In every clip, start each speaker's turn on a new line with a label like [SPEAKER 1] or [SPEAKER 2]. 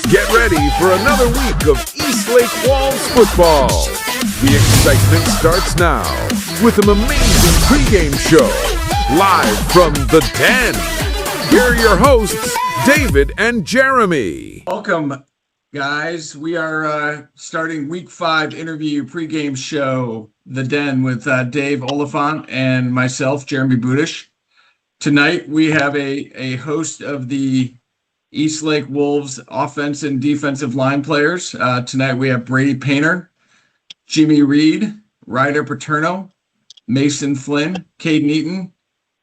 [SPEAKER 1] Get ready for another week of Eastlake Walls football. The excitement starts now with an amazing pregame show live from the Den. Here are your hosts, David and Jeremy.
[SPEAKER 2] Welcome, guys. We are starting week 5 interview pregame show, The Den, with Dave Oliphant and myself, Jeremy Budish. Tonight, we have a host of the Eastlake Wolves offense and defensive line players. Tonight, we have Brady Painter, Jimmy Reed, Ryder Paterno, Mason Flynn, Caden Eaton,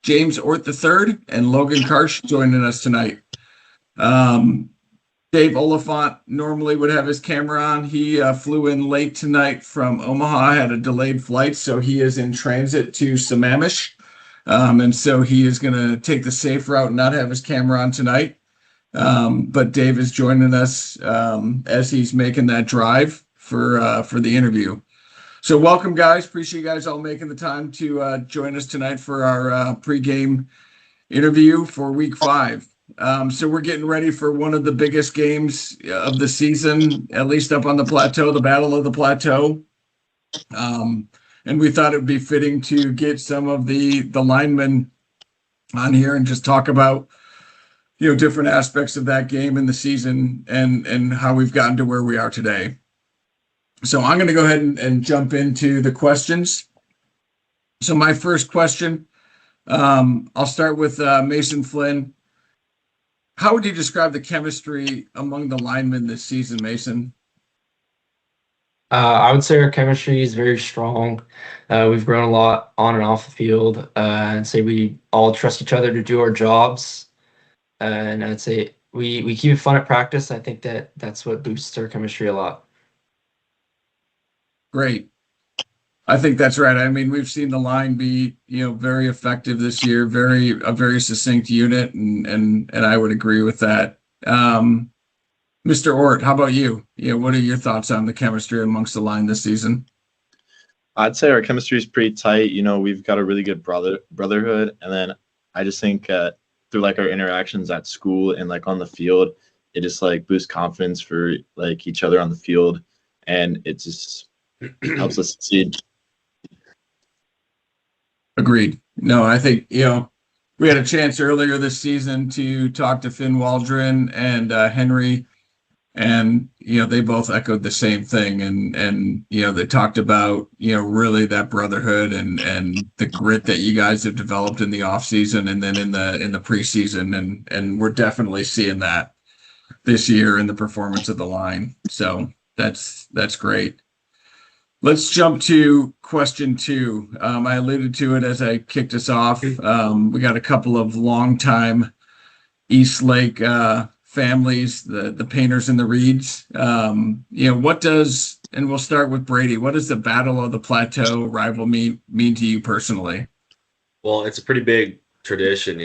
[SPEAKER 2] James Ort III, and Logan Karsh joining us tonight. Dave Oliphant normally would have his camera on. He flew in late tonight from Omaha, had a delayed flight, so he is in transit to Sammamish. And so he is going to take the safe route and not have his camera on tonight. But Dave is joining us as he's making that drive for the interview. So welcome, guys. Appreciate you guys all making the time to join us tonight for our pregame interview for week 5. So we're getting ready for one of the biggest games of the season, at least up on the plateau, the Battle of the Plateau. And we thought it would be fitting to get some of the linemen on here and just talk about, different aspects of that game in the season and how we've gotten to where we are today. So I'm going to go ahead and jump into the questions. So my first question, I'll start with Mason Flynn. How would you describe the chemistry among the linemen this season, Mason?
[SPEAKER 3] I would say our chemistry is very strong. We've grown a lot on and off the field, and say we all trust each other to do our jobs. And I'd say we keep it fun at practice. I think that's what boosts our chemistry a lot.
[SPEAKER 2] Great. I think that's right. I mean, we've seen the line be, very effective this year, a very succinct unit, and I would agree with that. Mr. Ort, how about you? What are your thoughts on the chemistry amongst the line this season?
[SPEAKER 4] I'd say our chemistry is pretty tight. We've got a really good brotherhood, and then I just think through our interactions at school and on the field, it just boosts confidence for each other on the field, and it just helps us succeed. Agreed.
[SPEAKER 2] No, I think we had a chance earlier this season to talk to Finn Waldron and Henry. And, they both echoed the same thing. And they talked about, really that brotherhood and the grit that you guys have developed in the off season and then in the preseason. And we're definitely seeing that this year in the performance of the line. So that's great. Let's jump to question 2. I alluded to it as I kicked us off. We got a couple of longtime Eastlake families, the Painters and the Reeds. What does, and we'll start with Brady, what does the Battle of the Plateau rivalry mean to you personally?
[SPEAKER 5] Well, it's a pretty big tradition,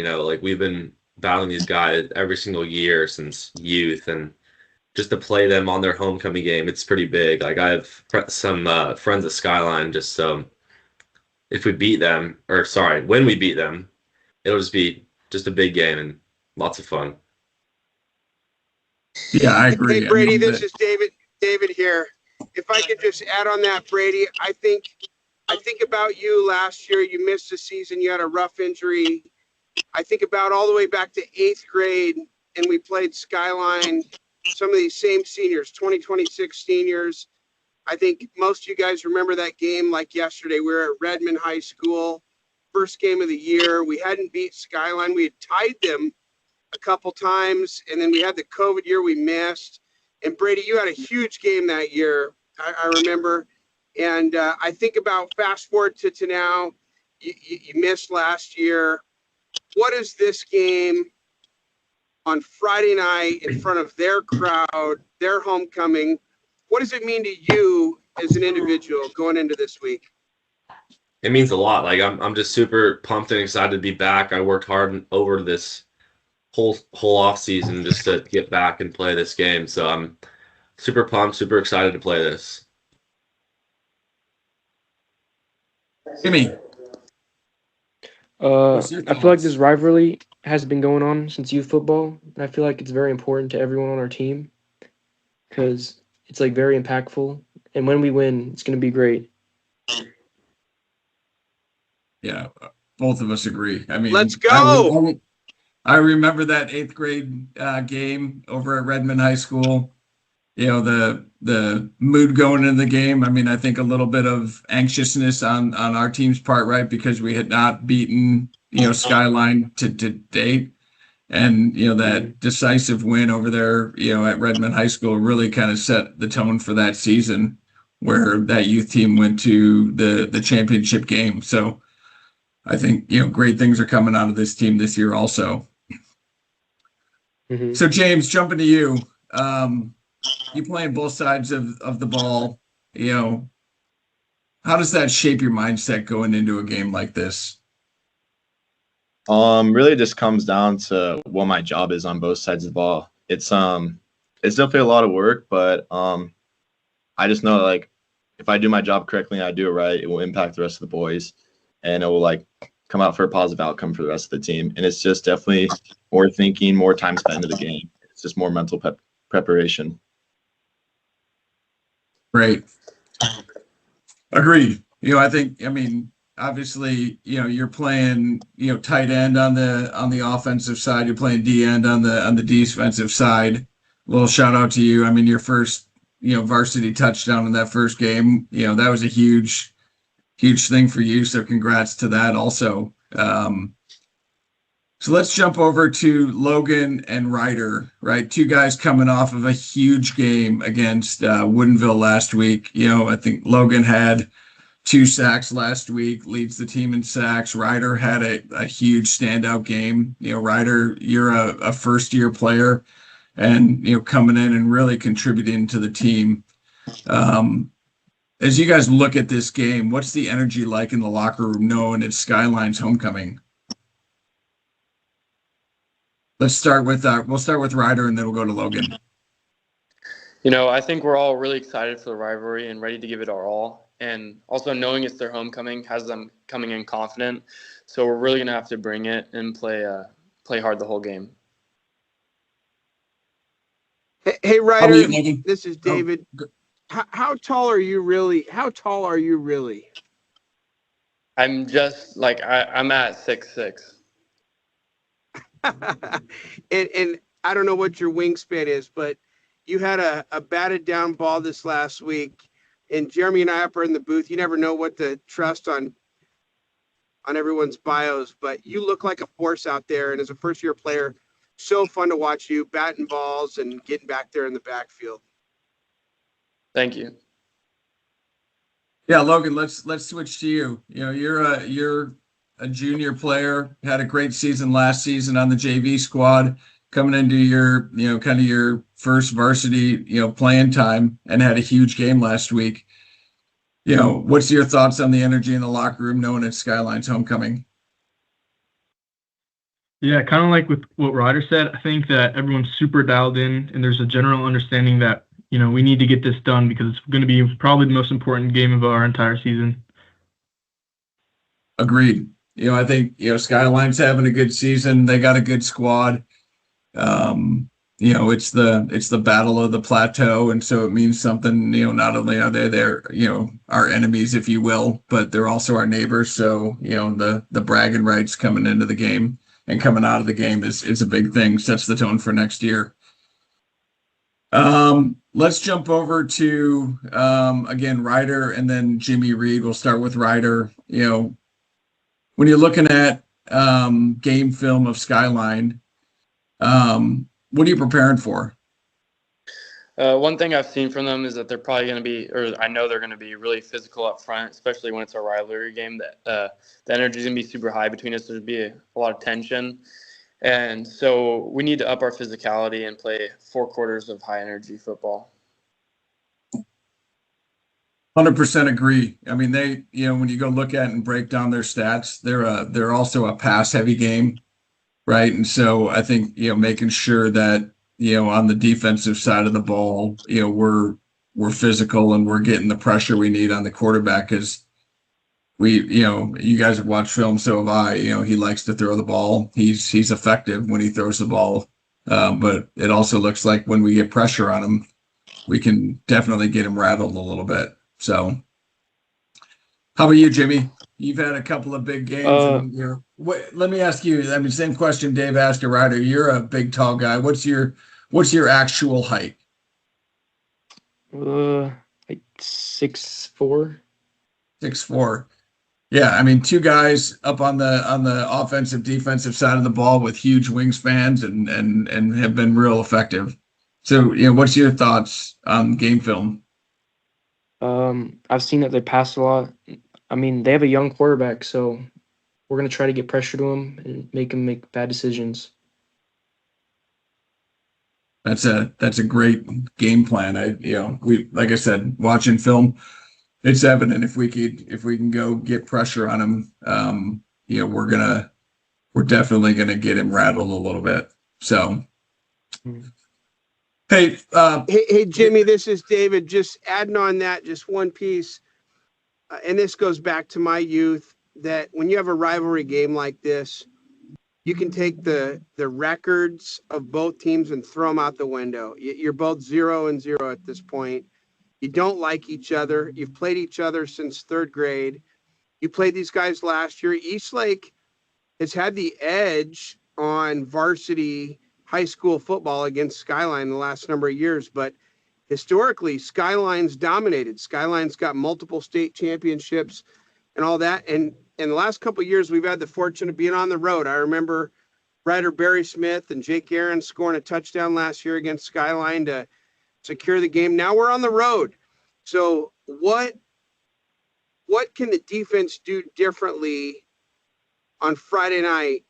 [SPEAKER 5] we've been battling these guys every single year since youth, and just to play them on their homecoming game, it's pretty big. I have some friends at Skyline, just so if we beat them, when we beat them, it'll just be just a big game and lots of fun.
[SPEAKER 2] Yeah, I agree.
[SPEAKER 6] Hey, Brady, this is David. David here. If I could just add on that, Brady, I think about you last year. You missed the season. You had a rough injury. I think about all the way back to 8th grade, and we played Skyline. Some of these same seniors, 2026 seniors. I think most of you guys remember that game like yesterday. We were at Redmond High School, first game of the year. We hadn't beat Skyline. We had tied them a couple times, and then we had the COVID year we missed. And Brady, you had a huge game that year, I remember. And I think about fast forward to now, you missed last year. What is this game on Friday night in front of their crowd, their homecoming? What does it mean to you as an individual going into this week?
[SPEAKER 5] It means a lot. I'm just super pumped and excited to be back. I worked hard over this whole off season just to get back and play this game. So I'm super pumped, super excited to play this.
[SPEAKER 2] Jimmy.
[SPEAKER 7] I feel like this rivalry has been going on since youth football, and I feel like it's very important to everyone on our team. because it's like very impactful. And when we win, it's going to be great.
[SPEAKER 2] Yeah, both of us agree. I mean,
[SPEAKER 6] Let's go.
[SPEAKER 2] I remember that 8th grade game over at Redmond High School. You know, the mood going into the game. I mean, I think a little bit of anxiousness on our team's part, right? Because we had not beaten, Skyline to date. And, that decisive win over there, at Redmond High School really kind of set the tone for that season where that youth team went to the championship game. So I think, great things are coming out of this team this year also.
[SPEAKER 7] Mm-hmm.
[SPEAKER 2] So James, jumping to you, you playing both sides of the ball, how does that shape your mindset going into a game like this?
[SPEAKER 4] Really just comes down to what my job is on both sides of the ball. It's definitely a lot of work, but I just know like if I do my job correctly and I do it right, it will impact the rest of the boys and it will like come out for a positive outcome for the rest of the team. And it's just definitely more thinking, more time spent in the game. It's just more mental preparation.
[SPEAKER 2] Great. Agreed. Obviously, you're playing, tight end on the offensive side. You're playing D end on the defensive side. A little shout out to you. I mean, your first, varsity touchdown in that first game, that was a huge thing for you. So congrats to that also. So let's jump over to Logan and Ryder, right? Two guys coming off of a huge game against Woodinville last week. I think Logan had 2 sacks last week, leads the team in sacks. Ryder had a huge standout game. Ryder, you're a first-year player and, coming in and really contributing to the team. As you guys look at this game, what's the energy like in the locker room knowing it's Skyline's homecoming? Let's start with we'll start with Ryder and then we'll go to Logan.
[SPEAKER 8] I think we're all really excited for the rivalry and ready to give it our all. And also knowing it's their homecoming has them coming in confident. So we're really going to have to bring it and play hard the whole game.
[SPEAKER 6] Hey Ryder,
[SPEAKER 2] Logan?
[SPEAKER 6] this is David. How tall are you really? How tall are you really?
[SPEAKER 8] I'm just like, I'm at 6'6".
[SPEAKER 6] and I don't know what your wingspan is, but you had a batted down ball this last week, and Jeremy and I up are in the booth. You never know what to trust on everyone's bios, but you look like a force out there. And as a first-year player, so fun to watch you batting balls and getting back there in the backfield.
[SPEAKER 8] Thank you.
[SPEAKER 2] Yeah, Logan, let's switch to you. You're a junior player, had a great season last season on the JV squad, coming into your, kind of your first varsity, playing time and had a huge game last week. What's your thoughts on the energy in the locker room knowing it's Skyline's homecoming?
[SPEAKER 9] Yeah, kind of like with what Ryder said, I think that everyone's super dialed in and there's a general understanding that, we need to get this done because it's going to be probably the most important game of our entire season.
[SPEAKER 2] Agreed. I think, Skyline's having a good season. They got a good squad. It's the battle of the plateau. And so it means something, not only are they there, our enemies, if you will, but they're also our neighbors. So, the bragging rights coming into the game and coming out of the game is a big thing, sets the tone for next year. Let's jump over to, again, Ryder and then Jimmy Reed. We'll start with Ryder. When you're looking at game film of Skyline, what are you preparing for?
[SPEAKER 8] One thing I've seen from them is that they're probably going to be, or I know they're going to be really physical up front, especially when it's a rivalry game. That the energy is going to be super high between us. There's be a lot of tension. And so we need to up our physicality and play 4 quarters of high energy football.
[SPEAKER 2] 100% agree. I mean, they, when you go look at and break down their stats, they're also a pass heavy game, right? And so I think, making sure that, on the defensive side of the ball, we're physical and we're getting the pressure we need on the quarterback because you guys have watched film, so have I. He likes to throw the ball. He's effective when he throws the ball. But it also looks like when we get pressure on him, we can definitely get him rattled a little bit. So, how about you, Jimmy? You've had a couple of big games, and let me ask you. I mean, same question Dave asked you, Ryder. You're a big, tall guy. What's your actual height?
[SPEAKER 7] Like 6'4".
[SPEAKER 2] 6'4". Yeah, I mean, two guys up on the offensive defensive side of the ball with huge wingspans and have been real effective. So, what's your thoughts on game film?
[SPEAKER 7] I've seen that they pass a lot. I mean, they have a young quarterback, so we're gonna try to get pressure to him and make him make bad decisions.
[SPEAKER 2] That's a great game plan. We like I said, watching film, it's evident if we can go get pressure on him, we're definitely gonna get him rattled a little bit. So, hey,
[SPEAKER 6] Jimmy, this is David. Just adding on that, just one piece, and this goes back to my youth. That when you have a rivalry game like this, you can take the records of both teams and throw them out the window. You're both 0-0 at this point. You don't like each other. You've played each other since third grade. You played these guys last year. Eastlake has had the edge on varsity high school football against Skyline the last number of years, but historically, Skyline's dominated. Skyline's got multiple state championships and all that. And in the last couple of years, we've had the fortune of being on the road. I remember Ryder Barry Smith and Jake Aaron scoring a touchdown last year against Skyline to secure the game. Now we're on the road. So what can the defense do differently on Friday night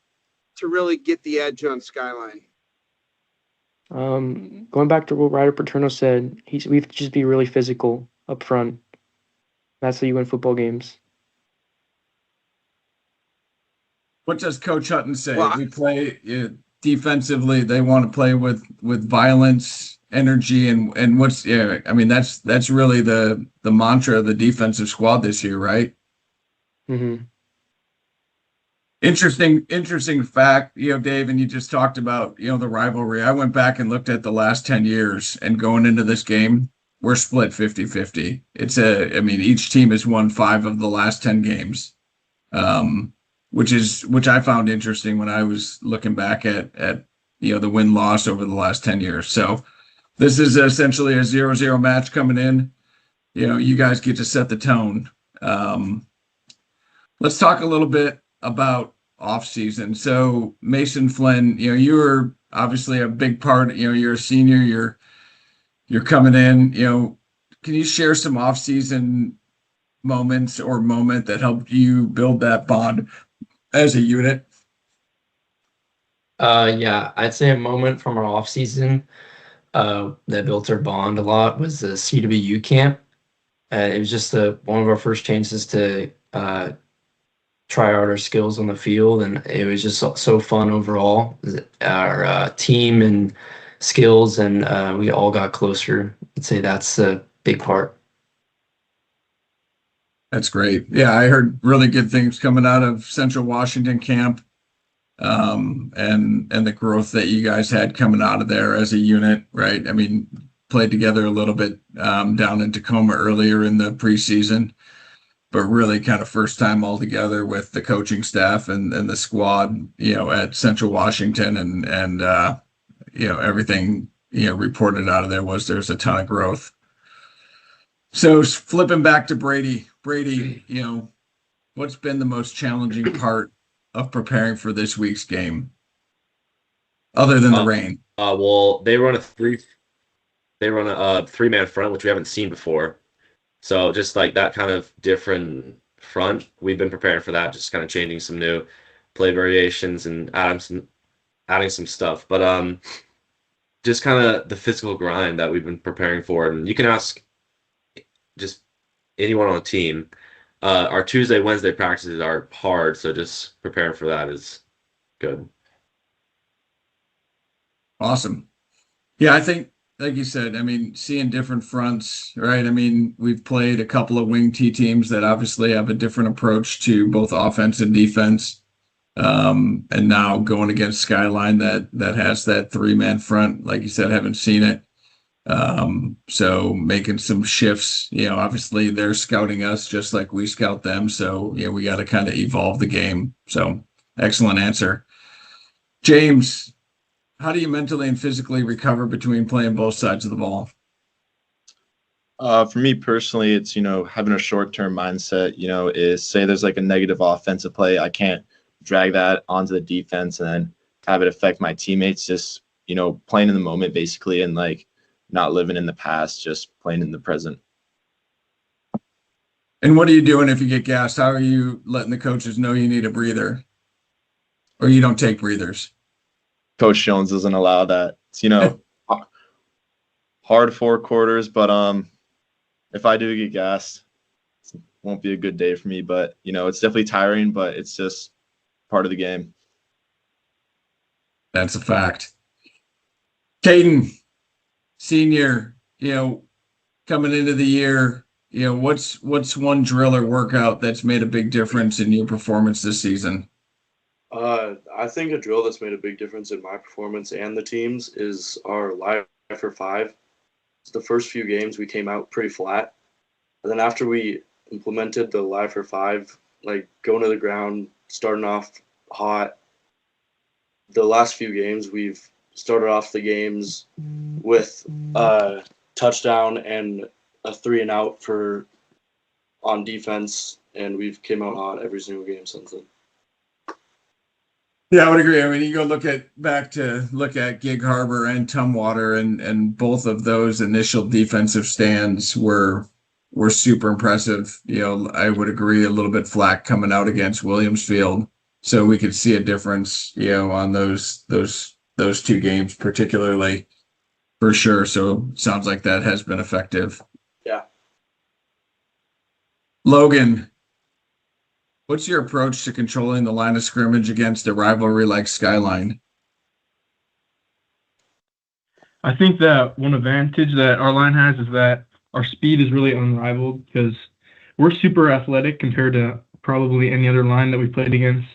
[SPEAKER 6] to really get the edge on Skyline?
[SPEAKER 7] Going back to what Ryder Paterno said, we have to just be really physical up front. That's how you win football games.
[SPEAKER 2] What does Coach Hutton say? We play defensively. They want to play with violence, energy, and what's I mean that's really the mantra of the defensive squad this year, right?
[SPEAKER 7] Mm-hmm.
[SPEAKER 2] Interesting fact, Dave, and you just talked about, the rivalry. I went back and looked at the last 10 years, and going into this game, we're split 50-50. Each team has won 5 of the last 10 games, which I found interesting when I was looking back at the win-loss over the last 10 years. So this is essentially a 0-0 match coming in. You guys get to set the tone. Let's talk a little bit about off season. So Mason Flynn, you were obviously a big part. You're a senior. You're coming in. Can you share some off season moments or moment that helped you build that bond as a unit?
[SPEAKER 3] Yeah, I'd say a moment from our off season that built our bond a lot was the CWU camp. It was just one of our first chances to try out our skills on the field, and it was just so fun overall. Our team and skills, and we all got closer. I'd say that's a big part.
[SPEAKER 2] That's great. Yeah, I heard really good things coming out of Central Washington camp, and the growth that you guys had coming out of there as a unit, right? I mean, played together a little bit down in Tacoma earlier in the preseason, but really kind of first time all together with the coaching staff and the squad, at Central Washington, and everything, reported out of there was there's a ton of growth. So flipping back to Brady, what's been the most challenging part of preparing for this week's game, other than the rain?
[SPEAKER 5] Well, they run a 3-man front, which we haven't seen before. So just like that kind of different front, we've been preparing for that, just kind of changing some new play variations and adding some stuff. But just kind of the physical grind that we've been preparing for. And you can ask just anyone on the team. Our Tuesday, Wednesday practices are hard, so just preparing for that is good.
[SPEAKER 2] Awesome. Yeah, I think, like you said, seeing different fronts, right? We've played a couple of wing T teams that obviously have a different approach to both offense and defense. And now going against Skyline that has that 3-man front, like you said, haven't seen it. So making some shifts, obviously they're scouting us just like we scout them. So yeah, we got to kind of evolve the game. So excellent answer. James, how do you mentally and physically recover between playing both sides of the ball?
[SPEAKER 4] For me personally, it's, having a short-term mindset, is say there's like a negative offensive play. I can't drag that onto the defense and then have it affect my teammates. Just, playing in the moment basically, and like not living in the past, just playing in the present.
[SPEAKER 2] And what are you doing if you get gassed? How are you letting the coaches know you need a breather or you don't take breathers?
[SPEAKER 4] Coach Jones doesn't allow that. It's, hard 4 quarters, but if I do get gassed, it won't be a good day for me. But it's definitely tiring, but it's just part of the game.
[SPEAKER 2] That's a fact. Caden, senior, coming into the year, what's one drill or workout that's made a big difference in your performance this season?
[SPEAKER 10] I think a drill that's made a big difference in my performance and the team's is our live for 5. The first few games we came out pretty flat, and then after we implemented the live for 5, like going to the ground, starting off hot, the last few games we've started off the games with a touchdown and a 3-and-out on defense, and we've came out hot every single game since then.
[SPEAKER 2] Yeah, I would agree. I mean, you go look at Gig Harbor and Tumwater, and both of those initial defensive stands were super impressive. I would agree a little bit flat coming out against Williamsfield, so we could see a difference, on those 2 games particularly, for sure. So sounds like that has been effective.
[SPEAKER 10] Yeah.
[SPEAKER 2] Logan, what's your approach to controlling the line of scrimmage against a rivalry like Skyline?
[SPEAKER 9] I think that one advantage that our line has is that our speed is really unrivaled because we're super athletic compared to probably any other line that we've played against.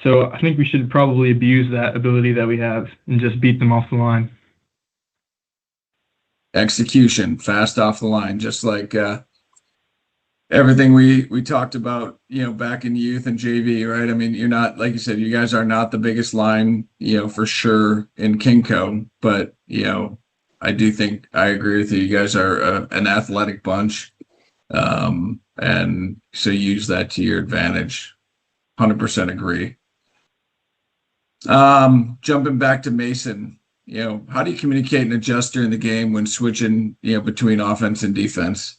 [SPEAKER 9] So I think we should probably abuse that ability that we have and just beat them off the line.
[SPEAKER 2] Execution, fast off the line, just like everything we talked about, back in youth and JV, right? I mean, you're not, like you said, you guys are not the biggest line, for sure in Kinco, but, I do think I agree with you. You guys are an athletic bunch. And so use that to your advantage. 100% agree. Jumping back to Mason, how do you communicate and adjust during the game when switching, between offense and defense?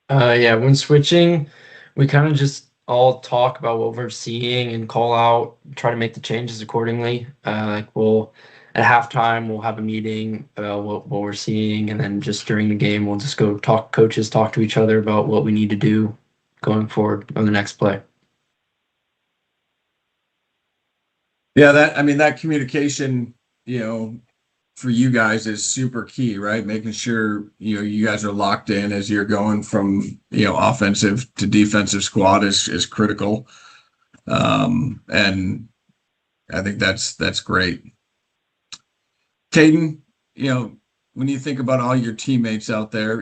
[SPEAKER 3] Yeah, when switching, we kind of just all talk about what we're seeing and call out, try to make the changes accordingly. Like at halftime, we'll have a meeting about what we're seeing, and then just during the game, we'll just go talk to each other about what we need to do going forward on the next play.
[SPEAKER 2] Yeah, that communication, for you guys is super key, right? Making sure, you guys are locked in as you're going from, offensive to defensive squad is critical. And I think that's great. Caden, when you think about all your teammates out there,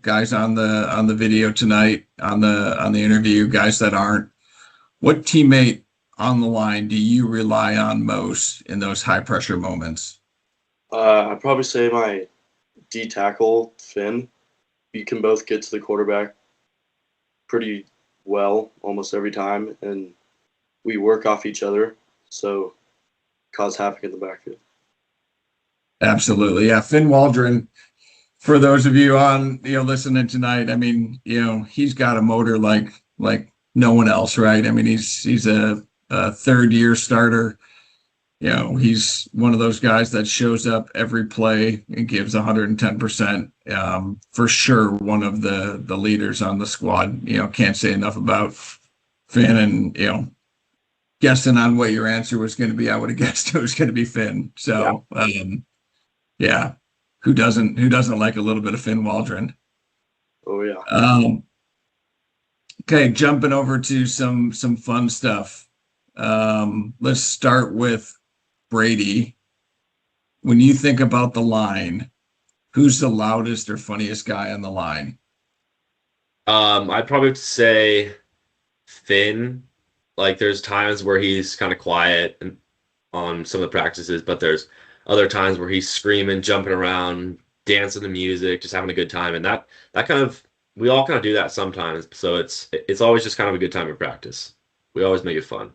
[SPEAKER 2] guys on the video tonight, on the interview, guys that aren't, what teammate on the line do you rely on most in those high pressure moments?
[SPEAKER 10] I'd probably say my D tackle, Finn. We can both get to the quarterback pretty well almost every time, and we work off each other, so cause havoc in the backfield.
[SPEAKER 2] Absolutely. Yeah. Finn Waldron, for those of you on, listening tonight, I mean, he's got a motor like no one else, right? I mean, he's a 3rd-year starter. He's one of those guys that shows up every play and gives 110%. For sure, one of the leaders on the squad. Can't say enough about Finn, and guessing on what your answer was going to be, I would have guessed it was going to be Finn. So, yeah, who doesn't like a little bit of Finn Waldron?
[SPEAKER 10] Oh yeah.
[SPEAKER 2] Okay, jumping over to some fun stuff. Let's start with Brady. When you think about the line, who's the loudest or funniest guy on the line?
[SPEAKER 5] I'd probably say Finn. Like there's times where he's kind of quiet and on some of the practices, but there's other times where he's screaming, jumping around, dancing to music, just having a good time. And that kind of we all kind of do that sometimes. So it's always just kind of a good time in practice. We always make it fun.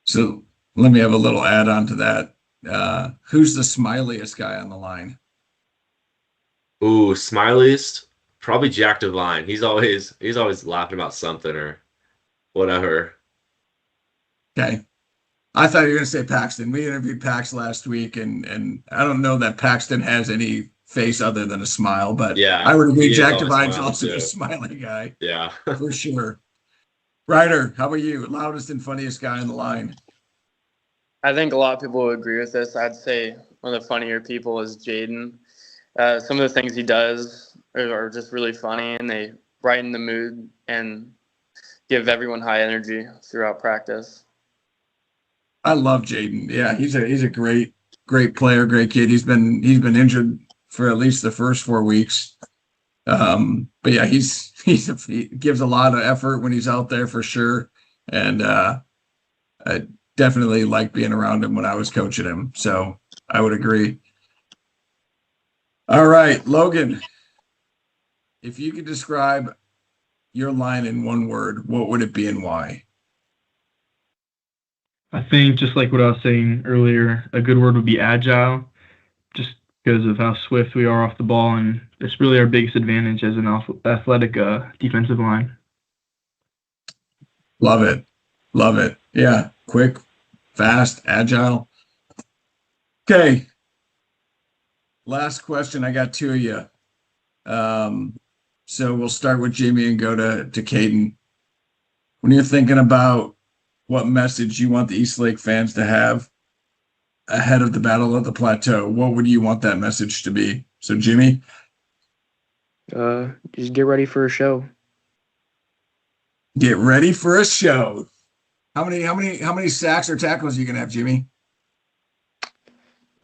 [SPEAKER 2] So let me have a little add on to that. Who's the smiliest guy on the line?
[SPEAKER 5] Ooh, smiliest, probably Jack Devine. He's always laughing about something or whatever.
[SPEAKER 2] Okay. I thought you were going to say Paxton. We interviewed Pax last week, and I don't know that Paxton has any face other than a smile, but
[SPEAKER 5] Yeah,
[SPEAKER 2] I would agree
[SPEAKER 5] he is
[SPEAKER 2] Jack
[SPEAKER 5] always
[SPEAKER 2] Devine's
[SPEAKER 5] smiling,
[SPEAKER 2] also
[SPEAKER 5] too.
[SPEAKER 2] a smiling guy
[SPEAKER 5] Yeah.
[SPEAKER 2] for sure. Ryder, how about you? Loudest and funniest guy on the line?
[SPEAKER 8] I think a lot of people would agree with this. I'd say one of the funnier people is Jaden. Some of the things he does are just really funny, and they brighten the mood and give everyone high energy throughout practice.
[SPEAKER 2] I love Jaden. Yeah, he's a great player, great kid. He's been injured for at least the first 4 weeks. But yeah, he gives a lot of effort when he's out there for sure. And I definitely like being around him when I was coaching him. So I would agree. All right, Logan, if you could describe your line in one word, what would it be and why?
[SPEAKER 9] I think just like what I was saying earlier, a good word would be agile, just because of how swift we are off the ball, and it's really our biggest advantage as an athletic defensive line.
[SPEAKER 2] Love it. Love it. Yeah, quick, fast, agile. Okay. Last question. I got two of you. So we'll start with Jimmy and go to Caden. When you're thinking about what message you want the Eastlake fans to have ahead of the Battle of the Plateau, what would you want that message to be? So Jimmy?
[SPEAKER 7] Just get ready for a show.
[SPEAKER 2] Get ready for a show. How many sacks or tackles are you gonna have, Jimmy?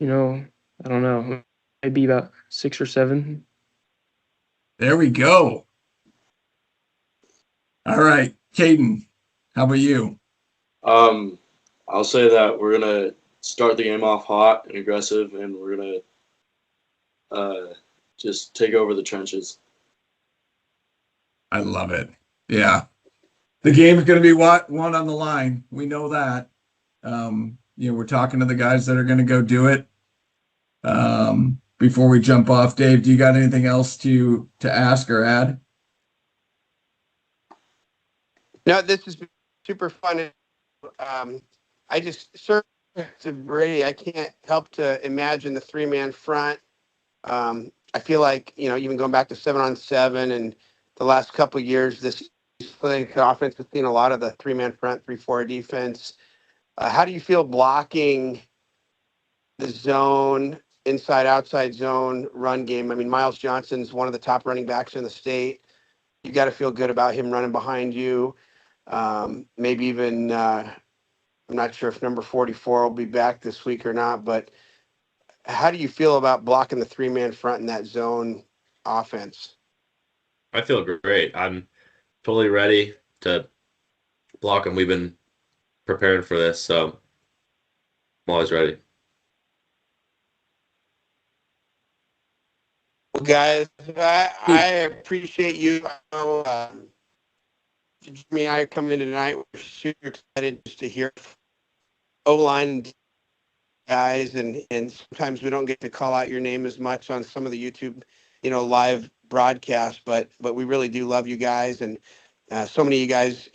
[SPEAKER 7] I don't know. Maybe about 6 or 7.
[SPEAKER 2] There we go. All right, Caden, how about you?
[SPEAKER 10] I'll say that we're gonna start the game off hot and aggressive, and we're gonna just take over the trenches.
[SPEAKER 2] I love it. Yeah. The game is going to be one on the line. We know that. We're talking to the guys that are going to go do it. Before we jump off, Dave, do you got anything else to ask or add?
[SPEAKER 6] No, this is super fun. I just to Brady, I can't help to imagine the 3-man front. I feel like, even going back to 7-on-7 and the last couple of years, this offense has seen a lot of the 3-man front, 3-4 defense. How do you feel blocking the zone, inside, outside zone run game? I mean, Miles Johnson's one of the top running backs in the state. You got to feel good about him running behind you. Maybe even, I'm not sure if number 44 will be back this week or not, but how do you feel about blocking the 3-man front in that zone offense?
[SPEAKER 5] I feel great. I'm totally ready to block them. We've been preparing for this, so I'm always ready.
[SPEAKER 6] Well, guys, I appreciate you. I know, Jimmy and I come in tonight. We're super excited just to hear O-line guys, and sometimes we don't get to call out your name as much on some of the YouTube, live broadcasts, but we really do love you guys, and so many of you guys,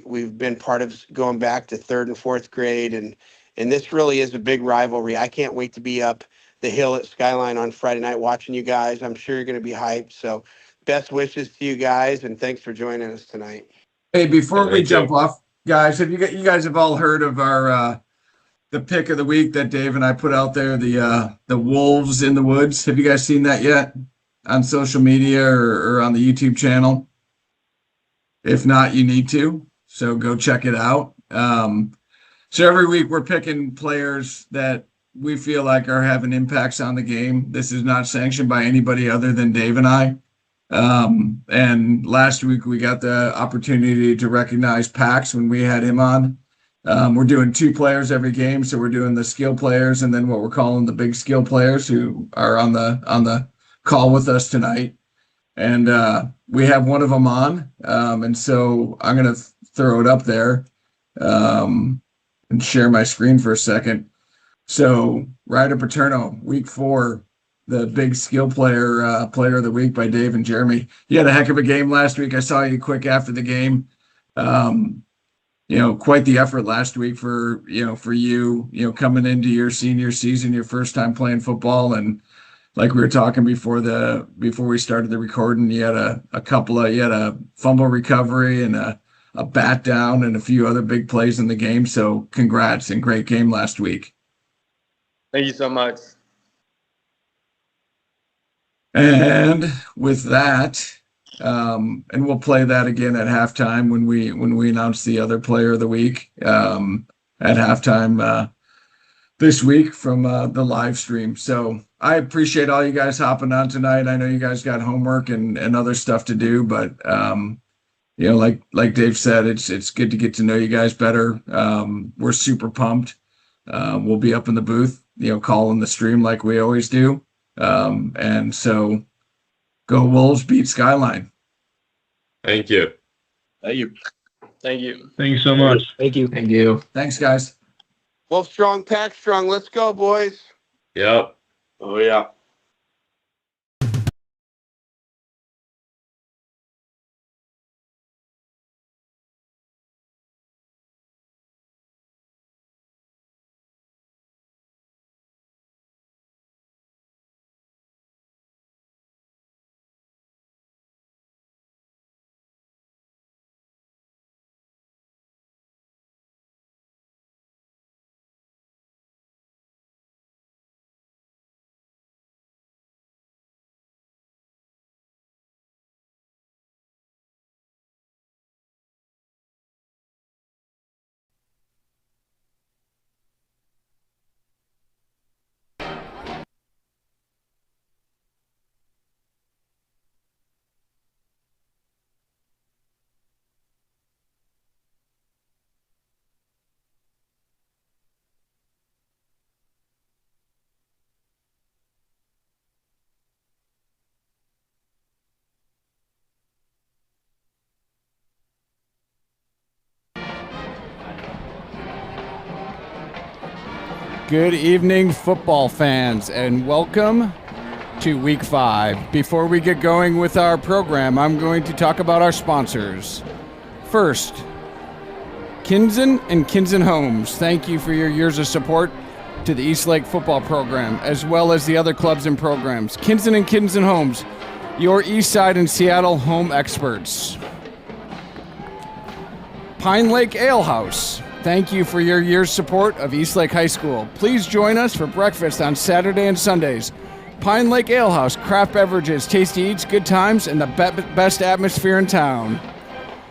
[SPEAKER 6] we've been part of going back to 3rd and 4th grade, and this really is a big rivalry. I can't wait to be up the hill at Skyline on Friday night watching you guys. I'm sure you're going to be hyped. So best wishes to you guys, and thanks for joining us tonight.
[SPEAKER 2] Hey, before
[SPEAKER 5] Yeah,
[SPEAKER 2] we
[SPEAKER 5] me
[SPEAKER 2] jump
[SPEAKER 5] too.
[SPEAKER 2] off, guys, you guys have all heard of our the pick of the week that Dave and I put out there, the wolves in the woods. Have you guys seen that yet on social media or on the YouTube channel? If not, you need to. So go check it out. So every week we're picking players that we feel like are having impacts on the game. This is not sanctioned by anybody other than Dave and I. And last week we got the opportunity to recognize Pax when we had him on. We're doing 2 players every game, so we're doing the skill players and then what we're calling the big skill players who are on the call with us tonight. And we have one of them on, and so I'm gonna throw it up there and share my screen for a second. So Ryder Paterno, week 4. The big skill player, player of the week by Dave and Jeremy. You had a heck of a game last week. I saw you quick after the game. Quite the effort last week for you coming into your senior season, your first time playing football. And like we were talking before we started the recording, you had a fumble recovery and a bat down and a few other big plays in the game. So congrats and great game last week.
[SPEAKER 8] Thank you so much.
[SPEAKER 2] And with that, and we'll play that again at halftime when we announce the other player of the week at halftime this week from the live stream. So I appreciate all you guys hopping on tonight. I know you guys got homework and other stuff to do, but like Dave said, it's good to get to know you guys better. We're super pumped. We'll be up in the booth, calling the stream like we always do. And so go Wolves, beat Skyline.
[SPEAKER 5] Thank you.
[SPEAKER 10] Thank you.
[SPEAKER 8] Thank you.
[SPEAKER 9] Thank you so much.
[SPEAKER 7] Thank you.
[SPEAKER 3] Thank you.
[SPEAKER 2] Thanks, guys.
[SPEAKER 6] Wolf strong, pack strong. Let's go, boys.
[SPEAKER 5] Yep.
[SPEAKER 10] Oh, yeah.
[SPEAKER 11] Good evening, football fans, and welcome to Week 5. Before we get going with our program, I'm going to talk about our sponsors. First, Kinsen and Kinsen Homes. Thank you for your years of support to the Eastlake football program, as well as the other clubs and programs. Kinsen and Kinsen Homes, your East Side and Seattle home experts. Pine Lake Ale House. Thank you for your year's support of Eastlake High School. Please join us for breakfast on Saturday and Sundays. Pine Lake Ale House, craft beverages, tasty eats, good times, and the best atmosphere in town.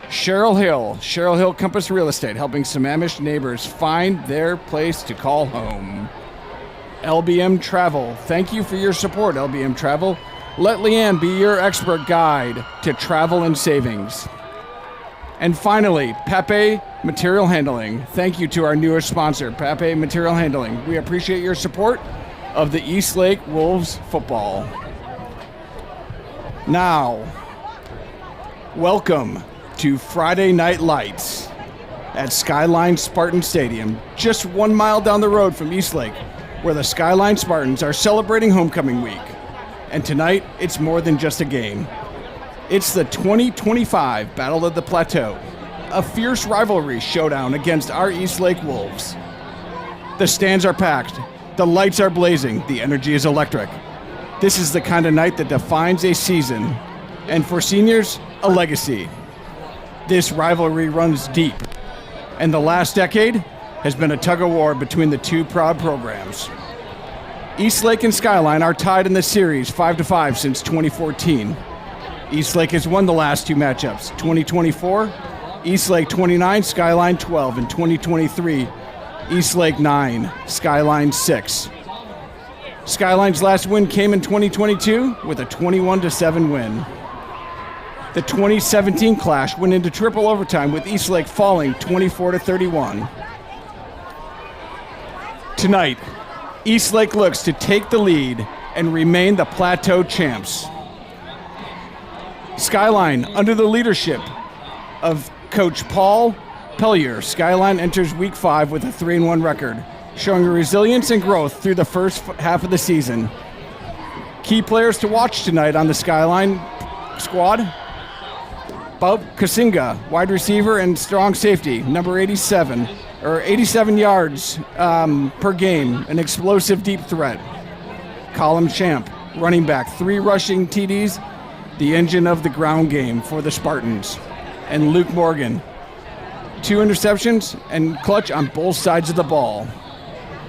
[SPEAKER 11] Cheryl Hill Compass Real Estate, helping Sammamish neighbors find their place to call home. LBM Travel, thank you for your support, LBM Travel. Let Leanne be your expert guide to travel and savings. And finally, Pepe Material Handling. Thank you to our newest sponsor, Pepe Material Handling. We appreciate your support of the Eastlake Wolves football. Now, welcome to Friday Night Lights at Skyline Spartan Stadium, just 1 mile down the road from Eastlake, where the Skyline Spartans are celebrating homecoming week. And tonight, it's more than just a game. It's the 2025 Battle of the Plateau, a fierce rivalry showdown against our Eastlake Wolves. The stands are packed, the lights are blazing, the energy is electric. This is the kind of night that defines a season, and for seniors, a legacy. This rivalry runs deep, and the last decade has been a tug-of-war between the two proud programs. Eastlake and Skyline are tied in the series 5-5 since 2014. Eastlake has won the last two matchups, 2024, Eastlake 29, Skyline 12, and 2023. Eastlake 9, Skyline 6. Skyline's last win came in 2022 with a 21-7 win. The 2017 clash went into triple overtime with Eastlake falling 24-31. Tonight, Eastlake looks to take the lead and remain the Plateau champs. Skyline, under the leadership of Coach Paul Pellier, Skyline enters Week 5 with a 3-1 record, showing resilience and growth through the first half of the season. Key players to watch tonight on the Skyline squad: Bob Kasinga, wide receiver and strong safety, number 87 yards per game, an explosive deep threat. Colin Champ, running back, 3 rushing TDs, the engine of the ground game for the Spartans. And Luke Morgan, 2 interceptions and clutch on both sides of the ball.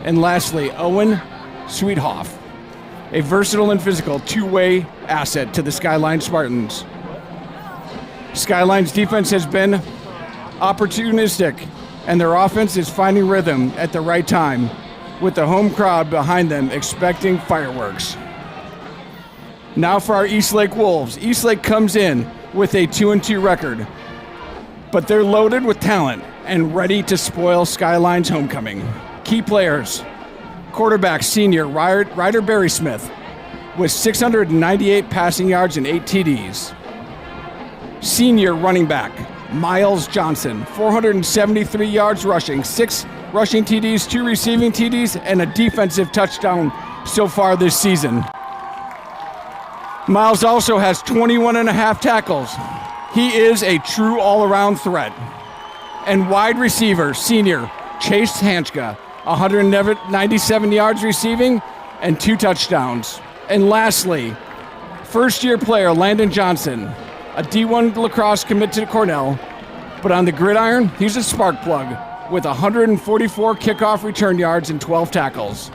[SPEAKER 11] And lastly, Owen Sweethoff, a versatile and physical 2-way asset to the Skyline Spartans. Skyline's defense has been opportunistic, and their offense is finding rhythm at the right time, with the home crowd behind them expecting fireworks. Now for our Eastlake Wolves. Eastlake comes in with a 2-2 record, but they're loaded with talent and ready to spoil Skyline's homecoming. Key players: quarterback senior Ryder Berry-Smith with 698 passing yards and 8 TDs. Senior running back Miles Johnson, 473 yards rushing, 6 rushing TDs, 2 receiving TDs, and a defensive touchdown so far this season. Miles also has 21 and a half tackles. He is a true all-around threat. And wide receiver, senior Chase Hanchka, 197 yards receiving and 2 touchdowns. And lastly, first-year player Landon Johnson, a D1 lacrosse commit to Cornell, but on the gridiron, he's a spark plug with 144 kickoff return yards and 12 tackles.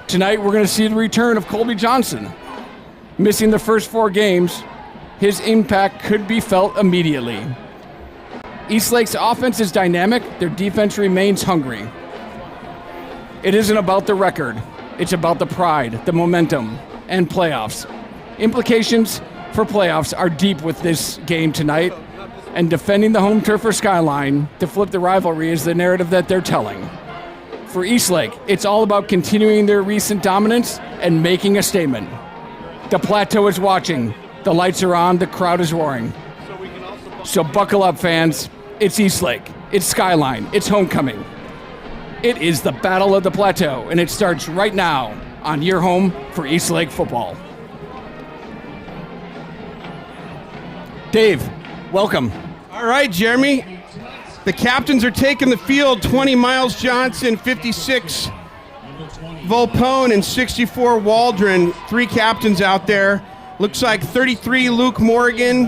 [SPEAKER 11] Tonight, we're going to see the return of Colby Johnson. Missing the first 4 games, his impact could be felt immediately. Eastlake's offense is dynamic. Their defense remains hungry. It isn't about the record. It's about the pride, the momentum, and playoffs. Implications for playoffs are deep with this game tonight, and defending the home turf for Skyline to flip the rivalry is the narrative that they're telling. For Eastlake, it's all about continuing their recent dominance and making a statement. The Plateau is watching. The lights are on. The crowd is roaring. So buckle up, fans. It's Eastlake. It's Skyline. It's homecoming. It is the Battle of the Plateau, and it starts right now on your home for Eastlake football. Dave, welcome.
[SPEAKER 6] All right, Jeremy. The captains are taking the field. 20 Miles Johnson, 56 Volpone, and 64 Waldron. 3 captains out there. Looks like 33 Luke Morgan,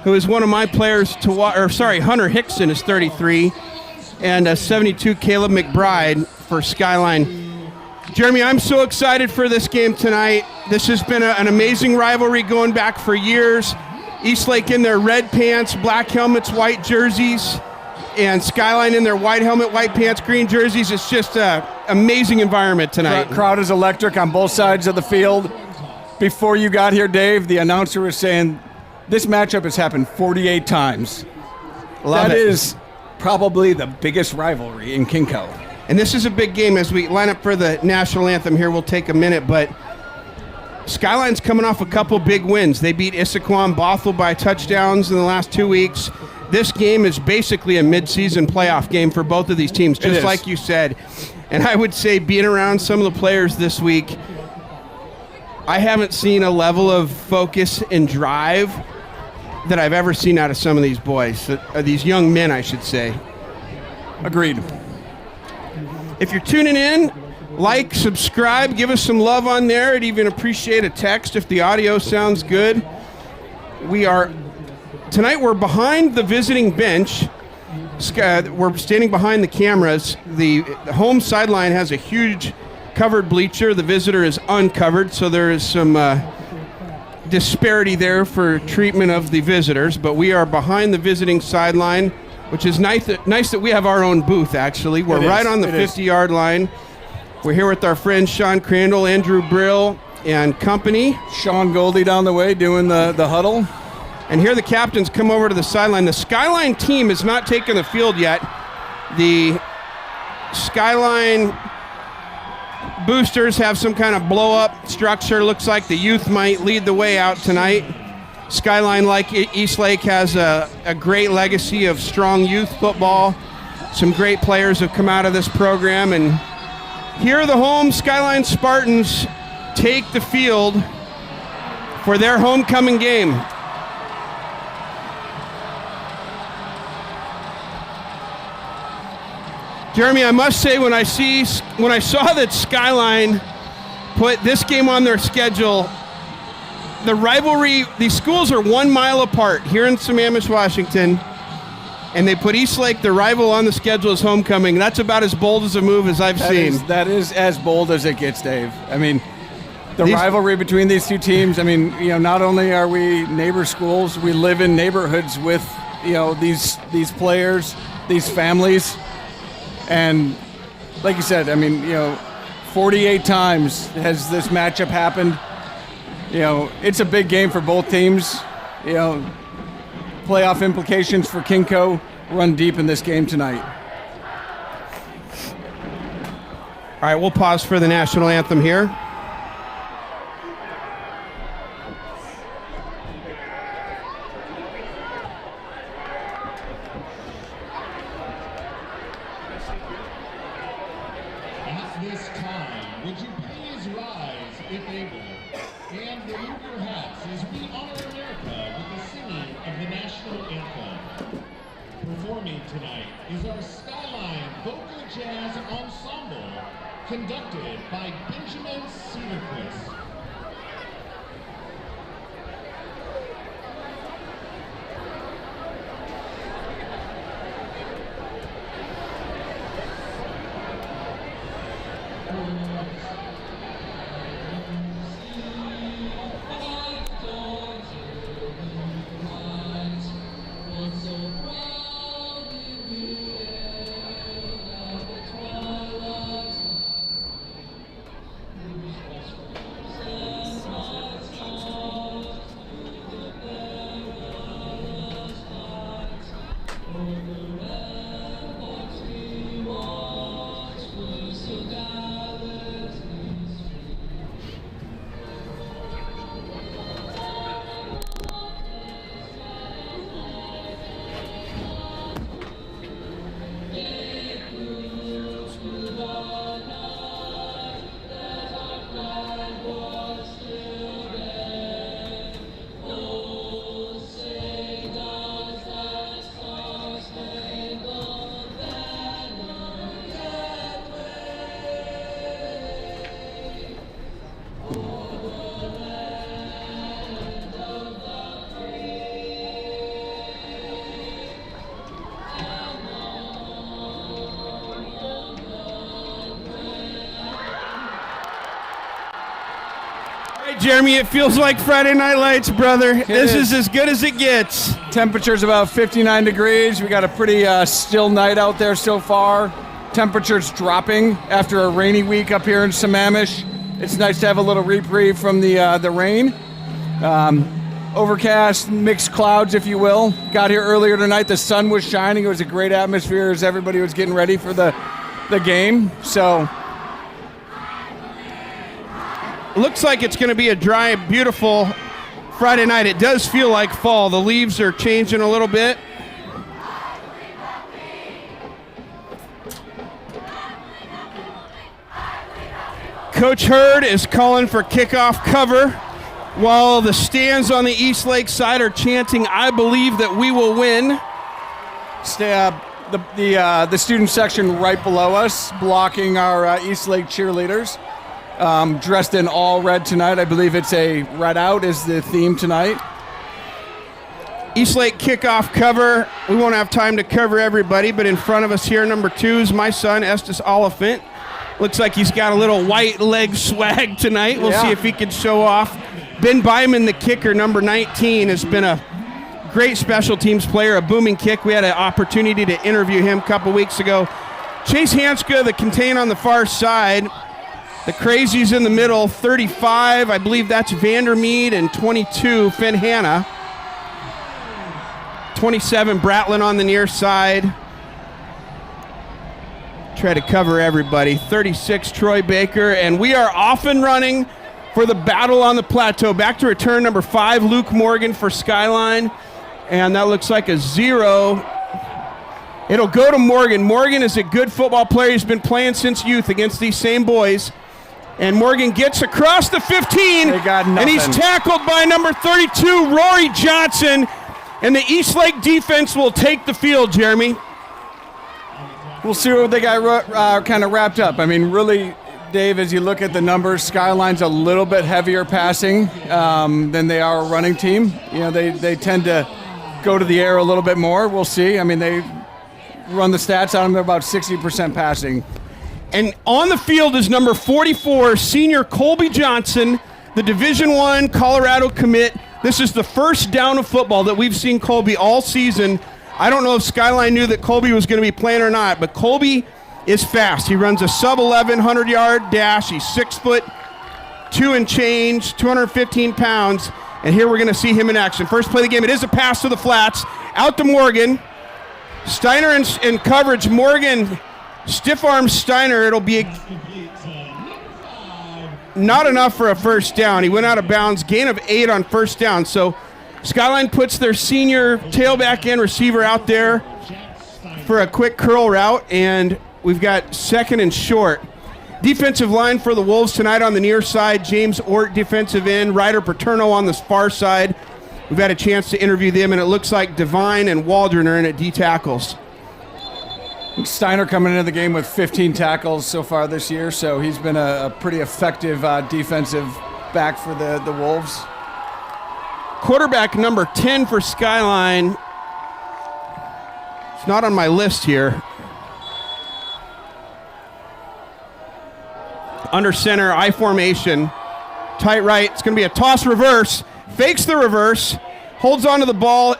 [SPEAKER 6] who is one of my players to watch. Hunter Hickson is 33, and 72 Caleb McBride for Skyline. Jeremy, I'm so excited for this game tonight. This has been an amazing rivalry going back for years. Eastlake in their red pants, black helmets, white jerseys, and Skyline in their white helmet, white pants, green jerseys. It's just an amazing environment tonight.
[SPEAKER 11] Crowd is electric on both sides of the field. Before you got here, Dave, the announcer was saying this matchup has happened 48 times. That is probably the biggest rivalry in Kinko.
[SPEAKER 6] And this is a big game. As we line up for the national anthem here, we'll take a minute, but Skyline's coming off a couple big wins. They beat Issaquah, Bothell by touchdowns in the last 2 weeks. This game is basically a mid-season playoff game for both of these teams, just like you said. And I would say, being around some of the players this week, I haven't seen a level of focus and drive that I've ever seen out of some of these boys, these young men, I should say.
[SPEAKER 11] Agreed.
[SPEAKER 6] If you're tuning in, like, subscribe, give us some love on there. I'd even appreciate a text if the audio sounds good. Tonight we're behind the visiting bench. We're standing behind the cameras. The home sideline has a huge covered bleacher. The visitor is uncovered, so there is some disparity there for treatment of the visitors. But we are behind the visiting sideline
[SPEAKER 12] which is nice that we have our own booth, actually. We're right on the 50-yard line. We're here with our friends Sean Crandall, Andrew Brill, and company.
[SPEAKER 11] Sean Goldie down the way doing the huddle.
[SPEAKER 12] And here the captains come over to the sideline. The Skyline team has not taken the field yet. The Skyline boosters have some kind of blow-up structure. Looks like the youth might lead the way out tonight. Skyline, like Eastlake, has a great legacy of strong youth football. Some great players have come out of this program. And here the home Skyline Spartans take the field for their homecoming game. Jeremy, I must say, when I saw that Skyline put this game on their schedule, the rivalry, these schools are 1 mile apart here in Sammamish, Washington, and they put Eastlake, the rival, on the schedule as homecoming. That's about as bold as a move as I've seen.
[SPEAKER 11] That is as bold as it gets, Dave. I mean, the rivalry between these two teams, I mean, not only are we neighbor schools, we live in neighborhoods with, these players, these families. And like you said, I mean, 48 times has this matchup happened. It's a big game for both teams. Playoff implications for Kinko run deep in this game tonight.
[SPEAKER 12] All right, we'll pause for the national anthem here.
[SPEAKER 13] Conducted by Benjamin Cedarquist.
[SPEAKER 12] Jeremy, it feels like Friday Night Lights, brother. This is as good as it gets.
[SPEAKER 11] Temperature's about 59 degrees. We got a pretty still night out there so far. Temperature's dropping after a rainy week up here in Sammamish. It's nice to have a little reprieve from the rain. Overcast, mixed clouds, if you will. Got here earlier tonight. The sun was shining. It was a great atmosphere as everybody was getting ready for the game. So
[SPEAKER 12] looks like it's going to be a dry, beautiful Friday night. It does feel like fall. The leaves are changing a little bit. Coach Hurd is calling for kickoff cover while the stands on the Eastlake side are chanting, "I believe that we will win."
[SPEAKER 11] The student section right below us blocking our Eastlake cheerleaders. Dressed in all red tonight. I believe it's a red out is the theme tonight.
[SPEAKER 12] Eastlake kickoff cover. We won't have time to cover everybody, but in front of us here, number 2 is my son, Estes Oliphant. Looks like he's got a little white leg swag tonight. We'll see if he can show off. Ben Byman, the kicker, number 19, has been a great special teams player, a booming kick. We had an opportunity to interview him a couple weeks ago. Chase Hanska, the contain on the far side. The crazies in the middle, 35. I believe that's Vandermeed, and 22, Finn Hanna. 27, Bratlin on the near side. Try to cover everybody. 36, Troy Baker. And we are off and running for the battle on the plateau. Back to return number 5, Luke Morgan for Skyline. And that looks like a 0. It'll go to Morgan. Morgan is a good football player. He's been playing since youth against these same boys. And Morgan gets across the 15.
[SPEAKER 11] They got nothing.
[SPEAKER 12] And he's tackled by number 32, Rory Johnson. And the Eastlake defense will take the field, Jeremy.
[SPEAKER 11] We'll see what they got kind of wrapped up. I mean, really, Dave, as you look at the numbers, Skyline's a little bit heavier passing than they are a running team. You know, they tend to go to the air a little bit more. We'll see. I mean, they run the stats on them. They're about 60% passing.
[SPEAKER 12] And on the field is number 44, senior Colby Johnson, the Division I Colorado commit. This is the first down of football that we've seen Colby all season. I don't know if Skyline knew that Colby was going to be playing or not, but Colby is fast. He runs a sub-11 100-yard dash. He's 6 foot 2 and change, 215 pounds, and here we're going to see him in action. First play of the game, it is a pass to the flats, out to Morgan. Steiner in coverage. Morgan stiff arm Steiner. It'll be not enough for a first down. He went out of bounds, gain of 8 on first down. So Skyline puts their senior tailback end receiver out there for a quick curl route, and we've got second and short. Defensive line for the Wolves tonight on the near side, James Ort, defensive end, Ryder Paterno on the far side. We've had a chance to interview them, and it looks like Devine and Waldron are in at D tackles.
[SPEAKER 11] Steiner coming into the game with 15 tackles so far this year, so he's been a pretty effective defensive back for the Wolves.
[SPEAKER 12] Quarterback number 10 for Skyline. It's not on my list here. Under center, I formation. Tight right. It's going to be a toss reverse. Fakes the reverse. Holds onto the ball.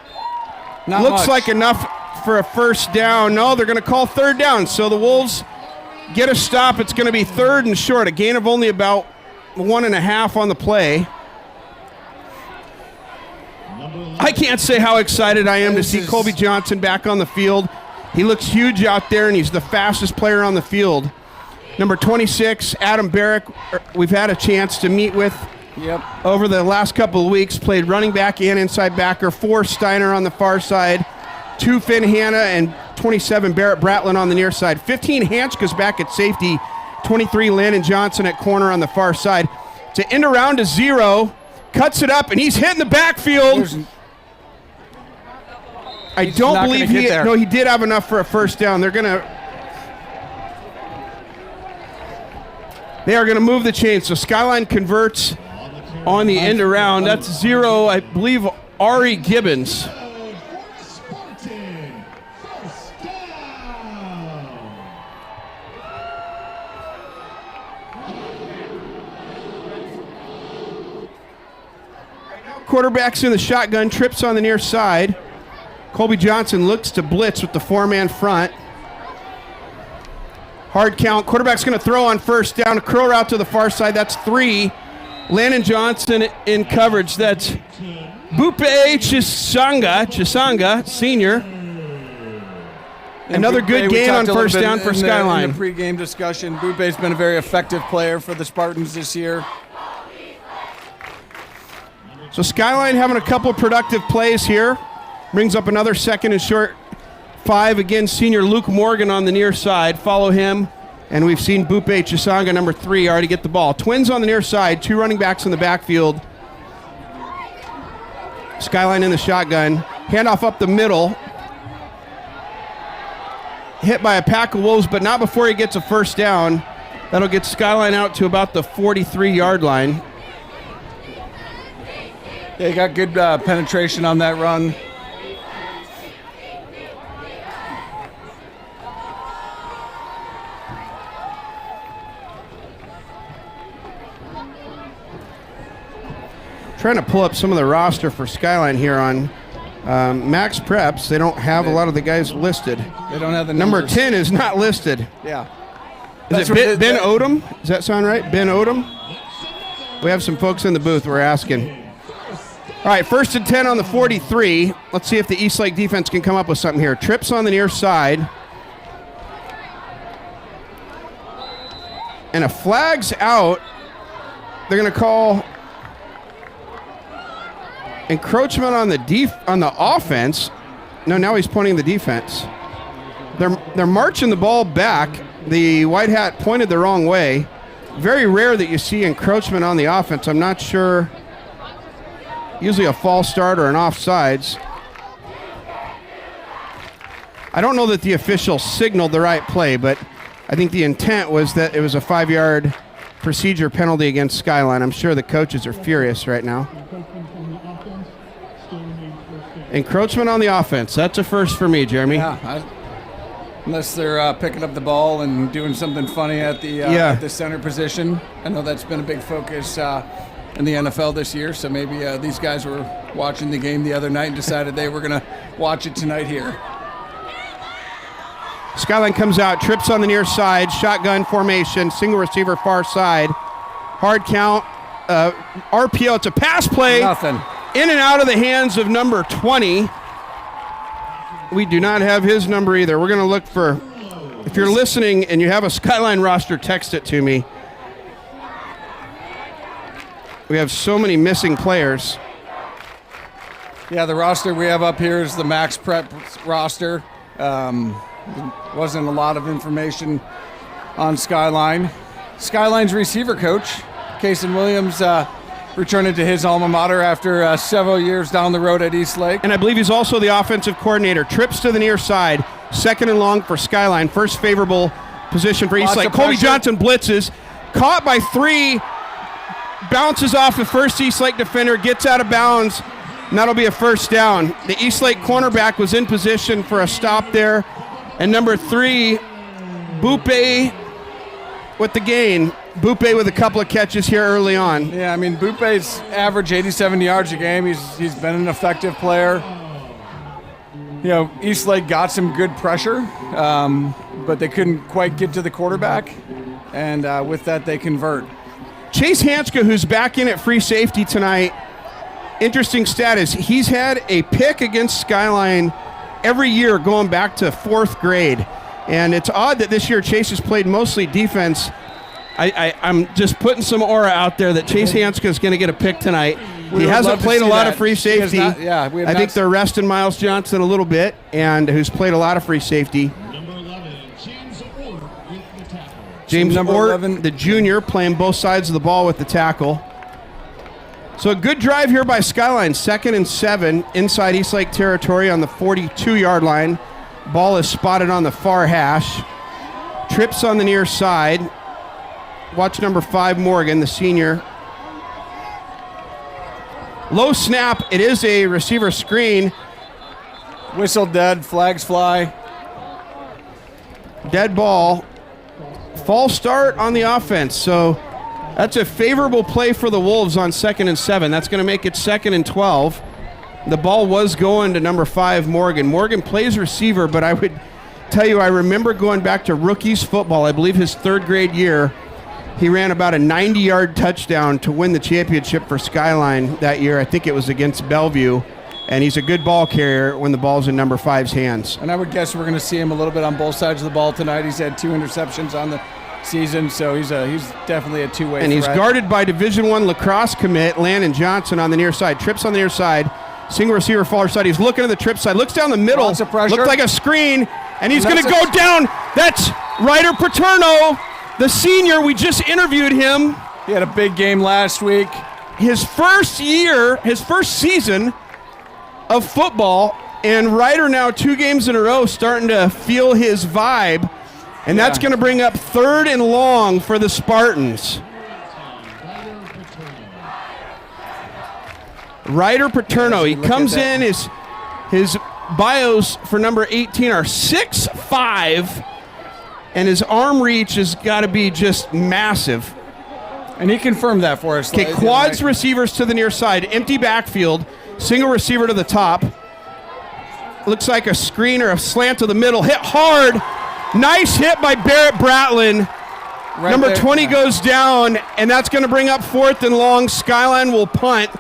[SPEAKER 12] Looks like enough for a first down. No, they're going to call third down. So the Wolves get a stop. It's going to be third and short. A gain of only about 1.5 on the play. I can't say how excited I am to see Colby Johnson back on the field. He looks huge out there, and he's the fastest player on the field. Number 26, Adam Barrick, we've had a chance to meet with over the last couple of weeks. Played running back and inside backer. 4, Steiner on the far side. 2, Finn Hanna, and 27, Barrett Bratlin on the near side. 15, Hanchka's back at safety. 23, Landon Johnson at corner on the far side. To end around to 0. Cuts it up, and he's hitting the backfield. I don't believe he did have enough for a first down. They are going to move the chain. So Skyline converts on the end around. That's 0, I believe, Ari Gibbons. Quarterback's in the shotgun, trips on the near side. Colby Johnson looks to blitz with the 4-man front. Hard count. Quarterback's going to throw on first down. A curl route to the far side. That's 3. Landon Johnson in coverage. That's Bupe Chisanga, senior. Another good gain on first down for Skyline.
[SPEAKER 11] In the pregame discussion, Bupe's been a very effective player for the Spartans this year.
[SPEAKER 12] So Skyline having a couple productive plays here. Brings up another second and short. 5, again, senior Luke Morgan on the near side. Follow him. And we've seen Bupe Chisanga, number 3, already get the ball. Twins on the near side. 2 running backs in the backfield. Skyline in the shotgun. Handoff up the middle. Hit by a pack of Wolves, but not before he gets a first down. That'll get Skyline out to about the 43-yard line.
[SPEAKER 11] They got good penetration on that run.
[SPEAKER 12] Trying to pull up some of the roster for Skyline here on Max Preps, they don't have a lot of the guys listed.
[SPEAKER 11] They don't have the
[SPEAKER 12] Number
[SPEAKER 11] numbers.
[SPEAKER 12] 10 is not listed.
[SPEAKER 11] Yeah.
[SPEAKER 12] Is it Ben Odom? Does that sound right? Ben Odom? We have some folks in the booth we're asking. All right, 1st and 10 on the 43. Let's see if the Eastlake defense can come up with something here. Trips on the near side. And a flag's out. They're going to call encroachment on the offense. No, now he's pointing the defense. They're marching the ball back. The white hat pointed the wrong way. Very rare that you see encroachment on the offense. I'm not sure. Usually a false start or an offsides. I don't know that the official signaled the right play, but I think the intent was that it was a 5-yard procedure penalty against Skyline. I'm sure the coaches are furious right now. Encroachment on the offense. That's a first for me, Jeremy.
[SPEAKER 11] Yeah, unless they're picking up the ball and doing something funny at the center position. I know that's been a big focus in the NFL this year, so maybe these guys were watching the game the other night and decided they were going to watch it tonight here.
[SPEAKER 12] Skyline comes out, trips on the near side, shotgun formation, single receiver far side. Hard count, RPO, it's a pass play.
[SPEAKER 11] Nothing.
[SPEAKER 12] In and out of the hands of number 20. We do not have his number either. We're going to look for, if you're listening and you have a Skyline roster, text it to me. We have so many missing players.
[SPEAKER 11] Yeah, the roster we have up here is the Max Prep roster. Wasn't a lot of information on Skyline. Skyline's receiver coach, Kason Williams, returning to his alma mater after several years down the road at Eastlake.
[SPEAKER 12] And I believe he's also the offensive coordinator. Trips to the near side, 2nd and long for Skyline. First favorable position for Eastlake. Colby Johnson blitzes, caught by 3, bounces off the first Eastlake defender, gets out of bounds, and that'll be a first down. The Eastlake cornerback was in position for a stop there. And number 3, Bupe with the gain. Bupe with a couple of catches here early on.
[SPEAKER 11] Yeah, I mean, Bupe's average 87 yards a game. He's been an effective player. You know, Eastlake got some good pressure, but they couldn't quite get to the quarterback. And with that, they convert.
[SPEAKER 12] Chase Hanska, who's back in at free safety tonight, interesting stat is he's had a pick against Skyline every year going back to 4th grade. And it's odd that this year Chase has played mostly defense. I'm just putting some aura out there that Chase Hanska is going to get a pick tonight. He hasn't played a lot of free safety. I think they're resting Miles Johnson a little bit, and who's played a lot of free safety. James Ort, the junior, playing both sides of the ball with the tackle. So a good drive here by Skyline. 2nd and 7 inside Eastlake territory on the 42-yard line. Ball is spotted on the far hash. Trips on the near side. Watch number 5, Morgan, the senior. Low snap. It is a receiver screen.
[SPEAKER 11] Whistle dead. Flags fly.
[SPEAKER 12] Dead ball. False start on the offense. So that's a favorable play for the Wolves on 2nd and 7. That's going to make it 2nd and 12. The ball was going to number 5, Morgan. Morgan plays receiver, but I would tell you, I remember going back to rookies football. I believe his 3rd grade year, he ran about a 90-yard touchdown to win the championship for Skyline that year. I think it was against Bellevue. And he's a good ball carrier when the ball's in number 5's hands.
[SPEAKER 11] And I would guess we're going to see him a little bit on both sides of the ball tonight. He's had 2 interceptions on the season, so he's definitely a two-way
[SPEAKER 12] and
[SPEAKER 11] threat.
[SPEAKER 12] He's guarded by Division I lacrosse commit Landon Johnson on the near side. Trips on the near side. Single receiver far side. He's looking at the trip side. Looks down the middle.
[SPEAKER 11] Lots of pressure.
[SPEAKER 12] Looked like a screen, and he's going to go down. That's Ryder Paterno, the senior. We just interviewed him.
[SPEAKER 11] He had a big game last week.
[SPEAKER 12] His first season of football, and Ryder now 2 games in a row starting to feel his vibe, and that's going to bring up 3rd and long for the Spartans. Ryder Paterno, he comes in, his bios for number 18 are 6'5", and his arm reach has got to be just massive.
[SPEAKER 11] And he confirmed that for us.
[SPEAKER 12] Okay, quads receivers to the near side, empty backfield, single receiver to the top. looks like a screen or a slant to the middle. Hit hard. Nice hit by Barrett Bratlin.
[SPEAKER 11] Right
[SPEAKER 12] Number
[SPEAKER 11] there.
[SPEAKER 12] 20 goes down, and that's going to bring up 4th and long. Skyline will punt.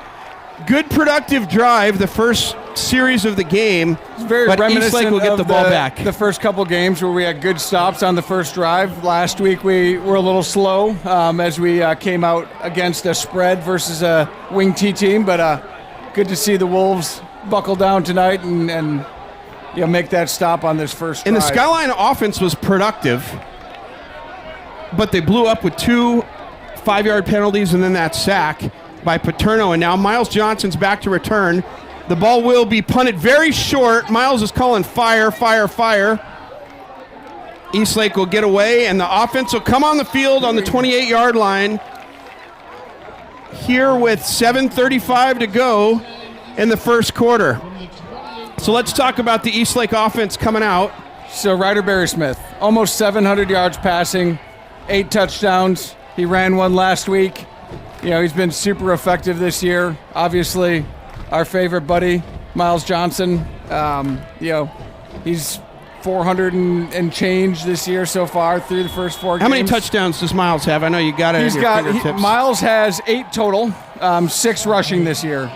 [SPEAKER 12] Good productive drive, the first series of the game.
[SPEAKER 11] It's very
[SPEAKER 12] but
[SPEAKER 11] reminiscent
[SPEAKER 12] Eastlake will get
[SPEAKER 11] of
[SPEAKER 12] the ball back.
[SPEAKER 11] The first couple games where we had good stops on the first drive. Last week we were a little slow as we came out against a spread versus a wing T team, but good to see the Wolves buckle down tonight and make that stop on this first drive.
[SPEAKER 12] And the Skyline offense was productive, but they blew up with 2 5-yard penalties and then that sack by Paterno. And now Miles Johnson's back to return. The ball will be punted very short. Miles is calling fire, fire, fire. Eastlake will get away, and the offense will come on the field on the 28-yard line here with 7:35 to go in the first quarter. So let's talk about the Eastlake offense coming out.
[SPEAKER 11] So Ryder Berry-Smith, almost 700 yards passing, 8 touchdowns. He ran one last week. He's been super effective this year. Obviously, our favorite buddy, Miles Johnson. He's 400 and change this year so far through the first 4 games.
[SPEAKER 12] How many touchdowns does Miles have? I know you got it at your fingertips.
[SPEAKER 11] Miles has 8 total, 6 rushing this year.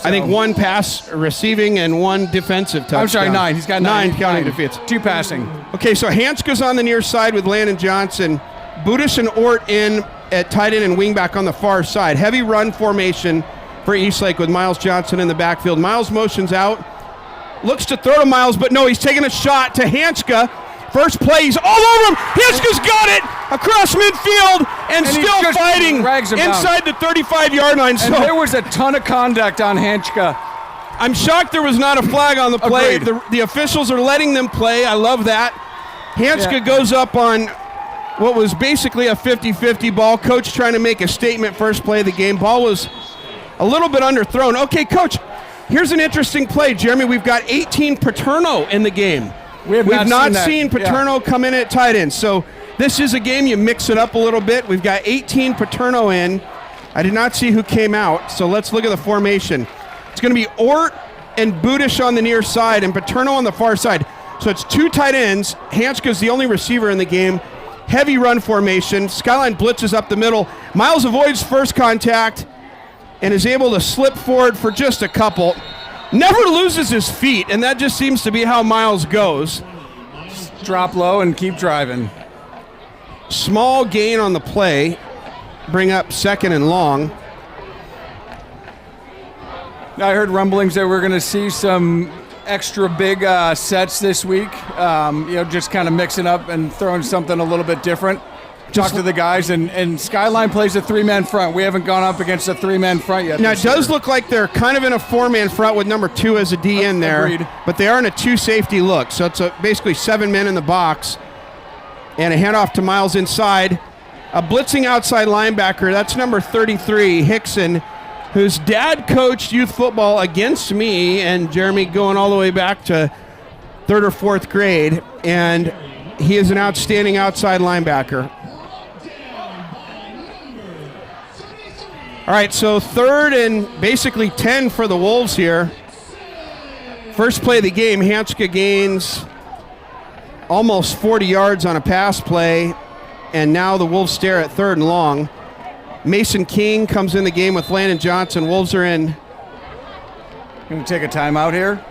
[SPEAKER 12] I think 1 pass receiving and 1 defensive touchdown.
[SPEAKER 11] I'm sorry, 9. He's got 9.
[SPEAKER 12] 9 counting defeats.
[SPEAKER 11] 2 passing.
[SPEAKER 12] Okay, so Hanska's on the near side with Landon Johnson. Budis and Ort in at tight end and wingback on the far side. Heavy run formation for Eastlake with Miles Johnson in the backfield. Miles motions out. Looks to throw to Miles, but no, he's taking a shot to Hanska. First play, he's all over him. Hanska's got it across midfield and still fighting inside the 35-yard line.
[SPEAKER 11] And there was a ton of conduct on Hanska.
[SPEAKER 12] I'm shocked there was not a flag on the play. The officials are letting them play. I love that. Hanska goes up on what was basically a 50-50 ball. Coach trying to make a statement first play of the game. Ball was a little bit underthrown. Okay, Coach, here's an interesting play. Jeremy, we've got 18 Paterno in the game. We've not seen Paterno come in at tight end. So this is a game you mix it up a little bit. We've got 18 Paterno in. I did not see who came out, so let's look at the formation. It's going to be Ort and Budish on the near side and Paterno on the far side. So it's 2 tight ends. Hanska's the only receiver in the game. Heavy run formation. Skyline blitzes up the middle. Miles avoids first contact and is able to slip forward for just a couple. Never loses his feet, and that just seems to be how Miles goes.
[SPEAKER 11] Just drop low and keep driving.
[SPEAKER 12] Small gain on the play. Bring up 2nd and long.
[SPEAKER 11] I heard rumblings that we're going to see some extra big sets this week. Just kind of mixing up and throwing something a little bit different. Talk to the guys, and Skyline plays a 3-man front. We haven't gone up against a 3-man front yet.
[SPEAKER 12] Now, it does look like they're kind of in a 4-man front with number 2 as a DN there.
[SPEAKER 11] Agreed.
[SPEAKER 12] But they are in a 2-safety look. So it's basically 7 men in the box. And a handoff to Miles inside. A blitzing outside linebacker. That's number 33, Hickson, whose dad coached youth football against me and Jeremy going all the way back to 3rd or 4th grade. And he is an outstanding outside linebacker. All right, so 3rd and basically 10 for the Wolves here. First play of the game, Hanska gains almost 40 yards on a pass play, and now the Wolves stare at 3rd and long. Mason King comes in the game with Landon Johnson. Wolves are in.
[SPEAKER 11] Going to take a timeout here.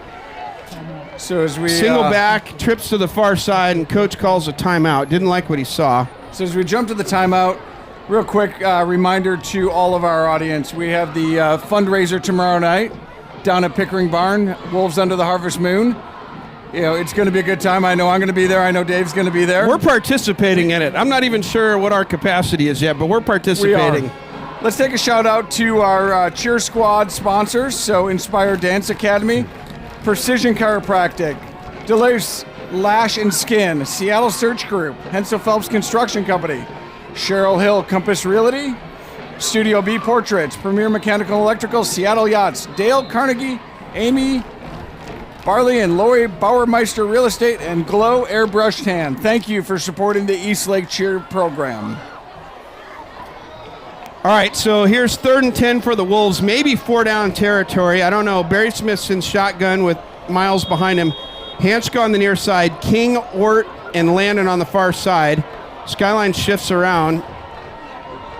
[SPEAKER 11] So as we
[SPEAKER 12] single back, trips to the far side, and coach calls a timeout. Didn't like what he saw.
[SPEAKER 11] So as we jump to the timeout, real quick reminder to all of our audience, we have the fundraiser tomorrow night down at Pickering Barn, Wolves Under the Harvest Moon. It's going to be a good time. I know I'm going to be there. I know Dave's going to be there.
[SPEAKER 12] We're participating in it. I'm not even sure what our capacity is yet, but we're participating.
[SPEAKER 11] We are. Let's take a shout out to our cheer squad sponsors. So Inspire Dance Academy, Precision Chiropractic, Deleuze Lash and Skin, Seattle Search Group, Hensel Phelps Construction Company, Cheryl Hill Compass Realty, Studio B Portraits, Premier Mechanical and Electrical, Seattle Yachts, Dale Carnegie, Amy Barley and Lori Bauermeister Real Estate, and Glow Airbrush Tan. Thank you for supporting the Eastlake Cheer program.
[SPEAKER 12] All right, so here's 3rd and 10 for the Wolves, maybe 4 down territory. I don't know. Barry Smith's in shotgun with Miles behind him. Hanska on the near side. King, Ort, and Landon on the far side. Skyline shifts around.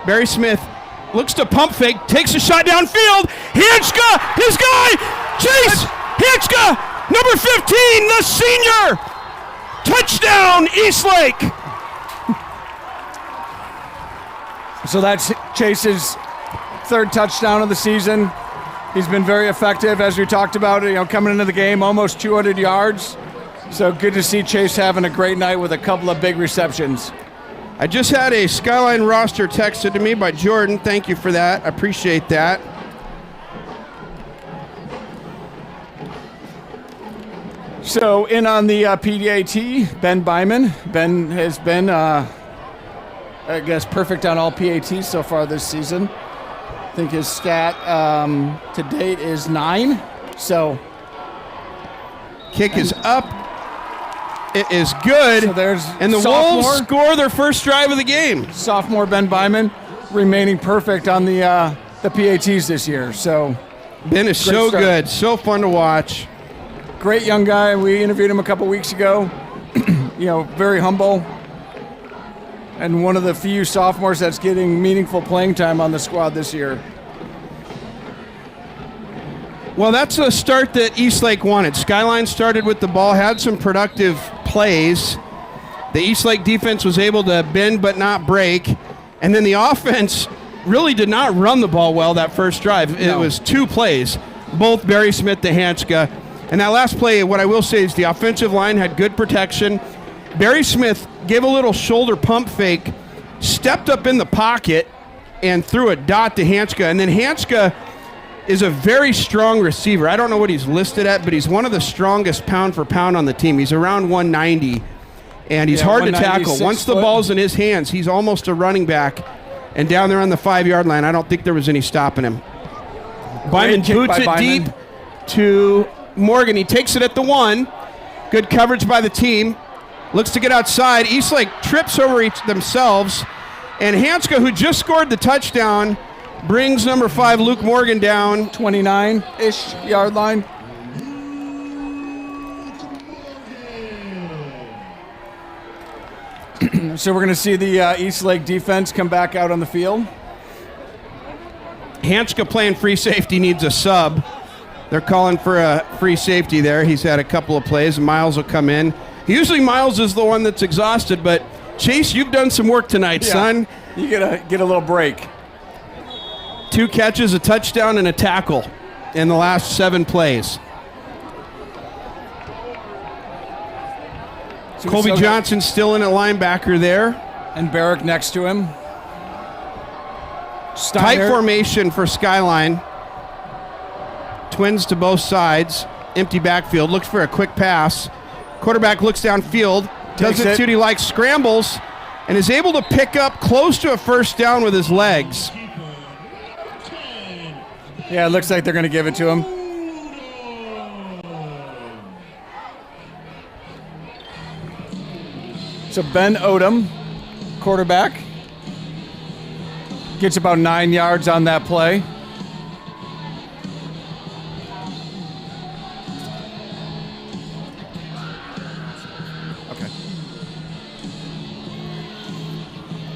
[SPEAKER 12] Barry Smith looks to pump fake, takes a shot downfield. Hanska, his guy, Chase, Hanska, number 15, the senior. Touchdown, Eastlake.
[SPEAKER 11] So that's Chase's third touchdown of the season. He's been very effective, as we talked about, coming into the game, almost 200 yards. So good to see Chase having a great night with a couple of big receptions.
[SPEAKER 12] I just had a Skyline roster texted to me by Jordan. Thank you for that. I appreciate that.
[SPEAKER 11] So in on the PDAT, Ben Byman. Ben has been, I guess, perfect on all PATs so far this season. I think his stat to date is 9. So
[SPEAKER 12] kick is up. It is good.
[SPEAKER 11] So there's
[SPEAKER 12] and the Wolves score their first drive of the game.
[SPEAKER 11] Sophomore Ben Byman remaining perfect on the PATs this year. So
[SPEAKER 12] Ben is so good, so fun to watch.
[SPEAKER 11] Great young guy. We interviewed him a couple weeks ago. Very humble. And one of the few sophomores that's getting meaningful playing time on the squad this year.
[SPEAKER 12] Well, that's a start that Eastlake wanted. Skyline started with the ball, had some productive plays. The Eastlake defense was able to bend but not break. And then the offense really did not run the ball well that first drive. It was 2 plays, both Barry Smith to Hanska. And that last play, what I will say is the offensive line had good protection. Barry Smith gave a little shoulder pump fake, stepped up in the pocket, and threw a dot to Hanska. And then Hanska is a very strong receiver. I don't know what he's listed at, but he's one of the strongest pound for pound on the team. He's around 190, and he's hard to tackle. Once the ball's in his hands, he's almost a running back. And down there on the 5-yard line, I don't think there was any stopping him. Byman boots it deep to Morgan. He takes it at the 1. Good coverage by the team. Looks to get outside. Eastlake trips over themselves. And Hanska, who just scored the touchdown, brings number 5, Luke Morgan, down.
[SPEAKER 11] 29-ish yard line. So we're going to see the Eastlake defense come back out on the field.
[SPEAKER 12] Hanska playing free safety needs a sub. They're calling for a free safety there. He's had a couple of plays. Miles will come in. Usually Miles is the one that's exhausted, but Chase, you've done some work tonight, son.
[SPEAKER 11] You get a little break.
[SPEAKER 12] 2 catches, a touchdown, and a tackle in the last 7 plays. So Colby Johnson still in at linebacker there.
[SPEAKER 11] And Barrick next to him.
[SPEAKER 12] Tight formation for Skyline. Twins to both sides. Empty backfield. Looks for a quick pass. Quarterback looks downfield. Does it suit he likes. Scrambles. And is able to pick up close to a first down with his legs.
[SPEAKER 11] Yeah, it looks like they're going to give it to him. So Ben Odom, quarterback, gets about 9 yards on that play. Okay.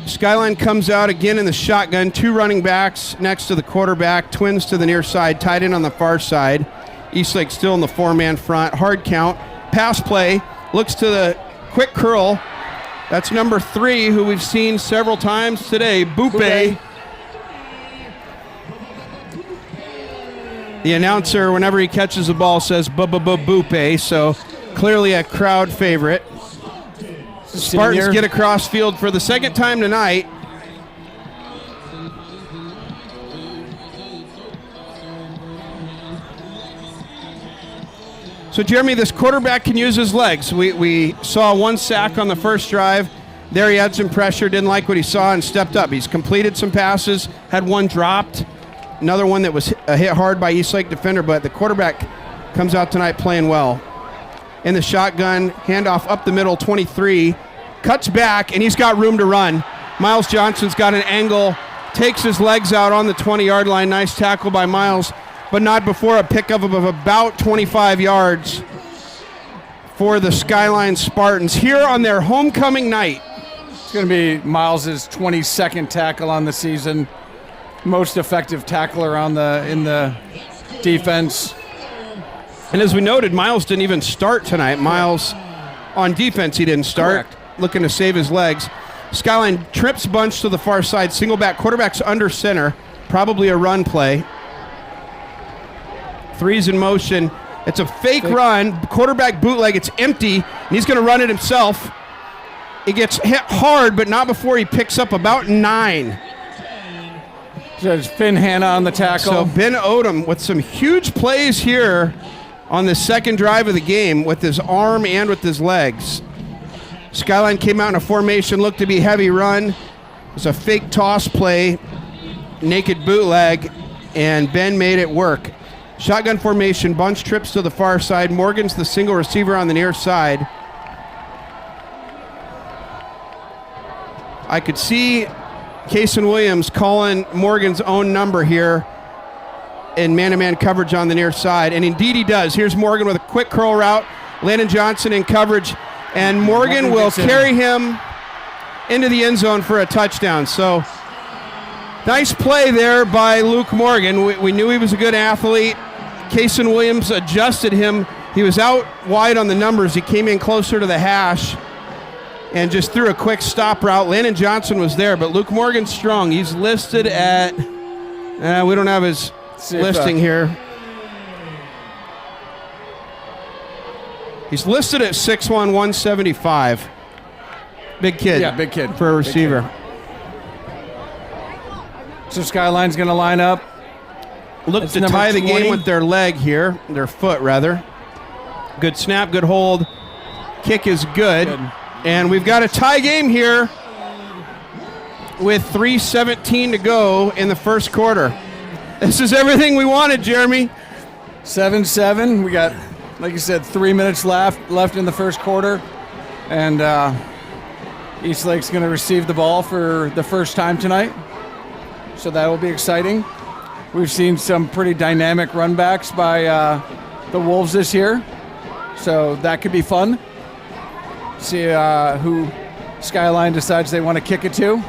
[SPEAKER 12] Skyline comes out again in the shotgun. 2 running backs next to the quarterback. Twins to the near side. Tight end on the far side. Eastlake still in the 4-man front. Hard count. Pass play. Looks to the quick curl. That's number 3, who we've seen several times today, Bupe. The announcer, whenever he catches the ball, says Bupe, so clearly a crowd favorite. Spartans get across field for the second time tonight. So, Jeremy, this quarterback can use his legs. We saw 1 sack on the first drive. There he had some pressure, didn't like what he saw, and stepped up. He's completed some passes, had 1 dropped, another one that was hit hard by Eastlake defender, but the quarterback comes out tonight playing well. In the shotgun, handoff up the middle, 23, cuts back, and he's got room to run. Miles Johnson's got an angle, takes his legs out on the 20-yard line. Nice tackle by Miles. but not before a pickup of about 25 yards for the Skyline Spartans here on their homecoming night.
[SPEAKER 11] It's going to be Miles's 22nd tackle on the season. Most effective tackler in the defense.
[SPEAKER 12] And as we noted, Miles didn't even start tonight. Miles on defense, he didn't start.
[SPEAKER 11] Correct.
[SPEAKER 12] Looking to save his legs. Skyline trips bunch to the far side. Single back, quarterback's under center. Probably a run play. Three's in motion. It's a fake run. Quarterback bootleg. It's empty. And he's going to run it himself. He gets hit hard, but not before he picks up about 9.
[SPEAKER 11] So it's Finn Hanna on the tackle.
[SPEAKER 12] So Ben Odom with some huge plays here on the second drive of the game with his arm and with his legs. Skyline came out in a formation, looked to be heavy run. It was a fake toss play, naked bootleg, and Ben made it work. Shotgun formation, bunch trips to the far side. Morgan's the single receiver on the near side. I could see Kason Williams calling Morgan's own number here in man-to-man coverage on the near side, and indeed he does. Here's Morgan with a quick curl route. Landon Johnson in coverage, and Morgan will carry him into the end zone for a touchdown. So nice play there by Luke Morgan. We knew he was a good athlete. Kason Williams adjusted him. He was out wide on the numbers. He came in closer to the hash and just threw a quick stop route. Landon Johnson was there, but Luke Morgan's strong. He's listed at, we don't have his listing here. He's listed at 6'1", 175. Big kid.
[SPEAKER 11] Yeah, big kid.
[SPEAKER 12] For a receiver.
[SPEAKER 11] So Skyline's going to line up.
[SPEAKER 12] Look to tie the game with their leg here, their foot rather. Good snap, good hold. Kick is good. And we've got a tie game here with 3:17 to go in the first quarter. This is everything we wanted, Jeremy.
[SPEAKER 11] 7-7. We got, like you said, 3 minutes left in the first quarter. And Eastlake's going to receive the ball for the first time tonight. So that will be exciting. We've seen some pretty dynamic run backs by the Wolves this year. So that could be fun. See who Skyline decides they want to kick it to.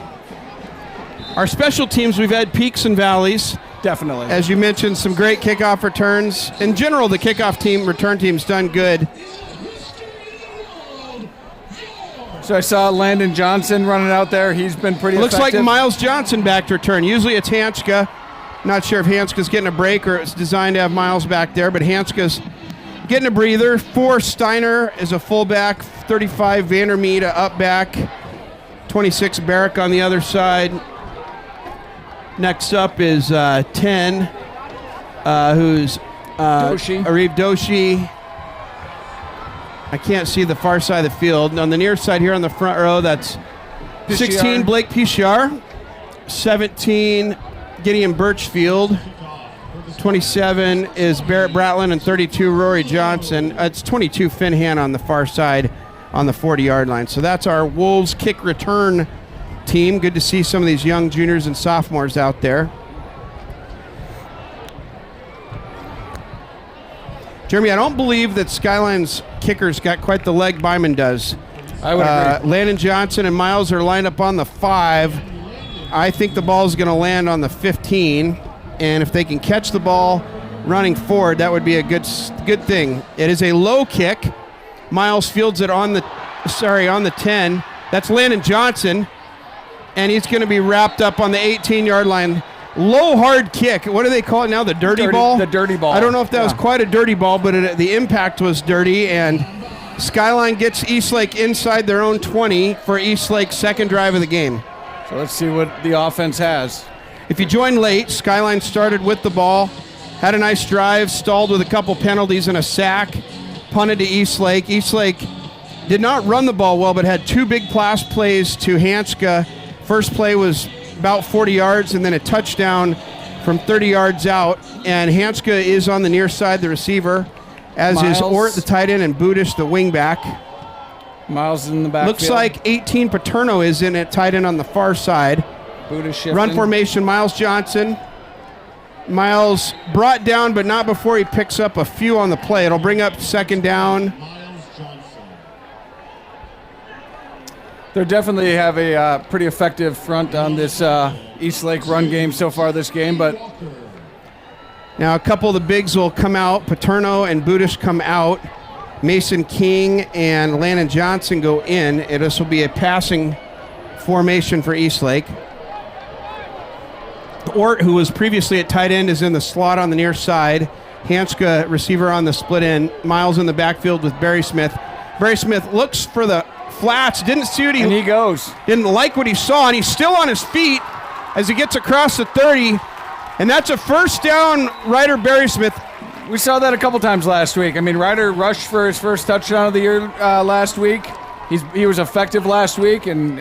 [SPEAKER 12] Our special teams, we've had peaks and valleys.
[SPEAKER 11] Definitely.
[SPEAKER 12] As you mentioned, some great kickoff returns. In general, the kickoff team, return team's done good.
[SPEAKER 11] So I saw Landon Johnson running out there. He's been pretty
[SPEAKER 12] Looks
[SPEAKER 11] effective.
[SPEAKER 12] like Miles Johnson back to return. Usually it's Hanska. Not sure if Hanska's getting a break or it's designed to have Miles back there, but Hanska's getting a breather. 4 Steiner is a fullback. 35 Vandermeer to up back. 26 Barrick on the other side. Next up is 10, who's Arif Doshi. I can't see the far side of the field. On the near side here on the front row, that's 16 Blake Pichard. 17 Gideon Birchfield. 27 is Barrett Bratlin, and 32 Rory Johnson. It's 22 Finn Hanna on the far side on the 40-yard line. So that's our Wolves kick return team. Good to see some of these young juniors and sophomores out there. Jeremy, I don't believe that Skyline's kickers got quite the leg Byman does.
[SPEAKER 11] I would agree.
[SPEAKER 12] Landon Johnson and Miles are lined up on the 5. I think the ball is going to land on the 15, and if they can catch the ball running forward, that would be a good thing. It is a low kick. Miles fields it on the 10. That's Landon Johnson, and he's going to be wrapped up on the 18-yard line. Low hard kick. What do they call it now? The dirty ball?
[SPEAKER 11] The dirty ball.
[SPEAKER 12] I don't know if that was quite a dirty ball, but the impact was dirty, and Skyline gets Eastlake inside their own 20 for Eastlake's second drive of the game.
[SPEAKER 11] So let's see what the offense has.
[SPEAKER 12] If you joined late, Skyline started with the ball, had a nice drive, stalled with a couple penalties and a sack, punted to Eastlake. Eastlake did not run the ball well, but had 2 big pass plays to Hanska. First play was about 40 yards, and then a touchdown from 30 yards out. And Hanska is on the near side, the receiver, as
[SPEAKER 11] Miles.
[SPEAKER 12] is Ort, the tight end, and Budish, the wingback.
[SPEAKER 11] Miles in the backfield.
[SPEAKER 12] Looks like 18 Paterno is in at tight end on the far side.
[SPEAKER 11] Budish shifting.
[SPEAKER 12] Run formation, Miles Johnson. Miles brought down, but not before he picks up a few on the play. It'll bring up second down.
[SPEAKER 11] They definitely have a pretty effective front on this Eastlake run game so far this game, but
[SPEAKER 12] now a couple of the bigs will come out. Paterno and Budish come out. Mason King and Landon Johnson go in. This will be a passing formation for Eastlake. Ort, who was previously at tight end, is in the slot on the near side. Hanska, receiver on the split end. Miles in the backfield with Barry Smith. Barry Smith looks for the flats, didn't see what
[SPEAKER 11] he goes.
[SPEAKER 12] Didn't like what he saw, and he's still on his feet as he gets across the 30. And that's a first down, Ryder Barry Smith.
[SPEAKER 11] We saw that a couple times last week. I mean, Ryder rushed for his first touchdown of the year last week. He was effective last week, and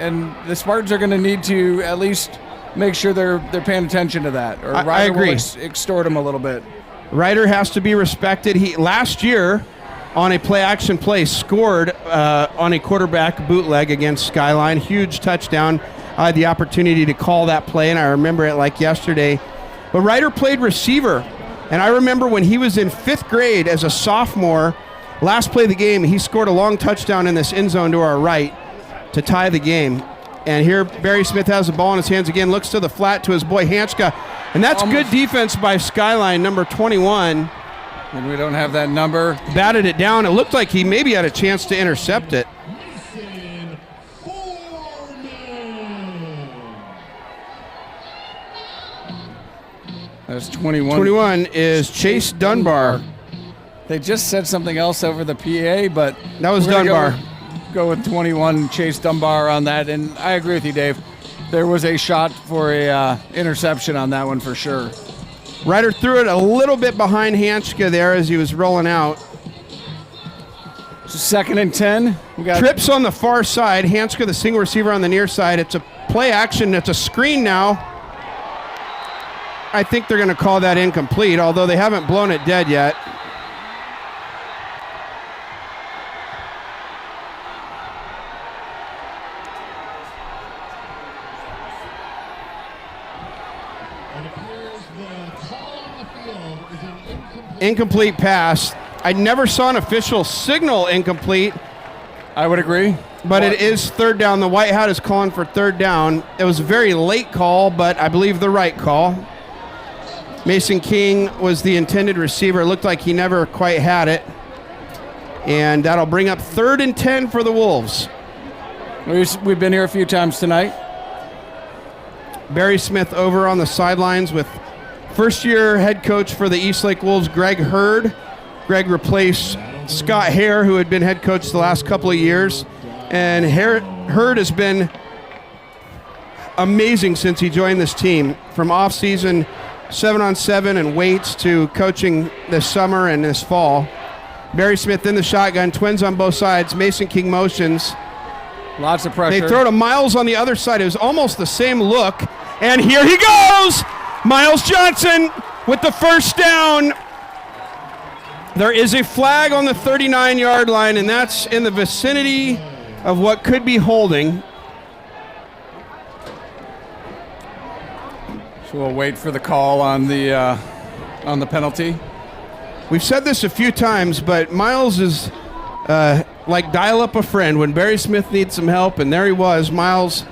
[SPEAKER 11] the Spartans are going to need to at least make sure they're paying attention to that. Or Ryder
[SPEAKER 12] I agree.
[SPEAKER 11] will extort him a little bit.
[SPEAKER 12] Ryder has to be respected. He last year on a play-action play scored on a quarterback bootleg against Skyline. Huge touchdown. I had the opportunity to call that play, and I remember it like yesterday. But Ryder played receiver, and I remember when he was in 5th grade as a sophomore, last play of the game, he scored a long touchdown in this end zone to our right to tie the game. And here Barry Smith has the ball in his hands again, looks to the flat to his boy Hanska. And that's good defense by Skyline, number 21.
[SPEAKER 11] And we don't have that number.
[SPEAKER 12] Batted it down. It looked like he maybe had a chance to intercept it.
[SPEAKER 11] That's 21.
[SPEAKER 12] 21 is Chase Dunbar.
[SPEAKER 11] They just said something else over the PA, but
[SPEAKER 12] that was Dunbar.
[SPEAKER 11] Go with 21, Chase Dunbar on that, and I agree with you, Dave. There was a shot for a interception on that one for sure.
[SPEAKER 12] Ryder threw it a little bit behind Hanska there as he was rolling out.
[SPEAKER 11] So 2nd and 10. We got
[SPEAKER 12] trips on the far side. Hanska, the single receiver on the near side. It's a play action. It's a screen now. I think they're going to call that incomplete, although they haven't blown it dead yet. Incomplete pass. I never saw an official signal incomplete.
[SPEAKER 11] I would agree.
[SPEAKER 12] But it is 3rd down. The White Hat is calling for 3rd down. It was a very late call, but I believe the right call. Mason King was the intended receiver. It looked like he never quite had it. And that'll bring up 3rd and 10 for the Wolves.
[SPEAKER 11] We've been here a few times tonight.
[SPEAKER 12] Barry Smith over on the sidelines with first-year head coach for the Eastlake Wolves, Greg Hurd. Greg replaced Scott Hare, who had been head coach the last couple of years. And Hurd has been amazing since he joined this team. From off-season 7-on-7 and weights to coaching this summer and this fall. Barry Smith in the shotgun, twins on both sides. Mason King motions.
[SPEAKER 11] Lots of pressure.
[SPEAKER 12] They throw to Miles on the other side. It was almost the same look. And here he goes! Miles Johnson with the first down. There is a flag on the 39-yard line, and that's in the vicinity of what could be holding.
[SPEAKER 11] So we'll wait for the call on the penalty.
[SPEAKER 12] We've said this a few times, but Miles is like dial up a friend when Barry Smith needs some help, and there he was. Miles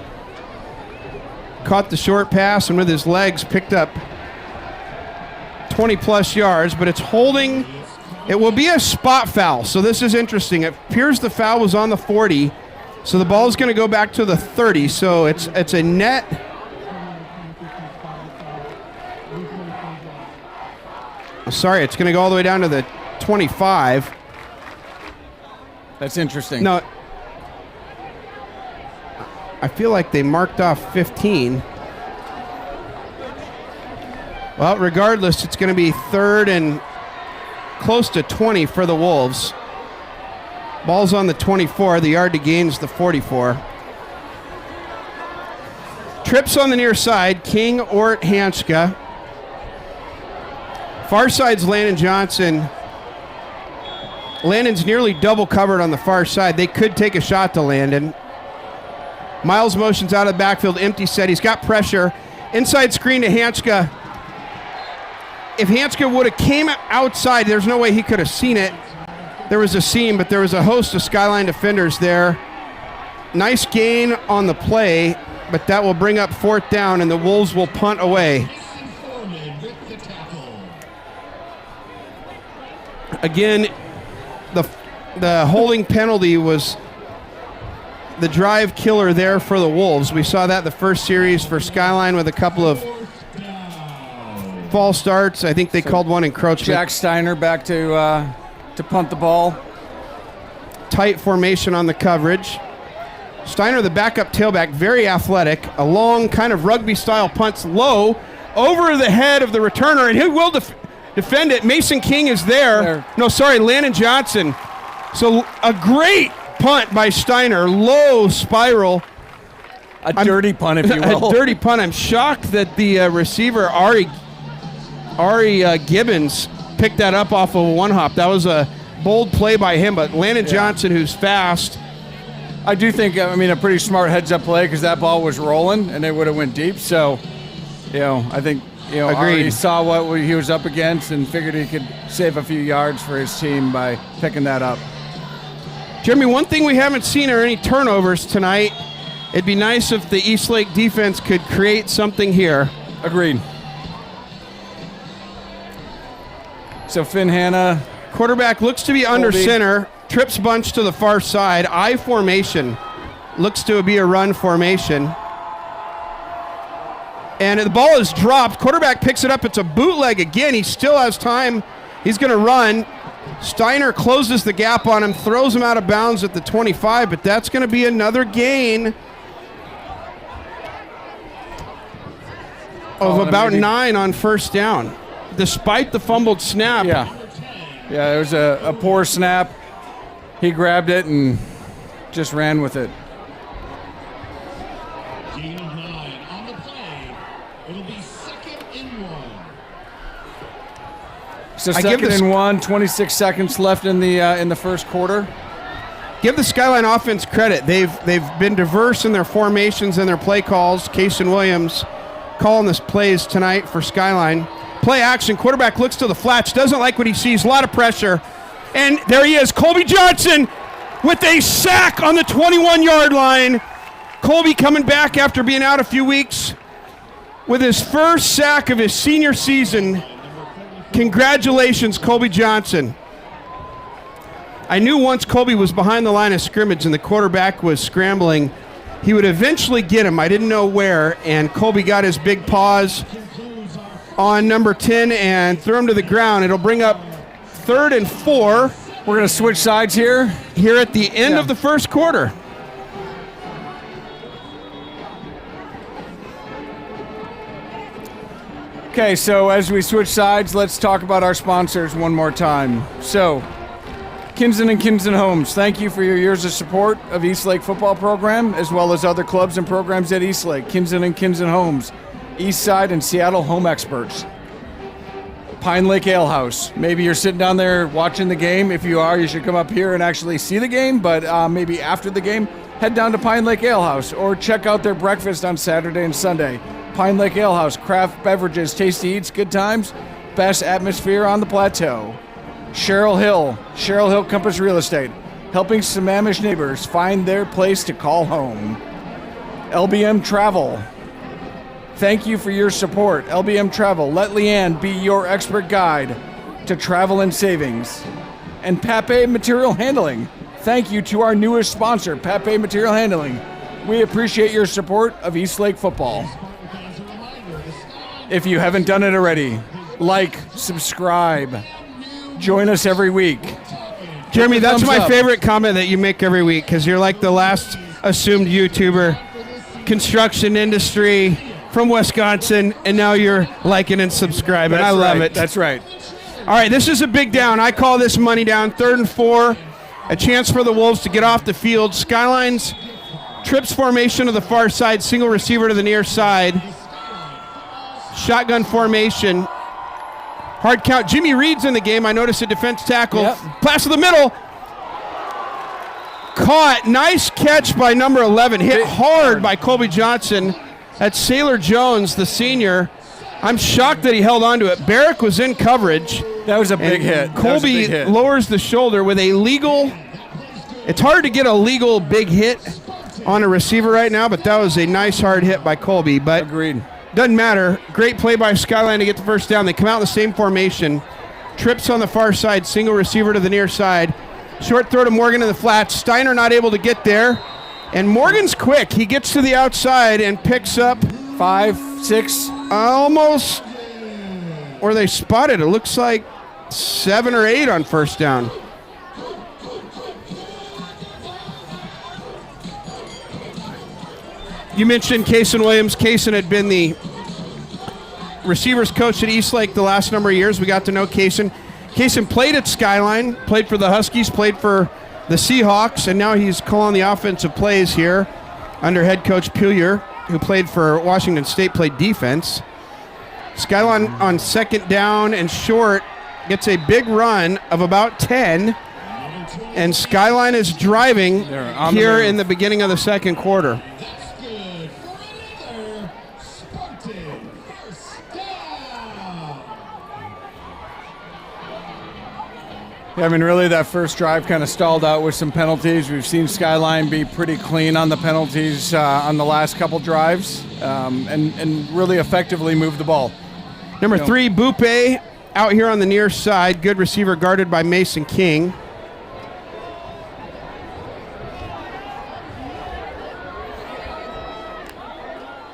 [SPEAKER 12] caught the short pass and with his legs picked up 20-plus yards, but it's holding. It will be a spot foul, so this is interesting. It appears the foul was on the 40, so the ball is going to go back to the 30, so it's a net. Sorry, it's going to go all the way down to the 25.
[SPEAKER 11] That's interesting.
[SPEAKER 12] No, I feel like they marked off 15. Well, regardless, it's going to be 3rd and close to 20 for the Wolves. Ball's on the 24. The yard to gain is the 44. Trips on the near side. King, Ort, Hanska. Far side's Landon Johnson. Landon's nearly double covered on the far side. They could take a shot to Landon. Miles motions out of the backfield, empty set. He's got pressure. Inside screen to Hanska. if Hanska would have came outside, there's no way he could have seen it. There was a seam, but there was a host of Skyline defenders there. Nice gain on the play, but that will bring up 4th down, and the Wolves will punt away. Again, the holding penalty was the drive killer there for the Wolves. We saw that the first series for Skyline with a couple of false starts. I think they called one encroachment.
[SPEAKER 11] Jack Steiner back to punt the ball.
[SPEAKER 12] Tight formation on the coverage. Steiner, the backup tailback, very athletic. A long kind of rugby-style punts low over the head of the returner, and he will defend it. Mason King is there. No, sorry, Landon Johnson. So a great punt by Steiner, low spiral.
[SPEAKER 11] A dirty punt, if you will.
[SPEAKER 12] A dirty punt. I'm shocked that the receiver, Ari Gibbons, picked that up off of a one-hop. That was a bold play by him, but Landon Johnson, who's fast.
[SPEAKER 11] I do think, a pretty smart heads-up play because that ball was rolling and it would have went deep. So, I think, Ari saw what he was up against and figured he could save a few yards for his team by picking that up.
[SPEAKER 12] Jeremy, one thing we haven't seen are any turnovers tonight. It'd be nice if the Eastlake defense could create something here.
[SPEAKER 11] Agreed. So Finn Hanna.
[SPEAKER 12] Quarterback looks to be under center. Trips bunch to the far side. I formation. Looks to be a run formation. And the ball is dropped. Quarterback picks it up. It's a bootleg again. He still has time. He's going to run. Steiner closes the gap on him, throws him out of bounds at the 25, but that's going to be another gain of about 9 on 1st down, despite the fumbled snap.
[SPEAKER 11] Yeah, it was a poor snap. He grabbed it and just ran with it.
[SPEAKER 13] Gain of 9 on the play. It'll be 2nd and 1.
[SPEAKER 11] So 2nd and 1, 26 seconds left in the first quarter.
[SPEAKER 12] Give the Skyline offense credit. They've been diverse in their formations and their play calls. Kason Williams calling this plays tonight for Skyline. Play action. Quarterback looks to the flats. Doesn't like what he sees. A lot of pressure. And there he is, Colby Johnson with a sack on the 21-yard line. Colby coming back after being out a few weeks with his first sack of his senior season. Congratulations, Colby Johnson. I knew once Colby was behind the line of scrimmage and the quarterback was scrambling, he would eventually get him. I didn't know where, and Colby got his big paws on number 10 and threw him to the ground. It'll bring up 3rd and 4.
[SPEAKER 11] We're going to switch sides here.
[SPEAKER 12] Here at the end of the first quarter.
[SPEAKER 11] Okay, so as we switch sides, let's talk about our sponsors one more time. So, Kinson and Kinson Homes, thank you for your years of support of Eastlake football program, as well as other clubs and programs at Eastlake. Kinson and Kinson Homes, East Side and Seattle home experts. Pine Lake Ale House. Maybe you're sitting down there watching the game. If you are, you should come up here and actually see the game, but maybe after the game, head down to Pine Lake Ale House or check out their breakfast on Saturday and Sunday. Pine Lake Ale House, craft beverages, tasty eats, good times, best atmosphere on the plateau. Cheryl Hill Compass Real Estate, helping Sammamish neighbors find their place to call home. LBM Travel, thank you for your support. LBM Travel, let Leanne be your expert guide to travel and savings. And Pape Material Handling, thank you to our newest sponsor, Pape Material Handling. We appreciate your support of Eastlake football. If you haven't done it already, like, subscribe, join us every week.
[SPEAKER 12] Jeremy, that's my favorite comment that you make every week because you're like the last assumed YouTuber, construction industry from Wisconsin, and now you're liking and subscribing. I love it.
[SPEAKER 11] That's right.
[SPEAKER 12] All right, this is a big down. I call this money down. 3rd and 4, a chance for the Wolves to get off the field. Skyline's trips formation to the far side, single receiver to the near side. Shotgun formation. Hard count. Jimmy Reed's in the game. I noticed a defense tackle.
[SPEAKER 11] Yep.
[SPEAKER 12] Pass to the middle. Caught. Nice catch by number 11. Hit hard by Colby Johnson. That's Sailor Jones, the senior. I'm shocked that he held on to it. Barrick was in coverage.
[SPEAKER 11] That was a big hit.
[SPEAKER 12] Colby lowers the shoulder with a legal. It's hard to get a legal big hit on a receiver right now, but that was a nice hard hit by Colby. But
[SPEAKER 11] agreed.
[SPEAKER 12] Doesn't matter. Great play by Skyline to get the first down. They come out in the same formation. Trips on the far side, single receiver to the near side. Short throw to Morgan in the flats. Steiner not able to get there. And Morgan's quick. He gets to the outside and picks up
[SPEAKER 11] 5, 6.
[SPEAKER 12] Almost where they spotted. It looks like 7 or 8 on first down. You mentioned Kaysen Williams. Kaysen had been the receivers coach at Eastlake the last number of years. We got to know Kaysen. Kaysen played at Skyline, played for the Huskies, played for the Seahawks, and now he's calling the offensive plays here under head coach Pulier, who played for Washington State, played defense. Skyline on second down and short gets a big run of about 10, and Skyline is driving here in the beginning of the second quarter.
[SPEAKER 11] Yeah, I mean, really, that first drive kind of stalled out with some penalties. We've seen Skyline be pretty clean on the penalties on the last couple drives, and really effectively move the ball.
[SPEAKER 12] Number 3, Bupe, out here on the near side. Good receiver guarded by Mason King.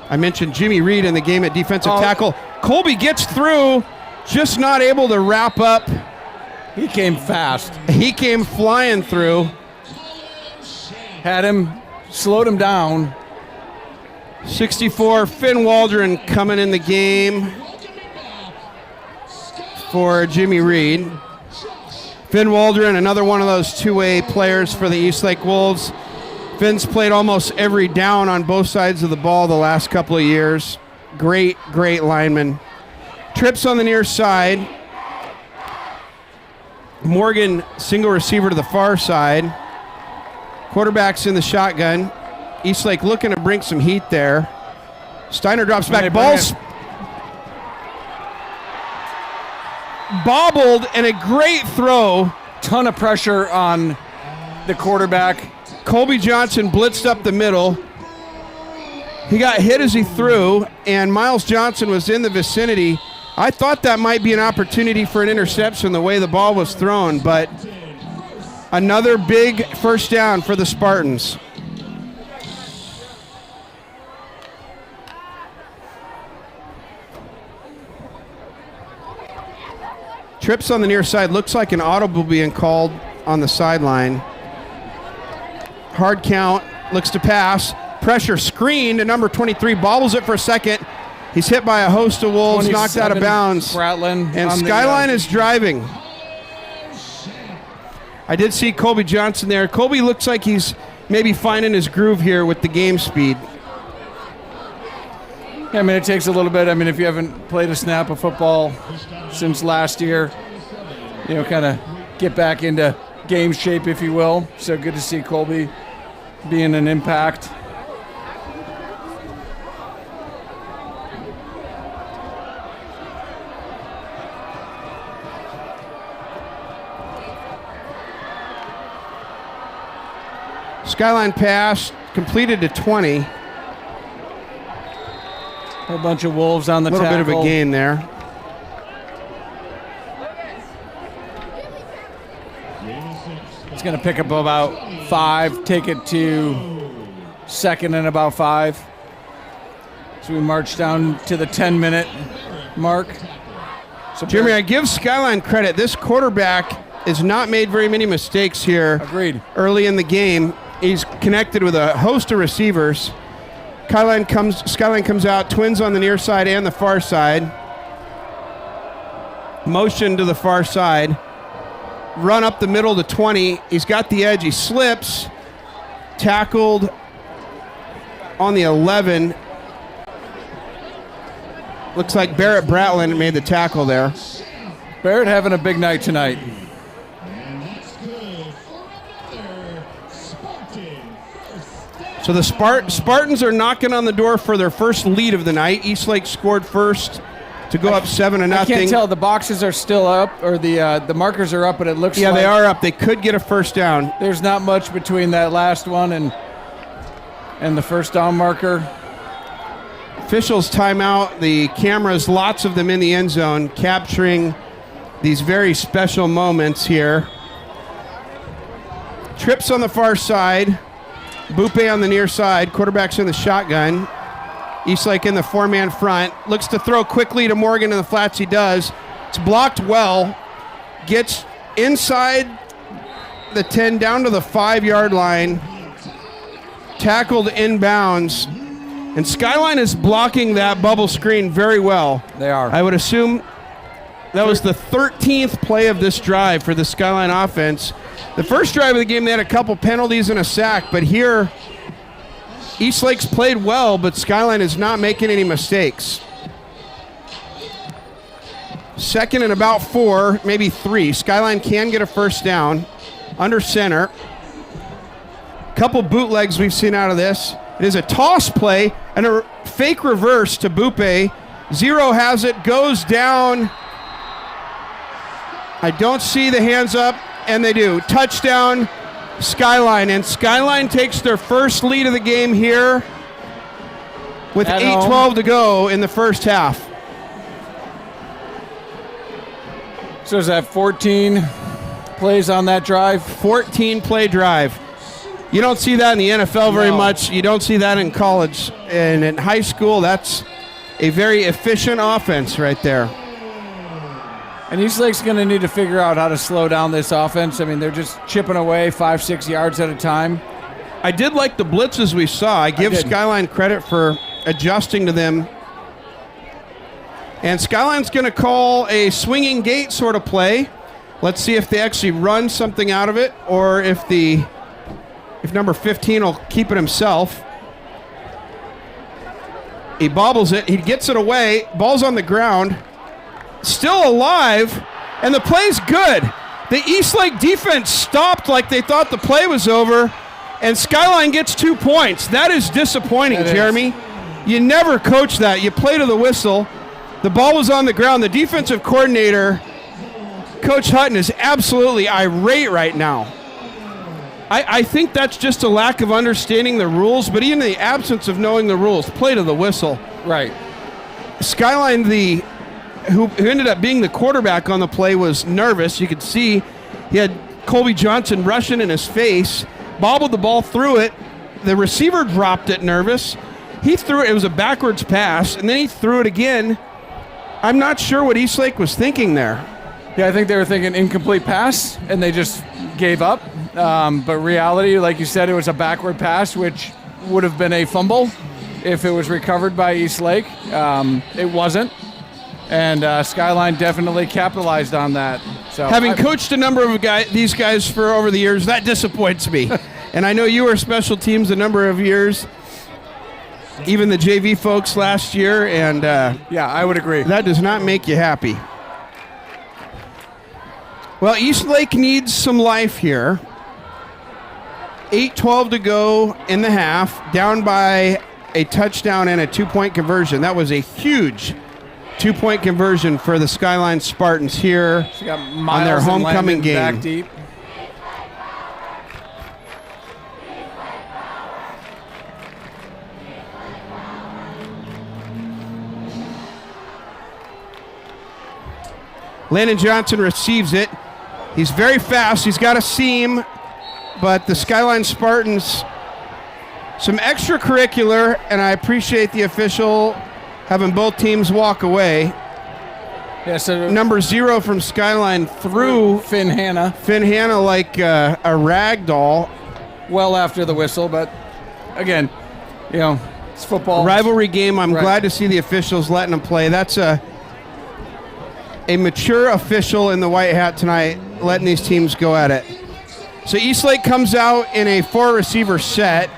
[SPEAKER 12] I mentioned Jimmy Reed in the game at defensive tackle. Colby gets through, just not able to wrap up.
[SPEAKER 11] He came fast.
[SPEAKER 12] He came flying through.
[SPEAKER 11] Had him, slowed him down.
[SPEAKER 12] 64, Finn Waldron coming in the game for Jimmy Reed. Finn Waldron, another one of those two-way players for the Eastlake Wolves. Finn's played almost every down on both sides of the ball the last couple of years. Great, great lineman. Trips on the near side. Morgan, single receiver to the far side. Quarterback's in the shotgun. Eastlake looking to bring some heat there. Steiner drops back. Ball's bobbled, and a great throw.
[SPEAKER 11] Ton of pressure on the quarterback.
[SPEAKER 12] Colby Johnson blitzed up the middle. He got hit as he threw, and Miles Johnson was in the vicinity. I thought that might be an opportunity for an interception the way the ball was thrown, but another big first down for the Spartans. Trips on the near side. Looks like an audible being called on the sideline. Hard count. Looks to pass. Pressure screen to number 23. Bobbles it for a second. He's hit by a host of Wolves, knocked out of bounds. And Skyline is driving. I did see Colby Johnson there. Colby looks like he's maybe finding his groove here with the game speed.
[SPEAKER 11] Yeah, I mean, it takes a little bit. I mean, if you haven't played a snap of football since last year, you know, kind of get back into game shape, if you will. So good to see Colby being an impact.
[SPEAKER 12] Skyline pass completed to 20.
[SPEAKER 11] A bunch of Wolves on the tackle.
[SPEAKER 12] A little bit of a gain there.
[SPEAKER 11] It's going to pick up about 5, take it to second and about 5. So we march down to the 10-minute mark.
[SPEAKER 12] So Jeremy, I give Skyline credit. This quarterback has not made very many mistakes here.
[SPEAKER 11] Agreed.
[SPEAKER 12] Early in the game. He's connected with a host of receivers. Skyline comes out, twins on the near side and the far side. Motion to the far side. Run up the middle to 20. He's got the edge. He slips. Tackled on the 11. Looks like Barrett Bratland made the tackle there.
[SPEAKER 11] Barrett having a big night tonight.
[SPEAKER 12] So the Spartans are knocking on the door for their first lead of the night. Eastlake scored first to go up 7-0.
[SPEAKER 11] I can't tell. The boxes are still up, or the markers are up, but it looks
[SPEAKER 12] Yeah,
[SPEAKER 11] like
[SPEAKER 12] they are up. They could get a first down.
[SPEAKER 11] there's not much between that last one and the first down marker.
[SPEAKER 12] Officials timeout. The cameras, lots of them in the end zone, capturing these very special moments here. Trips on the far side. Bupe on the near side. Quarterback's in the shotgun. Eastlake in the four-man front. Looks to throw quickly to Morgan in the flats. He does. It's blocked well. Gets inside the 10 down to the 5-yard line. Tackled inbounds. And Skyline is blocking that bubble screen very well.
[SPEAKER 11] They are.
[SPEAKER 12] I would assume that was the 13th play of this drive for the Skyline offense. The first drive of the game, they had a couple penalties and a sack, but here, Eastlake's played well, but Skyline is not making any mistakes. Second and about 4, maybe 3. Skyline can get a first down under center. Couple bootlegs we've seen out of this. It is a toss play and a fake reverse to Bupe. Zero has it, goes down. I don't see the hands up, and they do. Touchdown, Skyline. And Skyline takes their first lead of the game here with 8:12 to go in the first half.
[SPEAKER 11] So is that 14 plays on that drive?
[SPEAKER 12] 14-play drive. You don't see that in the NFL very much. You don't see that in college. And in high school, that's a very efficient offense right there.
[SPEAKER 11] And Eastlake's going to need to figure out how to slow down this offense. I mean, they're just chipping away 5-6 yards at a time.
[SPEAKER 12] I did like the blitzes we saw. I give Skyline credit for adjusting to them. And Skyline's going to call a swinging gate sort of play. Let's see if they actually run something out of it, or if number 15 will keep it himself. He bobbles it. He gets it away. Ball's on the ground. Still alive, and the play's good. The Eastlake defense stopped like they thought the play was over, and Skyline gets 2 points. That is disappointing, Jeremy. You never coach that. You play to the whistle. The ball was on the ground. The defensive coordinator, Coach Hutton, is absolutely irate right now. I think that's just a lack of understanding the rules, but even in the absence of knowing the rules, play to the whistle.
[SPEAKER 11] Right.
[SPEAKER 12] Skyline, who ended up being the quarterback on the play, was nervous. You could see he had Colby Johnson rushing in his face, bobbled the ball through it. The receiver dropped it nervous. He threw it. It was a backwards pass, and then he threw it again. I'm not sure what Eastlake was thinking there.
[SPEAKER 11] Yeah, I think they were thinking incomplete pass, and they just gave up. But reality, like you said, it was a backward pass, which would have been a fumble if it was recovered by Eastlake. It wasn't. And Skyline definitely capitalized on that. So,
[SPEAKER 12] having coached a number of these guys for over the years, that disappoints me. And I know you were special teams a number of years, even the JV folks last year. And
[SPEAKER 11] yeah, I would agree.
[SPEAKER 12] That does not make you happy. Well, Eastlake needs some life here. 8:12 to go in the half, down by a touchdown and a 2-point conversion. That was a huge 2-point conversion for the Skyline Spartans here on their homecoming game.
[SPEAKER 11] Back deep.
[SPEAKER 12] Landon Johnson receives it. He's very fast. He's got a seam, but the Skyline Spartans, some extracurricular, and I appreciate the official having both teams walk away.
[SPEAKER 11] Yeah, so
[SPEAKER 12] number 0 from Skyline threw
[SPEAKER 11] Finn Hanna
[SPEAKER 12] like a rag doll.
[SPEAKER 11] Well after the whistle, but again, you know, it's football.
[SPEAKER 12] Rivalry game. I'm glad to see the officials letting them play. That's a mature official in the white hat tonight, letting these teams go at it. So Eastlake comes out in a 4-receiver set.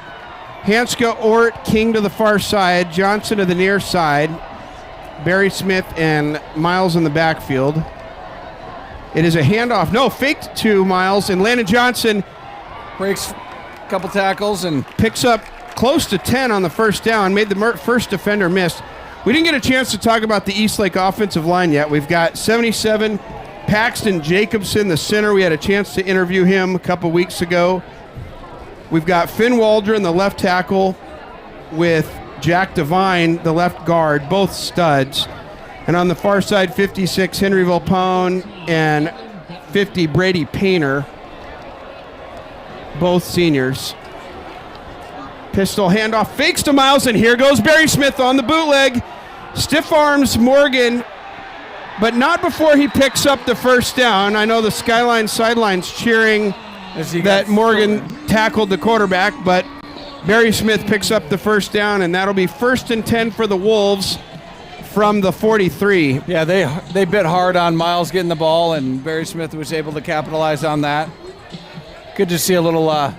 [SPEAKER 12] Hanska, Ort, King to the far side, Johnson to the near side, Barry Smith and Miles in the backfield. It is a handoff. No, faked to Miles, and Landon Johnson
[SPEAKER 11] breaks a couple tackles and
[SPEAKER 12] picks up close to 10 on the first down, made the first defender miss. We didn't get a chance to talk about the Eastlake offensive line yet. We've got 77, Paxton Jacobson, the center. We had a chance to interview him a couple weeks ago. We've got Finn Waldron, the left tackle, with Jack Devine, the left guard, both studs. And on the far side, 56, Henry Volpone, and 50, Brady Painter, both seniors. Pistol handoff, fakes to Miles, and here goes Barry Smith on the bootleg. Stiff arms Morgan, but not before he picks up the first down. I know the Skyline sidelines cheering that Morgan tackled the quarterback, but Barry Smith picks up the first down, and that'll be 1st and 10 for the Wolves from the 43.
[SPEAKER 11] Yeah, they bit hard on Miles getting the ball, and Barry Smith was able to capitalize on that. Good to see a little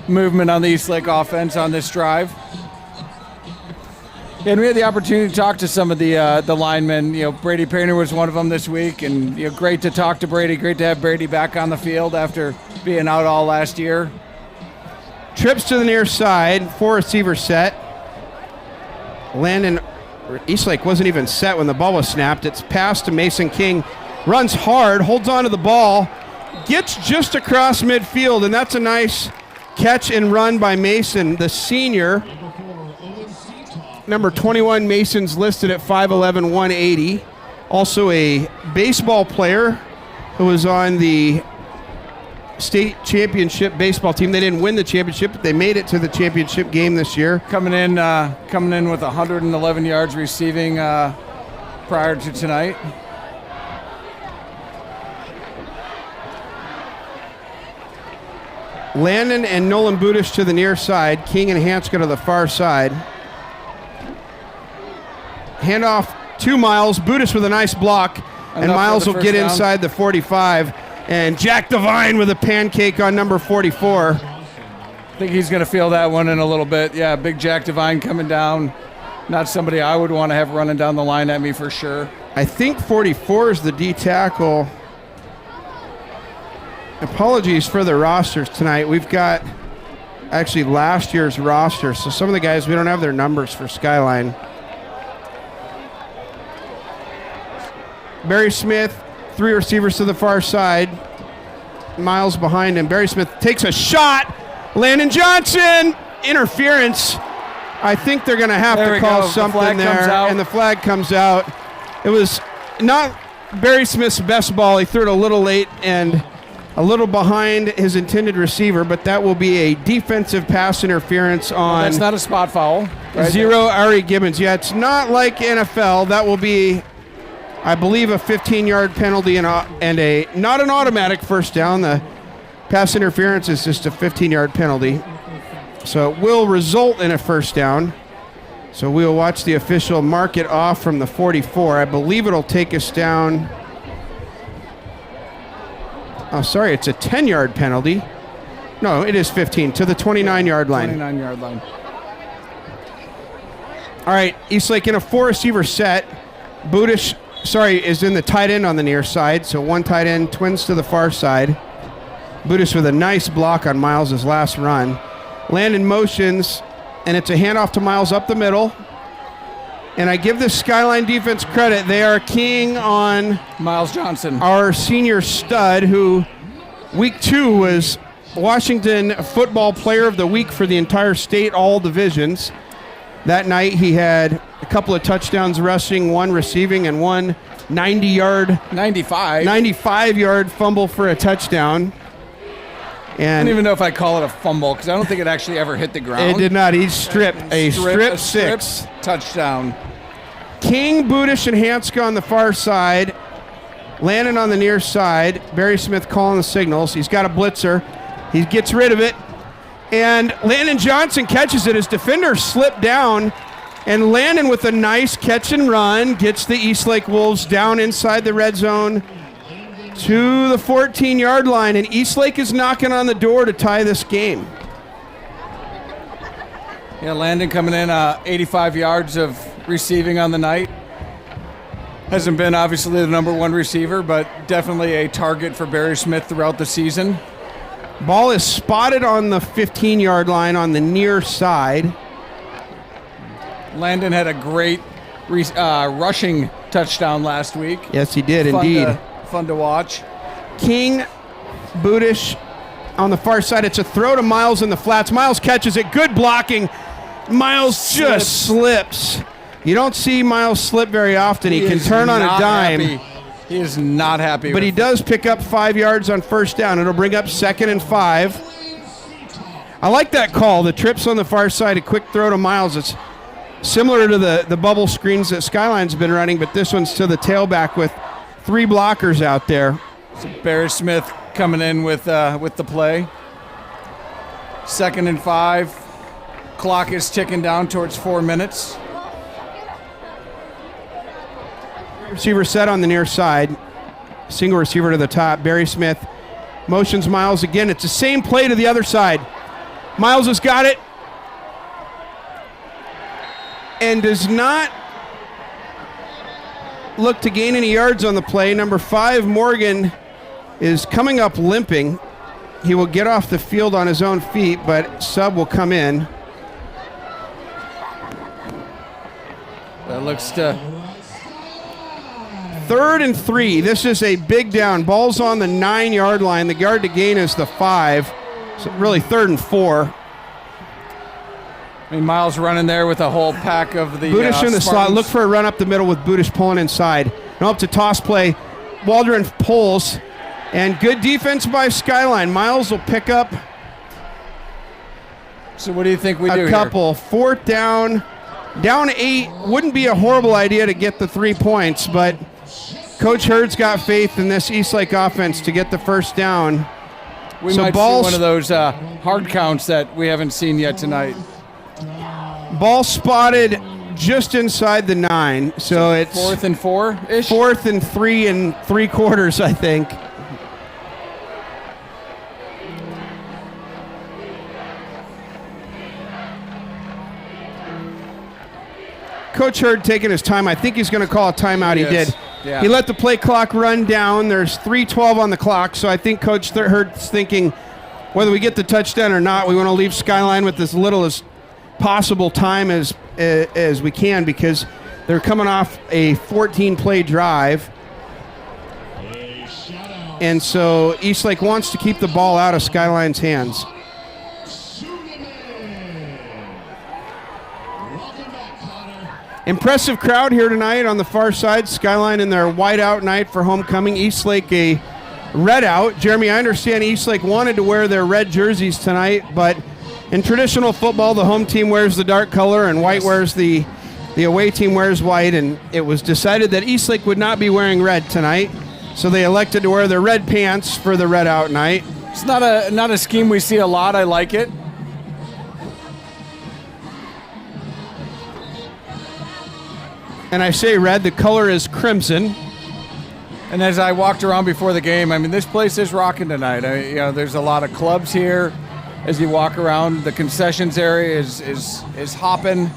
[SPEAKER 11] movement on the Eastlake offense on this drive. And we had the opportunity to talk to some of the linemen. You know, Brady Painter was one of them this week, and great to talk to Brady. Great to have Brady back on the field after being out all last year.
[SPEAKER 12] Trips to the near side, 4-receiver set. Eastlake wasn't even set when the ball was snapped. It's passed to Mason King. Runs hard, holds on to the ball, gets just across midfield, and that's a nice catch and run by Mason, the senior. Number 21, Mason's listed at 5'11", 180. Also a baseball player who was on the state championship baseball team. They didn't win the championship, but they made it to the championship game this year.
[SPEAKER 11] Coming in with 111 yards receiving prior to tonight.
[SPEAKER 12] Landon and Nolan Budish to the near side. King and Hanska to the far side. Handoff to Miles. Budish with a nice block. And Miles will get inside the 45. And Jack Devine with a pancake on number 44.
[SPEAKER 11] I think he's going to feel that one in a little bit. Yeah, big Jack Devine coming down. Not somebody I would want to have running down the line at me for sure.
[SPEAKER 12] I think 44 is the D tackle. Apologies for the rosters tonight. We've got actually last year's roster, so some of the guys, we don't have their numbers for Skyline. Barry Smith, 3 receivers to the far side. Miles behind him. Barry Smith takes a shot. Landon Johnson, interference. I think they're going to have to call something there, and the flag comes out. It was not Barry Smith's best ball. He threw it a little late and a little behind his intended receiver, but that will be a defensive pass interference on.
[SPEAKER 11] That's not a spot foul.
[SPEAKER 12] Right 0 Ari Gibbons. Yeah, it's not like NFL. That will be, I believe, a 15-yard penalty and a not an automatic first down. The pass interference is just a 15-yard penalty. So it will result in a first down. So we'll watch the official mark it off from the 44. I believe it'll take us down. Oh, sorry, it's a 10-yard penalty. No, it is 15, to the 29-yard line.
[SPEAKER 11] 29-yard line.
[SPEAKER 12] All right, Eastlake in a 4-receiver set. Budish, is in the tight end on the near side, so one tight end, twins to the far side. Budish with a nice block on Miles' last run. Landon motions, and it's a handoff to Miles up the middle. And I give the Skyline defense credit. They are keying on
[SPEAKER 11] Miles Johnson,
[SPEAKER 12] our senior stud, who week 2 was Washington Football Player of the Week for the entire state, all divisions. That night he had a couple of touchdowns rushing, 1 receiving, and 1 95-yard fumble for a touchdown. And
[SPEAKER 11] I don't even know if I call it a fumble because I don't think it actually ever hit the ground.
[SPEAKER 12] It did not. He stripped a strip 6
[SPEAKER 11] touchdown.
[SPEAKER 12] King, Budish, and Hanska on the far side. Landon on the near side. Barry Smith calling the signals. He's got a blitzer. He gets rid of it. And Landon Johnson catches it. His defender slipped down. And Landon with a nice catch and run gets the Eastlake Wolves down inside the red zone to the 14-yard line, and Eastlake is knocking on the door to tie this game.
[SPEAKER 11] Yeah, Landon coming in 85 yards of receiving on the night. Hasn't been obviously the number 1 receiver, but definitely a target for Barry Smith throughout the season.
[SPEAKER 12] Ball is spotted on the 15-yard line on the near side.
[SPEAKER 11] Landon had a great rushing touchdown last week.
[SPEAKER 12] Yes, he did
[SPEAKER 11] Fun
[SPEAKER 12] indeed.
[SPEAKER 11] Fun to watch.
[SPEAKER 12] King, Budish on the far side. It's a throw to Miles in the flats. Miles catches it. Good blocking. Miles just slips. You don't see Miles slip very often. He can turn on a dime.
[SPEAKER 11] Happy. He is not happy.
[SPEAKER 12] But he does pick up 5 yards on first down. It'll bring up 2nd and 5. I like that call. The trips on the far side, a quick throw to Miles. It's similar to the bubble screens that Skyline's been running, but this one's to the tailback with 3 blockers out there.
[SPEAKER 11] So Barry Smith coming in with the play. 2nd and 5. Clock is ticking down towards 4 minutes.
[SPEAKER 12] Receiver set on the near side. Single receiver to the top. Barry Smith motions Miles again. It's the same play to the other side. Miles has got it and does not look to gain any yards on the play. Number 5, Morgan, is coming up limping. He will get off the field on his own feet, but sub will come in.
[SPEAKER 11] That looks to...
[SPEAKER 12] 3rd and 3. This is a big down. Ball's on the 9-yard line. The yard to gain is the 5. So really 3rd and 4.
[SPEAKER 11] I mean, Miles running there with a whole pack of the
[SPEAKER 12] Budish in the slot.
[SPEAKER 11] Spartans.
[SPEAKER 12] Look for a run up the middle with Budish pulling inside. Now up to toss play. Waldron pulls. And good defense by Skyline. Miles will pick up
[SPEAKER 11] So what do you think we do
[SPEAKER 12] a couple. 4th down. Down 8. Wouldn't be a horrible idea to get the 3 points, but Coach Hurd's got faith in this Eastlake offense to get the first down.
[SPEAKER 11] We might see one of those hard counts that we haven't seen yet tonight.
[SPEAKER 12] Ball spotted just inside the 9, so it's
[SPEAKER 11] 4th and 4-ish?
[SPEAKER 12] 4th and 3 3/4, I think. Coach Hurd taking his time. I think he's going to call a timeout. He did.
[SPEAKER 11] Yeah.
[SPEAKER 12] He let the play clock run down. There's 3:12 on the clock, so I think Coach Hurd's thinking whether we get the touchdown or not, we want to leave Skyline with as little as possible time as we can because they're coming off a 14-play drive. And so Eastlake wants to keep the ball out of Skyline's hands. Impressive crowd here tonight on the far side. Skyline in their whiteout night for homecoming. Eastlake a red out. Jeremy, I understand Eastlake wanted to wear their red jerseys tonight, but in traditional football, the home team wears the dark color and white wears the away team wears white, and it was decided that Eastlake would not be wearing red tonight, so they elected to wear their red pants for the red out night.
[SPEAKER 11] It's not a scheme we see a lot. I like it.
[SPEAKER 12] And I say red, the color is crimson.
[SPEAKER 11] And as I walked around before the game, I mean, this place is rocking tonight. There's a lot of clubs here. As you walk around, the concessions area is hopping.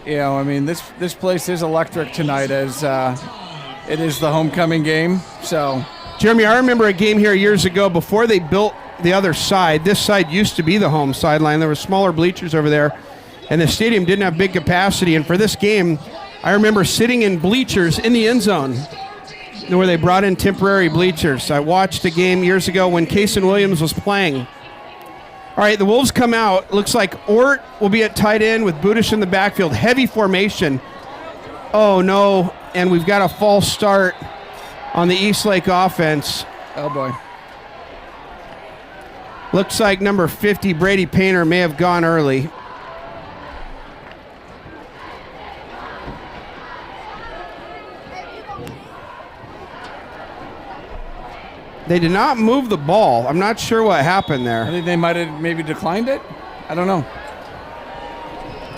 [SPEAKER 11] I mean, this place is electric tonight as it is the homecoming game. So,
[SPEAKER 12] Jeremy, I remember a game here years ago before they built the other side. This side used to be the home sideline. There were smaller bleachers over there, and the stadium didn't have big capacity. And for this game, I remember sitting in bleachers in the end zone where they brought in temporary bleachers. I watched a game years ago when Kason Williams was playing. All right, the Wolves come out. Looks like Ort will be at tight end with Budish in the backfield. Heavy formation. Oh, no. And we've got a false start on the Eastlake offense.
[SPEAKER 11] Oh, boy.
[SPEAKER 12] Looks like number 50, Brady Painter, may have gone early. They did not move the ball. I'm not sure what happened there.
[SPEAKER 11] I think they might have maybe declined it. I don't know.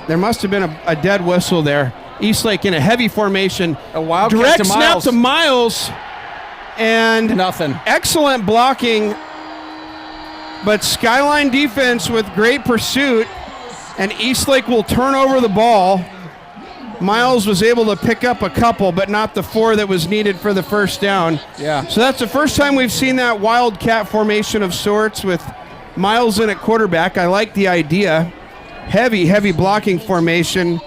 [SPEAKER 12] There must have been a dead whistle there. Eastlake in a heavy formation.
[SPEAKER 11] A wildcat
[SPEAKER 12] direct
[SPEAKER 11] to
[SPEAKER 12] snap
[SPEAKER 11] Miles.
[SPEAKER 12] to Miles. And
[SPEAKER 11] nothing.
[SPEAKER 12] Excellent blocking. But Skyline defense with great pursuit. And Eastlake will turn over the ball. Miles was able to pick up a couple, but not the 4 that was needed for the first down.
[SPEAKER 11] Yeah.
[SPEAKER 12] So that's the first time we've seen that wildcat formation of sorts with Miles in at quarterback. I like the idea. Heavy blocking formation.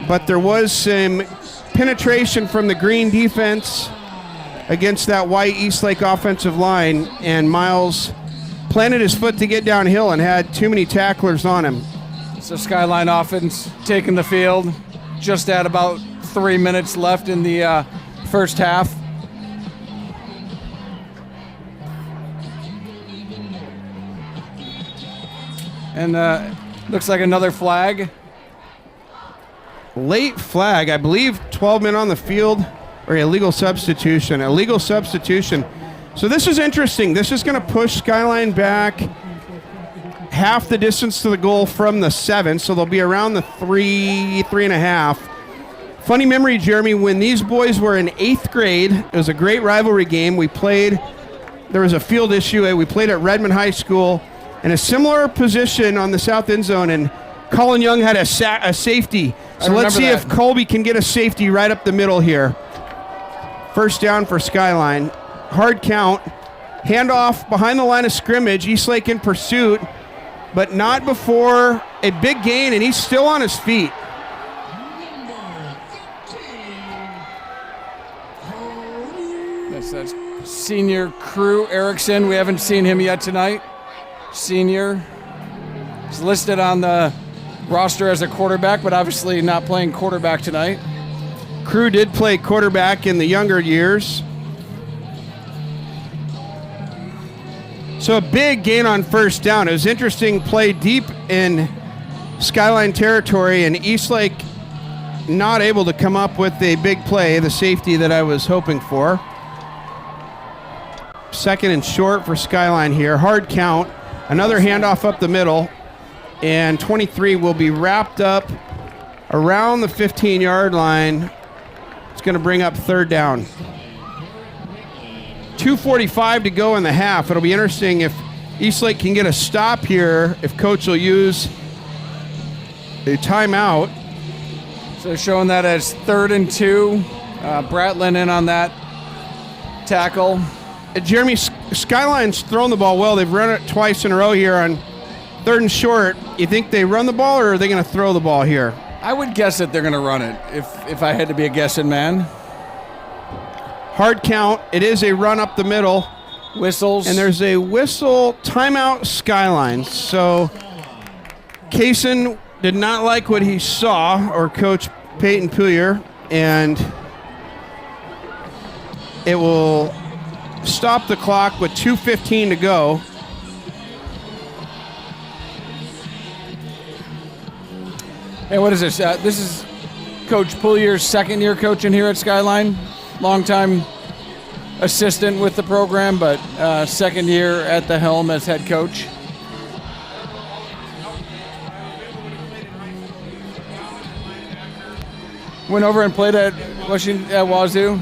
[SPEAKER 12] but there was some penetration from the green defense against that white Eastlake offensive line, and Miles planted his foot to get downhill and had too many tacklers on him.
[SPEAKER 11] So Skyline offense taking the field just at about 3 minutes left in the first half. And looks like another flag.
[SPEAKER 12] Late flag, I believe 12 men on the field, or illegal substitution. Illegal substitution. So this is interesting. This is going to push Skyline back half the distance to the goal from the 7, so they'll be around the 3.5. Funny memory, Jeremy, when these boys were in 8th grade, it was a great rivalry game. There was a field issue. We played at Redmond High School in a similar position on the south end zone, and Colin Young had a safety. So let's see if Colby can get a safety right up the middle here. First down for Skyline. Hard count. Handoff behind the line of scrimmage. Eastlake in pursuit, but not before a big gain, and he's still on his feet.
[SPEAKER 11] That's senior Crew Erickson. We haven't seen him yet tonight. Senior. He's listed on the roster as a quarterback, but obviously not playing quarterback tonight.
[SPEAKER 12] Crew did play quarterback in the younger years. So a big gain on first down. It was interesting play deep in Skyline territory, and Eastlake not able to come up with a big play, the safety that I was hoping for. Second and short for Skyline here. Hard count. Another handoff up the middle, and 23 will be wrapped up around the 15-yard line. It's going to bring up third down. 2:45 to go in the half. It'll be interesting if Eastlake can get a stop here, if Coach will use a timeout.
[SPEAKER 11] So showing that as 3rd and 2. Bratlin in on that tackle.
[SPEAKER 12] Jeremy, Skyline's thrown the ball well. They've run it twice in a row here on 3rd and short. You think they run the ball, or are they going to throw the ball here?
[SPEAKER 11] I would guess that they're going to run it, if I had to be a guessing man.
[SPEAKER 12] Hard count. It is a run up the middle.
[SPEAKER 11] Whistles.
[SPEAKER 12] And there's a whistle. Timeout Skyline. So Kaysen did not like what he saw, or Coach Peyton Puyer, and it will stop the clock with 2:15 to go.
[SPEAKER 11] Hey, what is this? This is Coach Puyer's second year coaching here at Skyline. Longtime assistant with the program, but second year at the helm as head coach. Went over and played at Washington, at Wazoo.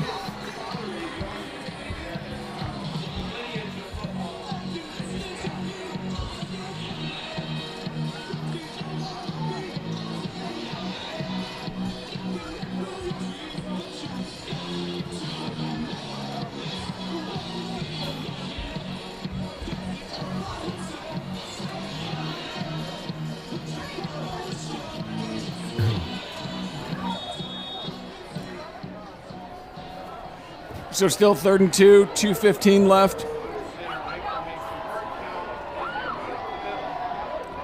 [SPEAKER 11] So still 3rd and 2, 2:15 left.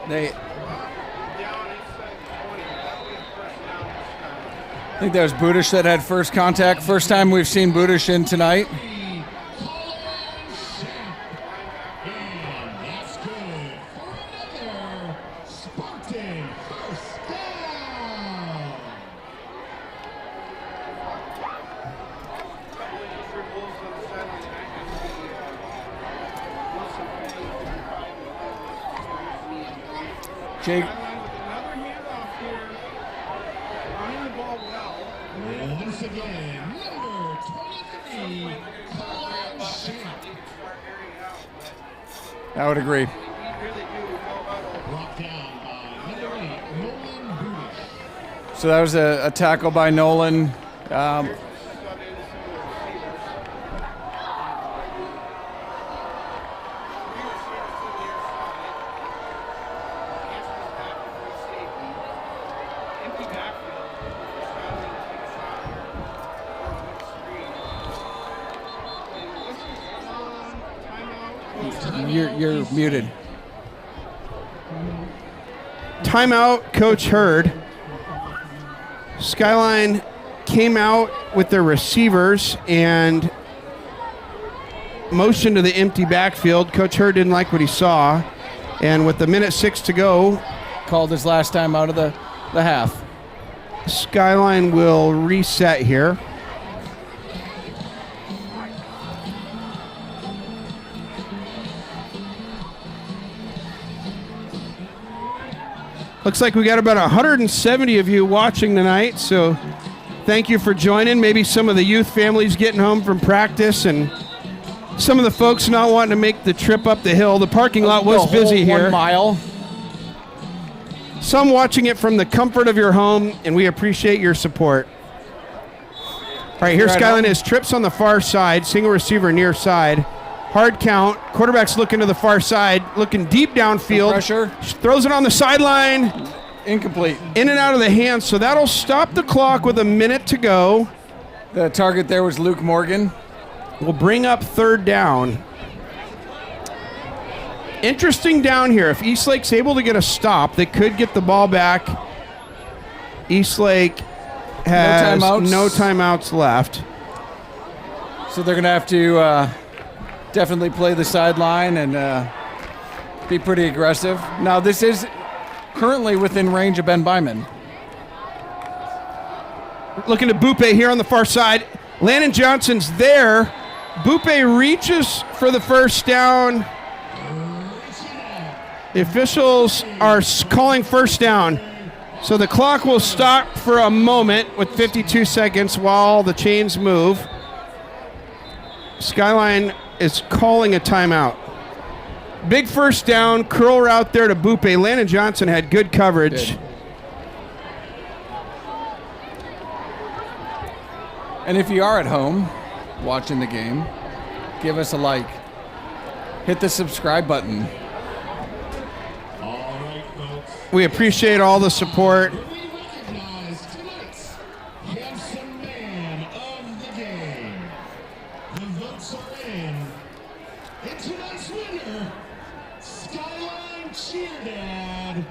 [SPEAKER 11] I think that was Budish that had first contact. First time we've seen Budish in tonight. Jake.
[SPEAKER 13] Once again, number 23,
[SPEAKER 11] I would agree.
[SPEAKER 13] brought down by number 8, Nolan Budish.
[SPEAKER 11] So that was a tackle by Nolan. You're muted.
[SPEAKER 12] Timeout, Coach Hurd. Skyline came out with their receivers and motioned to the empty backfield. Coach Hurd didn't like what he saw. And with the 1:06 to go,
[SPEAKER 11] Called his last time out of the half.
[SPEAKER 12] Skyline will reset here. Looks like we got about 170 of you watching tonight, so thank you for joining. Maybe some of the youth families getting home from practice and some of the folks not wanting to make the trip up the hill. The parking lot was busy here.
[SPEAKER 11] 1 mile.
[SPEAKER 12] Some watching it from the comfort of your home, and we appreciate your support. All right, here's Skyline is trips on the far side, single receiver near side. Hard count. Quarterback's looking to the far side, looking deep downfield.
[SPEAKER 11] Pressure.
[SPEAKER 12] Throws it on the sideline.
[SPEAKER 11] Incomplete.
[SPEAKER 12] In and out of the hands, so that'll stop the clock with a minute to go.
[SPEAKER 11] The target there was Luke Morgan.
[SPEAKER 12] We'll bring up third down. Interesting down here. If Eastlake's able to get a stop, they could get the ball back. Eastlake has no timeouts left.
[SPEAKER 11] So they're going to have to definitely play the sideline and be pretty aggressive. Now, this is currently within range of Ben Byman.
[SPEAKER 12] Looking to Bupe here on the far side. Landon Johnson's there. Bupe reaches for the first down. The officials are calling first down. So the clock will stop for a moment with 52 seconds while the chains move. Skyline is calling a timeout. Big first down, curl route there to Bupe. Landon Johnson had good coverage.
[SPEAKER 11] Good. And if you are at home watching the game, give us a like. Hit the subscribe button.
[SPEAKER 12] We appreciate all the support.
[SPEAKER 13] We recognize tonight's handsome man of the game. The votes are in. And tonight's winner, Skyline Cheerdad,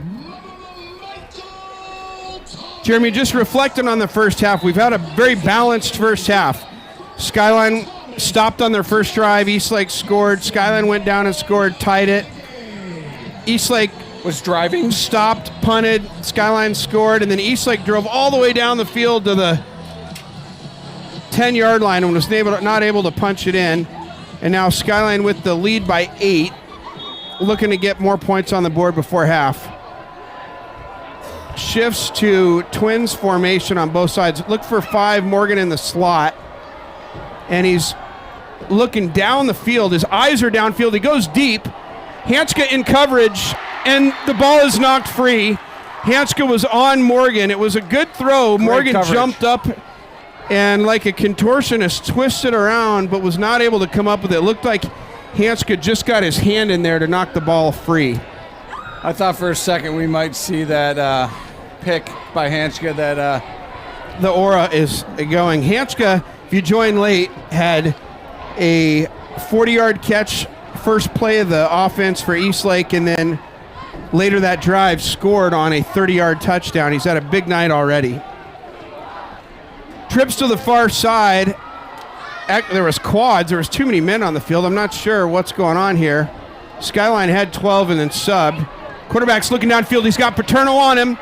[SPEAKER 13] Michael Thomas.
[SPEAKER 12] Jeremy, just reflecting on the first half, we've had a very balanced first half. Skyline stopped on their first drive. Eastlake scored. Skyline went down and scored, tied it. Eastlake
[SPEAKER 11] was driving,
[SPEAKER 12] stopped, punted. Skyline scored, and then Eastlake drove all the way down the field to the 10-yard line and was not able to punch it in. And now Skyline with the lead by 8, looking to get more points on the board before half. Shifts to Twins formation on both sides. Look for 5, Morgan in the slot. And he's looking down the field. His eyes are downfield. He goes deep. Hanska in coverage, and the ball is knocked free. Hanska was on Morgan. It was a good throw.
[SPEAKER 11] Great
[SPEAKER 12] Morgan
[SPEAKER 11] coverage.
[SPEAKER 12] jumped up and like a contortionist twisted around, but was not able to come up with it. It looked like Hanska just got his hand in there to knock the ball free.
[SPEAKER 11] I thought for a second we might see that pick by Hanska that
[SPEAKER 12] the aura is going. Hanska, if you joined late, had a 40-yard catch, first play of the offense for Eastlake, and then later that drive scored on a 30-yard touchdown. He's had a big night already. Trips to the far side. There was quads. There was too many men on the field. I'm not sure what's going on here. Skyline had 12 and then subbed. Quarterback's looking downfield. He's got Paterno on him.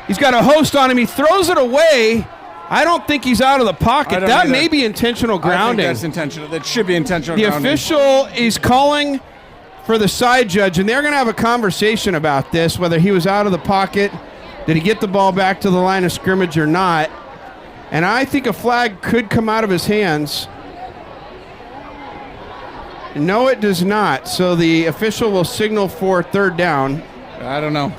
[SPEAKER 12] He's got a host on him. He throws it away. I don't think he's out of the pocket. That may be intentional grounding.
[SPEAKER 11] I think that's intentional. That should be intentional
[SPEAKER 12] The
[SPEAKER 11] grounding.
[SPEAKER 12] official is calling for the side judge, and they're going to have a conversation about this, whether he was out of the pocket, did he get the ball back to the line of scrimmage or not. And I think a flag could come out of his hands. No, it does not. So the official will signal for third down.
[SPEAKER 11] I don't know.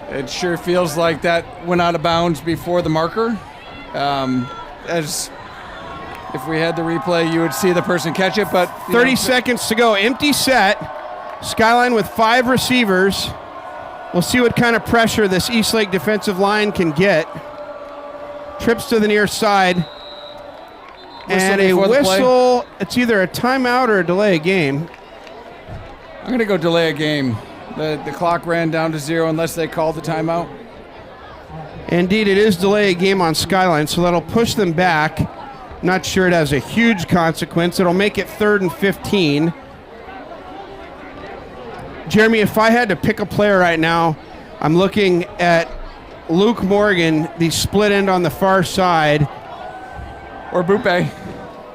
[SPEAKER 11] It sure feels like that went out of bounds before the marker. As if we had the replay, you would see the person catch it, but
[SPEAKER 12] 30 seconds to go. Empty set. Skyline with 5 receivers. We'll see what kind of pressure this Eastlake defensive line can get. Trips to the near side. And a whistle. It's either a timeout or a delay game.
[SPEAKER 11] I'm going to go delay a game. The clock ran down to 0 unless they call the timeout.
[SPEAKER 12] Indeed, it is delay a game on Skyline, so that'll push them back. Not sure it has a huge consequence. It'll make it 3rd and 15. Jeremy, if I had to pick a player right now, I'm looking at Luke Morgan, the split end on the far side.
[SPEAKER 11] Or Bupe.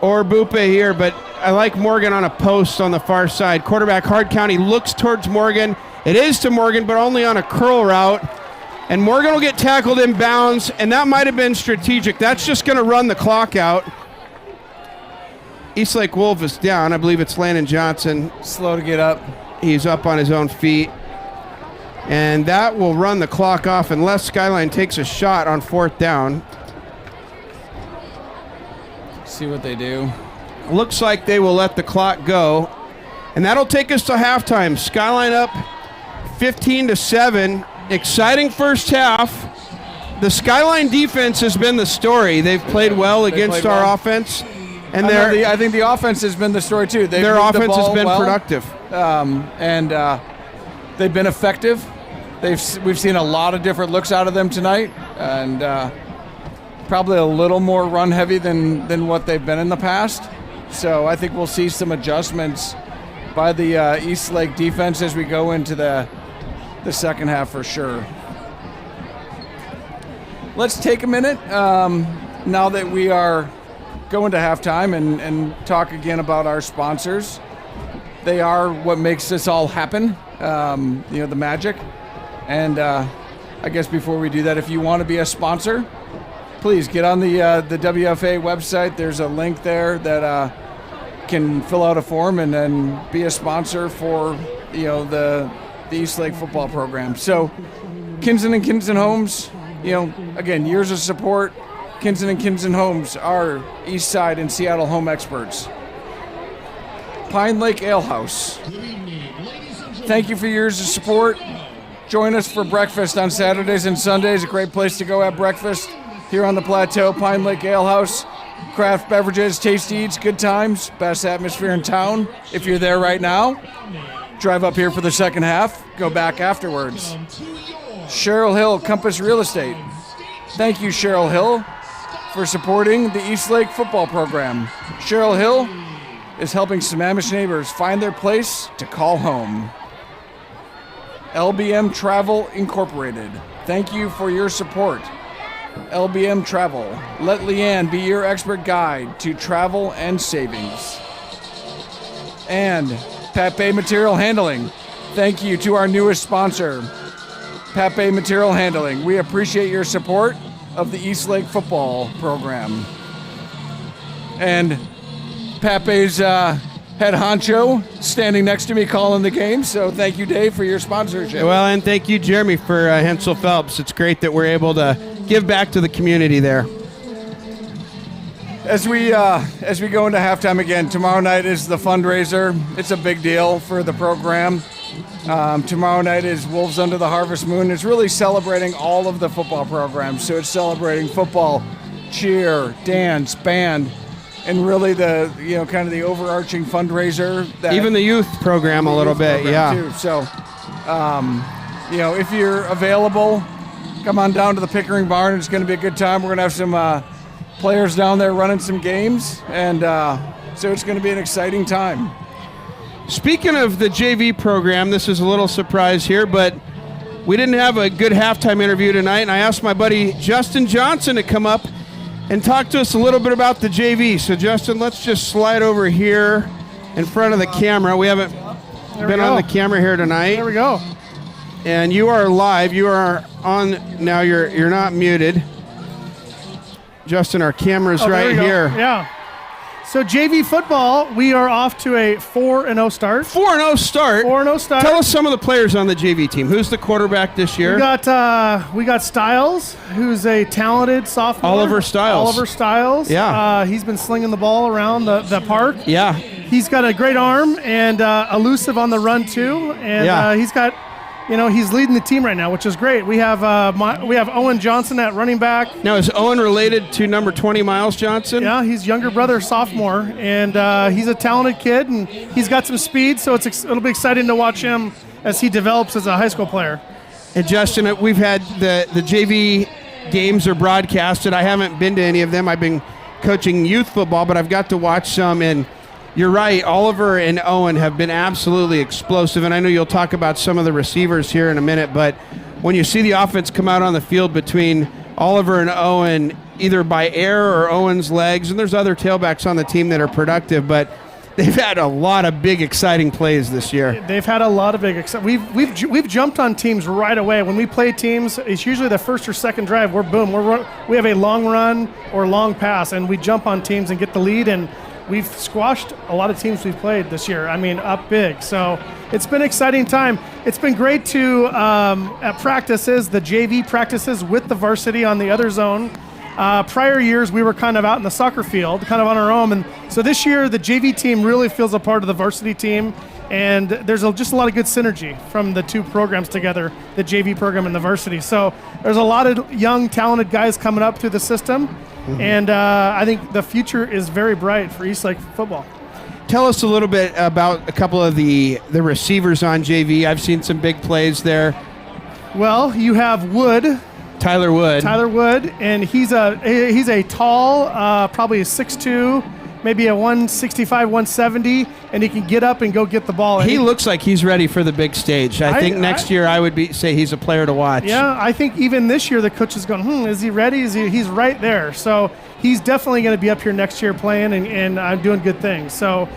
[SPEAKER 12] Or Bupe here, but I like Morgan on a post on the far side. Quarterback Hard County looks towards Morgan. It is to Morgan, but only on a curl route. And Morgan will get tackled in bounds, and that might have been strategic. That's just going to run the clock out. Eastlake Wolf is down. I believe it's Landon Johnson.
[SPEAKER 11] Slow to get up.
[SPEAKER 12] He's up on his own feet. And that will run the clock off unless Skyline takes a shot on 4th down.
[SPEAKER 11] See what they do.
[SPEAKER 12] Looks like they will let the clock go. And that'll take us to halftime. Skyline up 15-7. Exciting first half. The Skyline defense has been the story. They've played well against our offense. And
[SPEAKER 11] I think the offense has been the story too.
[SPEAKER 12] Their offense has been productive.
[SPEAKER 11] They've been effective. We've seen a lot of different looks out of them tonight, and probably a little more run heavy than what they've been in the past. So I think we'll see some adjustments by the Eastlake defense as we go into the second half for sure. Let's take a minute now that we are going to halftime and talk again about our sponsors. They are what makes this all happen, the magic. And I guess before we do that, if you want to be a sponsor, please get on the WFA website. There's a link there that can fill out a form and then be a sponsor for the Eastlake football program. So Kinson and Kinson Homes, again, years of support. Kinson and Kinson Homes are East Side and Seattle home experts. Pine Lake Ale House. Thank you for years of support. Join us for breakfast on Saturdays and Sundays. A great place to go have breakfast here on the plateau. Pine Lake Ale House. Craft beverages, tasty eats, good times, best atmosphere in town. If you're there right now, drive up here for the second half. Go back afterwards. Cheryl Hill, Compass Real Estate. Thank you, Cheryl Hill, for supporting the Eastlake football program. Cheryl Hill is helping Sammamish neighbors find their place to call home. LBM Travel Incorporated. Thank you for your support. LBM Travel. Let Leanne be your expert guide to travel and savings. And Pape Material Handling. Thank you to our newest sponsor, Pape Material Handling. We appreciate your support of the Eastlake football program. And Pape's head honcho standing next to me calling the game. So thank you, Dave, for your sponsorship.
[SPEAKER 12] Well, and thank you, Jeremy, for Hensel Phelps. It's great that we're able to give back to the community there.
[SPEAKER 11] As we go into halftime again, tomorrow night is the fundraiser. It's a big deal for the program. Tomorrow night is Wolves Under the Harvest Moon. It's really celebrating all of the football programs. So it's celebrating football, cheer, dance, band, and really the kind of the overarching fundraiser.
[SPEAKER 12] Even the youth program a little bit, yeah.
[SPEAKER 11] Too. So, if you're available, come on down to the Pickering Barn. It's going to be a good time. We're going to have some players down there running some games, and so it's going to be an exciting time.
[SPEAKER 12] Speaking of the JV program, this is a little surprise here, but we didn't have a good halftime interview tonight, and I asked my buddy Justin Johnson to come up and talk to us a little bit about the JV. So, Justin, let's just slide over here in front of the camera. We haven't been on the camera here tonight.
[SPEAKER 14] There we go.
[SPEAKER 12] And you are live. You are on now. You're not muted. Justin, our camera's right here.
[SPEAKER 14] Yeah. So JV football, we are off to a 4-0 start.
[SPEAKER 12] 4-0 start.
[SPEAKER 14] 4-0 start.
[SPEAKER 12] Tell us some of the players on the JV team. Who's the quarterback this year?
[SPEAKER 14] We got Stiles, who's a talented sophomore.
[SPEAKER 12] Oliver Stiles.
[SPEAKER 14] Yeah. He's been slinging the ball around the park.
[SPEAKER 12] Yeah.
[SPEAKER 14] He's got a great arm and elusive on the run too. And he's got he's leading the team right now, which is great. We have Owen Johnson at running back.
[SPEAKER 12] Now, is Owen related to number 20, Miles Johnson?
[SPEAKER 14] Yeah, he's younger brother, sophomore, and he's a talented kid, and he's got some speed, so it'll be exciting to watch him as he develops as a high school player.
[SPEAKER 12] And Justin, we've had the JV games are broadcasted. I haven't been to any of them. I've been coaching youth football, but I've got to watch some, and you're right, Oliver and Owen have been absolutely explosive, and I know you'll talk about some of the receivers here in a minute, but when you see the offense come out on the field between Oliver and Owen, either by air or Owen's legs, and there's other tailbacks on the team that are productive, but they've had a lot of big, exciting plays this year.
[SPEAKER 14] They've had a lot of big. We've jumped on teams right away. When we play teams, it's usually the first or second drive. We have a long run or long pass, and we jump on teams and get the lead. And we've squashed a lot of teams we've played this year. I mean, up big. So it's been an exciting time. It's been great to at practices, the JV practices with the varsity on the other zone. Prior years, we were kind of out in the soccer field, kind of on our own. And so this year, the JV team really feels a part of the varsity team. And there's just a lot of good synergy from the two programs together, the JV program and the varsity. So there's a lot of young, talented guys coming up through the system. Mm-hmm. And I think the future is very bright for Eastlake football.
[SPEAKER 12] Tell us a little bit about a couple of the receivers on JV. I've seen some big plays there.
[SPEAKER 14] Well, you have
[SPEAKER 12] Tyler Wood,
[SPEAKER 14] and he's a tall, probably a 6'2", maybe a 165, 170, and he can get up and go get the ball.
[SPEAKER 12] He looks like he's ready for the big stage. I think next year I would say he's a player to watch.
[SPEAKER 14] Yeah, I think even this year the coach is going, is he ready? He's right there. So he's definitely going to be up here next year playing and doing good things. So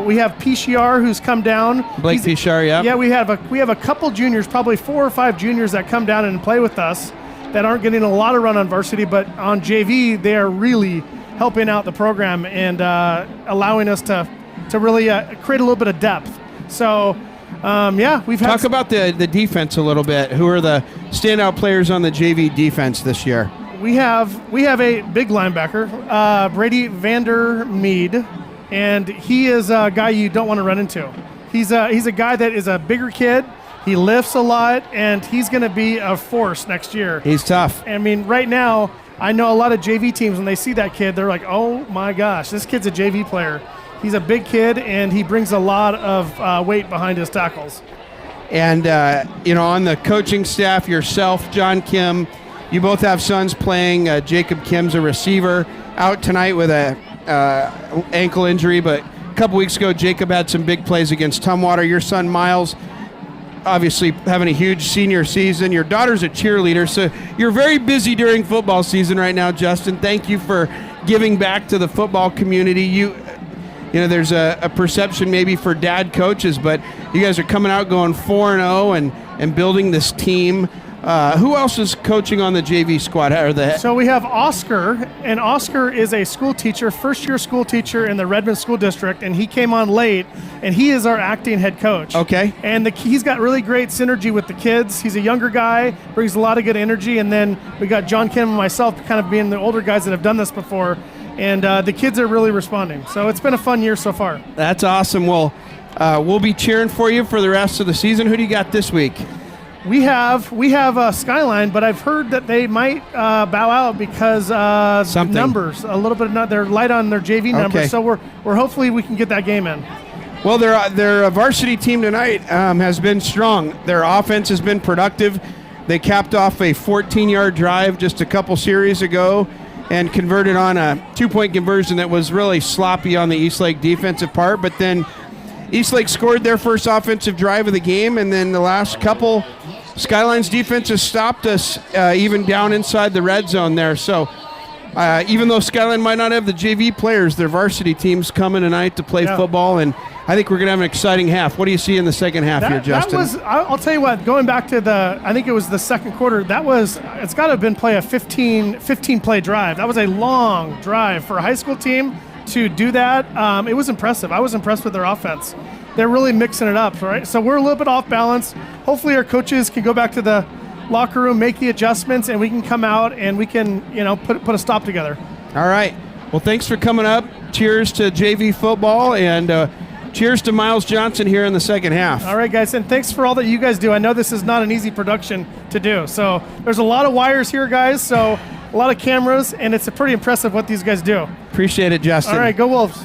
[SPEAKER 14] we have PCR who's come down.
[SPEAKER 12] Blake PCR, yeah.
[SPEAKER 14] Yeah, we have a couple juniors, probably 4 or 5 juniors that come down and play with us that aren't getting a lot of run on varsity, but on JV they are really helping out the program and allowing us to really create a little bit of depth. So we've had
[SPEAKER 12] talk about the defense a little bit. Who are the standout players on the JV defense this year?
[SPEAKER 14] We have a big linebacker, Brady Vandermeed. And he is a guy you don't want to run into. He's a guy that is a bigger kid. He lifts a lot, and he's going to be a force next year.
[SPEAKER 12] He's tough.
[SPEAKER 14] I mean, right now, I know a lot of JV teams, when they see that kid, they're like, oh, my gosh, this kid's a JV player. He's a big kid, and he brings a lot of weight behind his tackles.
[SPEAKER 12] And, on the coaching staff, yourself, John Kim, you both have sons playing. Jacob Kim's a receiver, out tonight with a ankle injury, but a couple weeks ago Jacob had some big plays against Tumwater. Your son Miles obviously having a huge senior season. Your daughter's a cheerleader, so you're very busy during football season right now. Justin, thank you for giving back to the football community. You there's a perception maybe for dad coaches, but you guys are coming out going 4-0 and building this team. Who else is coaching on the JV squad?
[SPEAKER 14] So we have Oscar, and Oscar is a school teacher, first-year school teacher in the Redmond School District, and he came on late, and he is our acting head coach.
[SPEAKER 12] Okay.
[SPEAKER 14] And he's got really great synergy with the kids. He's a younger guy, brings a lot of good energy, and then we got John Kim and myself kind of being the older guys that have done this before, and the kids are really responding. So it's been a fun year so far.
[SPEAKER 12] That's awesome. Well, we'll be cheering for you for the rest of the season. Who do you got this week?
[SPEAKER 14] We have Skyline, but I've heard that they might bow out because numbers a little bit. They're light on their JV numbers,
[SPEAKER 12] okay.
[SPEAKER 14] So we're hopefully we can get that game in.
[SPEAKER 12] Well, their varsity team tonight has been strong. Their offense has been productive. They capped off a 14-yard drive just a couple series ago and converted on a 2-point conversion that was really sloppy on the Eastlake defensive part, but then Eastlake scored their first offensive drive of the game, and then the last couple, Skyline's defense has stopped us even down inside the red zone there. So even though Skyline might not have the JV players, their varsity team's coming tonight to play football, and I think we're going to have an exciting half. What do you see in the second half here, Justin?
[SPEAKER 14] I'll tell you what, going back to I think it was the second quarter, it's got to have been a 15-play drive. That was a long drive for a high school team. To do that, it was impressive. I was impressed with their offense. They're really mixing it up, right? So we're a little bit off balance. Hopefully our coaches can go back to the locker room, make the adjustments, and we can come out and we can, put a stop together.
[SPEAKER 12] All right. Well, thanks for coming up. Cheers to JV football, and cheers to Miles Johnson here in the second half.
[SPEAKER 14] All right, guys, and thanks for all that you guys do. I know this is not an easy production to do. So there's a lot of wires here, guys, so a lot of cameras, and it's pretty impressive what these guys do.
[SPEAKER 12] Appreciate it, Justin.
[SPEAKER 14] All right, go Wolves.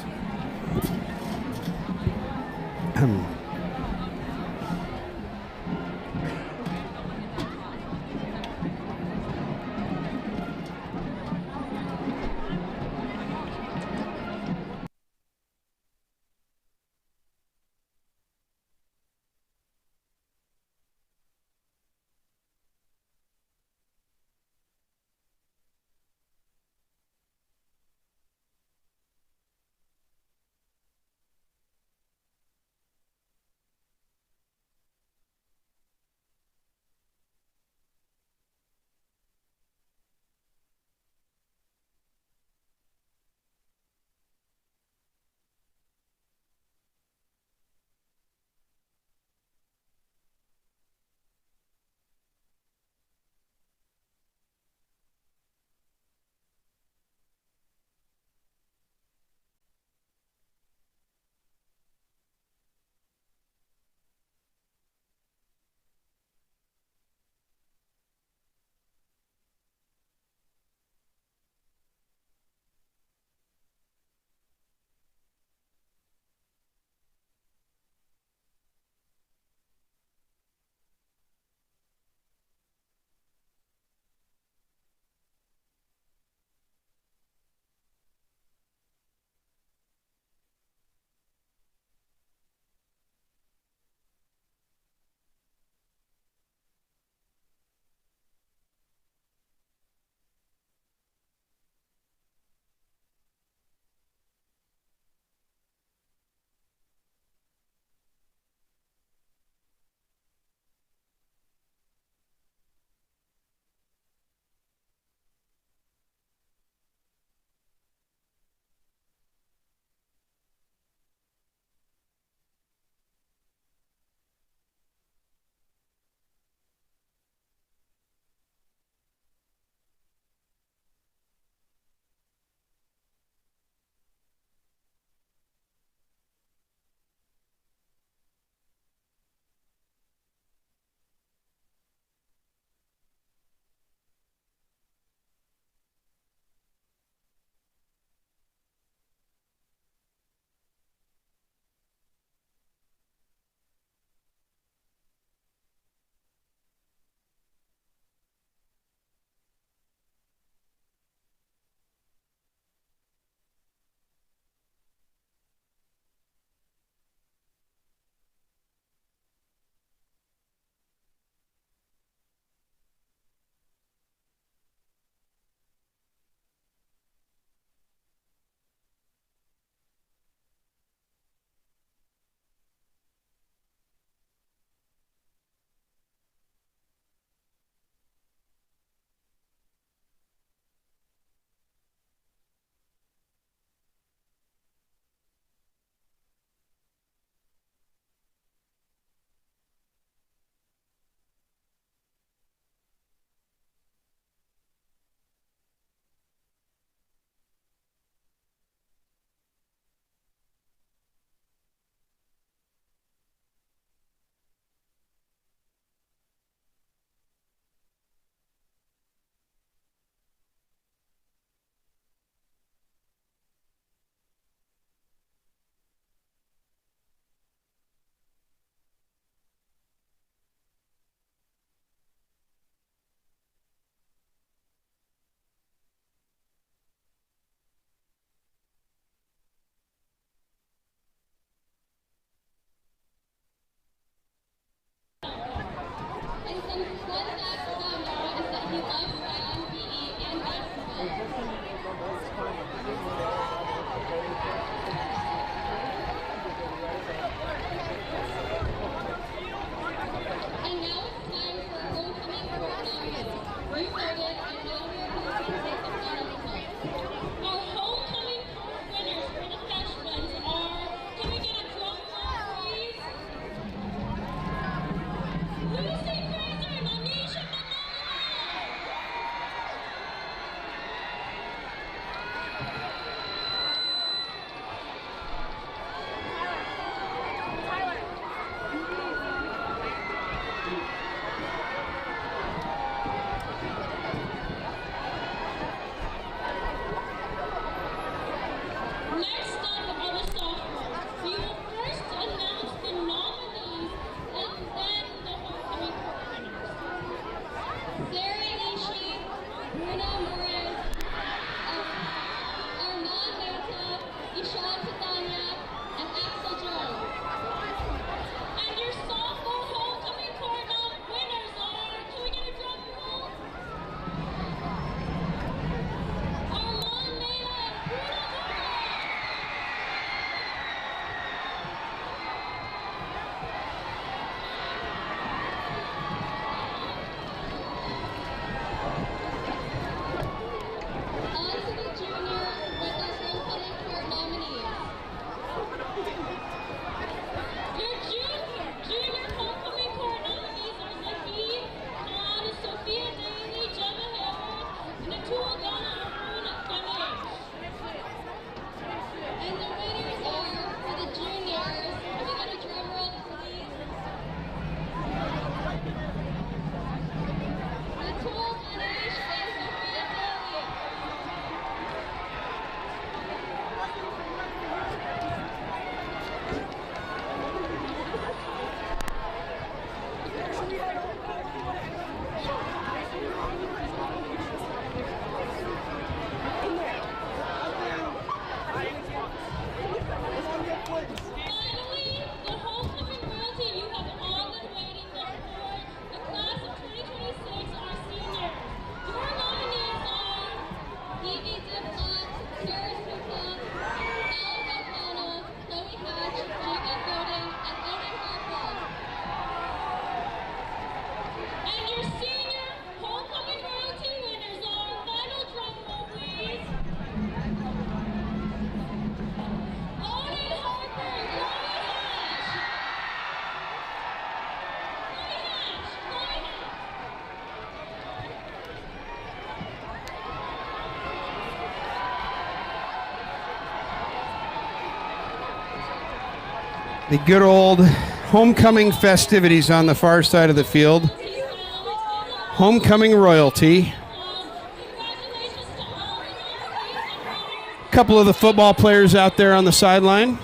[SPEAKER 12] The good old homecoming festivities on the far side of the field. Homecoming royalty. A couple of the football players out there on the sideline.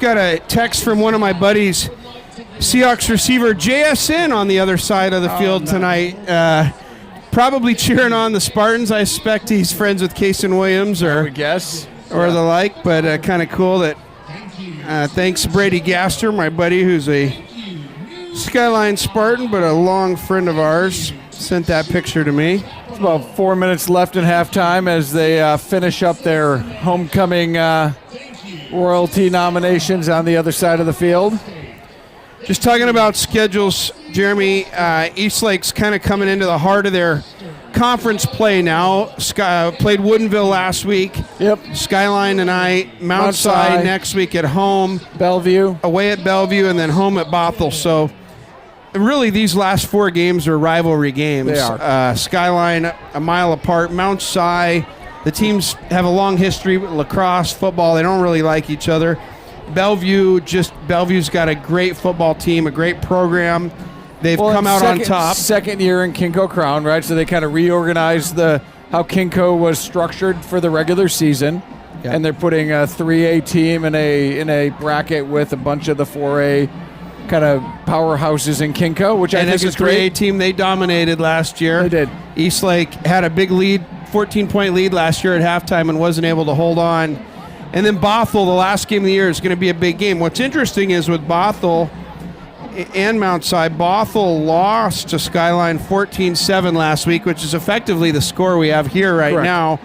[SPEAKER 12] Got a text from one of my buddies, Seahawks receiver JSN on the other side of the field tonight. Probably cheering on the Spartans. I suspect he's friends with Kason Williams or the like, but kind of cool that thanks Brady Gaster, my buddy who's a Skyline Spartan but a long friend of ours, sent that picture to me.
[SPEAKER 11] It's about 4 minutes left in halftime as they finish up their homecoming royalty nominations on the other side of the field.
[SPEAKER 12] Just talking about schedules, Jeremy, Eastlake's kind of coming into the heart of their conference play now. Played Woodinville last week.
[SPEAKER 11] Yep.
[SPEAKER 12] Skyline tonight. Mount Si next week at home.
[SPEAKER 11] Bellevue.
[SPEAKER 12] Away at Bellevue and then home at Bothell. So really these last 4 games are rivalry games.
[SPEAKER 11] They are.
[SPEAKER 12] Skyline a mile apart. Mount Si, the teams have a long history with lacrosse, football. They don't really like each other. Bellevue's got a great football team, a great program. They've come out on top.
[SPEAKER 11] Second year in Kinko Crown, right? So they kind of reorganized how Kinko was structured for the regular season. Yeah. And they're putting a 3A team in a bracket with a bunch of the 4A kind of powerhouses in Kinko, which I think is great.
[SPEAKER 12] And as a 3A team, they dominated last year.
[SPEAKER 11] They did.
[SPEAKER 12] Eastlake had a big lead, 14-point lead last year at halftime and wasn't able to hold on. And then Bothell, the last game of the year, is going to be a big game. What's interesting is with Bothell and Mount Si, Bothell lost to Skyline 14-7 last week, which is effectively the score we have here right now.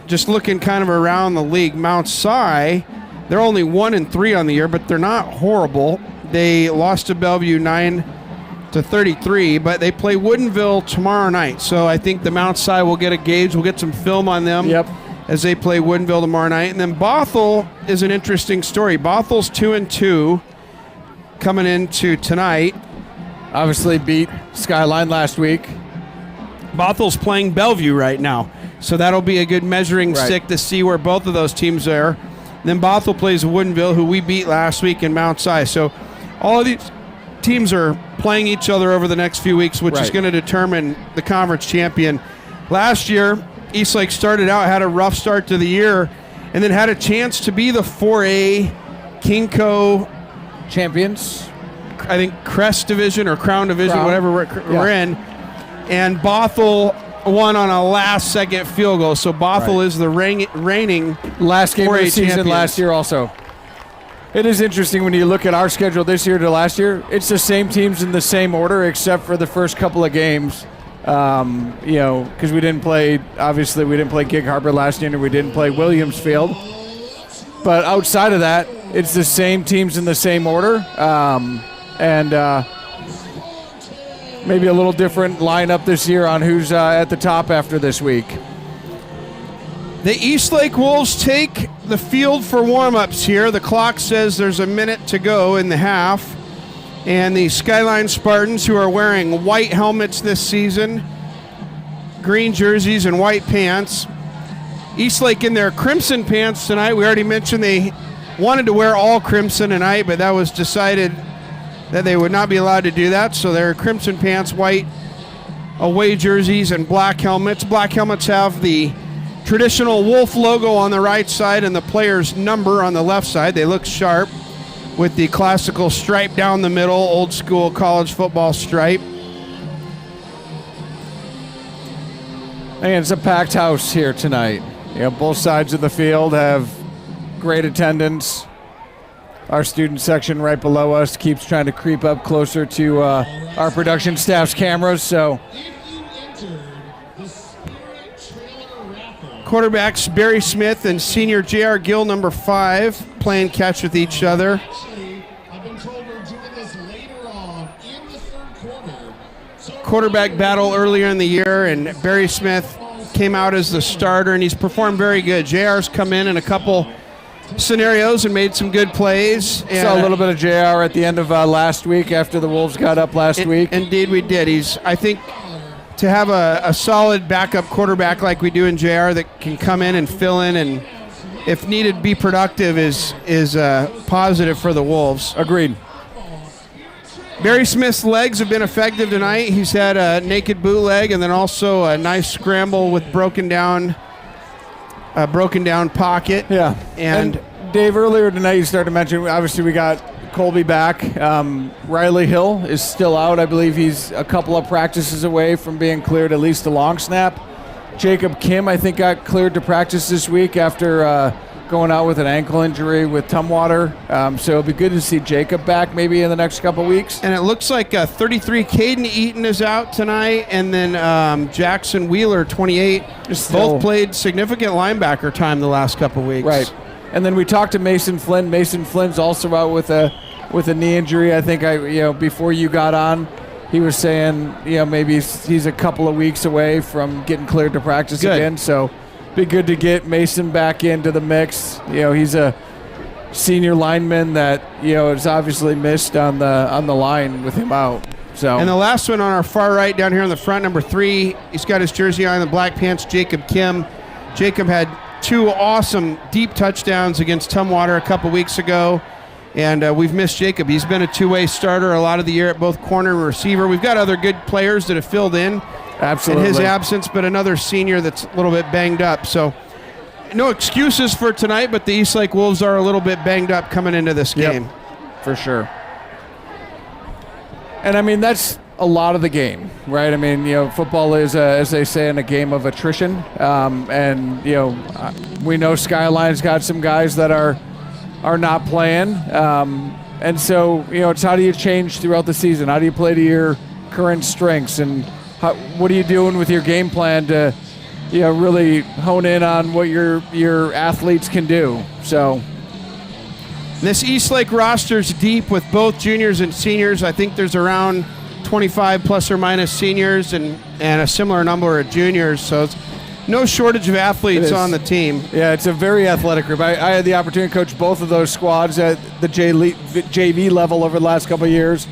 [SPEAKER 12] Just looking kind of around the league, Mount Si, they're only 1-3 on the year, but they're not horrible. They lost to Bellevue 9-33, but they play Woodinville tomorrow night. So I think the Mount Si will get a gauge. We'll get some film on them as they play Woodinville tomorrow night. And then Bothell is an interesting story. Bothell's 2-2 coming into tonight.
[SPEAKER 11] Obviously beat Skyline last week.
[SPEAKER 12] Bothell's playing Bellevue right now. So that'll be a good measuring stick to see where both of those teams are. Then Bothell plays Woodinville, who we beat last week in Mount Si. So all of these teams are playing each other over the next few weeks, which is going to determine the conference champion. Last year, Eastlake started out, had a rough start to the year, and then had a chance to be the 4A Kinko
[SPEAKER 11] champions.
[SPEAKER 12] I think Crest Division or Crown Division, whatever we're in. And Bothell won on a last-second field goal. So Bothell is the reigning
[SPEAKER 11] last game
[SPEAKER 12] 4A
[SPEAKER 11] of the season
[SPEAKER 12] champions.
[SPEAKER 11] last year also. It is interesting when you look at our schedule this year to last year. It's the same teams in the same order except for the first couple of games. Because we didn't play Gig Harbor last year and we didn't play Williamsfield. But outside of that, it's the same teams in the same order. Maybe a little different lineup this year on who's at the top after this week.
[SPEAKER 12] The Eastlake Wolves take the field for warm-ups here. The clock says there's a minute to go in the half. And the Skyline Spartans, who are wearing white helmets this season, green jerseys and white pants. Eastlake in their crimson pants tonight. We already mentioned they wanted to wear all crimson tonight, but that was decided that they would not be allowed to do that. So they're crimson pants, white away jerseys, and black helmets. Black helmets have the traditional Wolf logo on the right side and the player's number on the left side. They look sharp with the classical stripe down the middle, old school college football stripe.
[SPEAKER 11] And it's a packed house here tonight. Both sides of the field have great attendance. Our student section right below us keeps trying to creep up closer to our production staff's cameras. So
[SPEAKER 12] quarterbacks Barry Smith and senior J.R. Gill, number 5, playing catch with each other. Quarterback battle earlier in the year, and Barry Smith came out as the starter, and he's performed very good. JR's come in a couple scenarios and made some good plays. And
[SPEAKER 11] saw a little bit of JR at the end of last week after the Wolves got up last week.
[SPEAKER 12] Indeed, we did. I think to have a solid backup quarterback like we do in JR that can come in and fill in and, if needed, be productive is positive for the Wolves.
[SPEAKER 11] Agreed.
[SPEAKER 12] Barry Smith's legs have been effective tonight. He's had a naked bootleg and then also a nice scramble with broken down pocket.
[SPEAKER 11] Yeah.
[SPEAKER 12] And
[SPEAKER 11] Dave, earlier tonight you started to mention, obviously we got Colby back. Riley Hill is still out. I believe he's a couple of practices away from being cleared, at least a long snap. Jacob Kim, I think, got cleared to practice this week after going out with an ankle injury with Tumwater. So it'll be good to see Jacob back maybe in the next couple weeks.
[SPEAKER 12] And it looks like 33 Caden Eaton is out tonight, and then Jackson Wheeler, 28. Both played significant linebacker time the last couple weeks.
[SPEAKER 11] Right. And then we talked to Mason Flynn. Mason Flynn's also out with a knee injury. I think before you got on, he was saying maybe he's a couple of weeks away from getting cleared to practice again. So be good to get Mason back into the mix. He's a senior lineman that is obviously missed on the line with him out. So,
[SPEAKER 12] and the last one on our far right down here in the front, number 3, he's got his jersey on, the black pants, Jacob Kim. Jacob had 2 awesome deep touchdowns against Tumwater a couple weeks ago, and we've missed Jacob. He's been a two-way starter a lot of the year at both corner and receiver. We've got other good players that have filled in in his absence, but another senior that's a little bit banged up. So no excuses for tonight, but the Eastlake Wolves are a little bit banged up coming into this game.
[SPEAKER 11] For sure. And I mean, that's a lot of the game, right? I mean, football is, as they say, in a game of attrition. And we know Skyline's got some guys that are not playing. And so, it's how do you change throughout the season? How do you play to your current strengths? And what are you doing with your game plan to, really hone in on what your athletes can do? So
[SPEAKER 12] this Eastlake roster's deep with both juniors and seniors. I think there's around 25 plus or minus seniors and a similar number of juniors. So it's no shortage of athletes on the team.
[SPEAKER 11] Yeah, it's a very athletic group. I had the opportunity to coach both of those squads at the JV level over the last couple of years,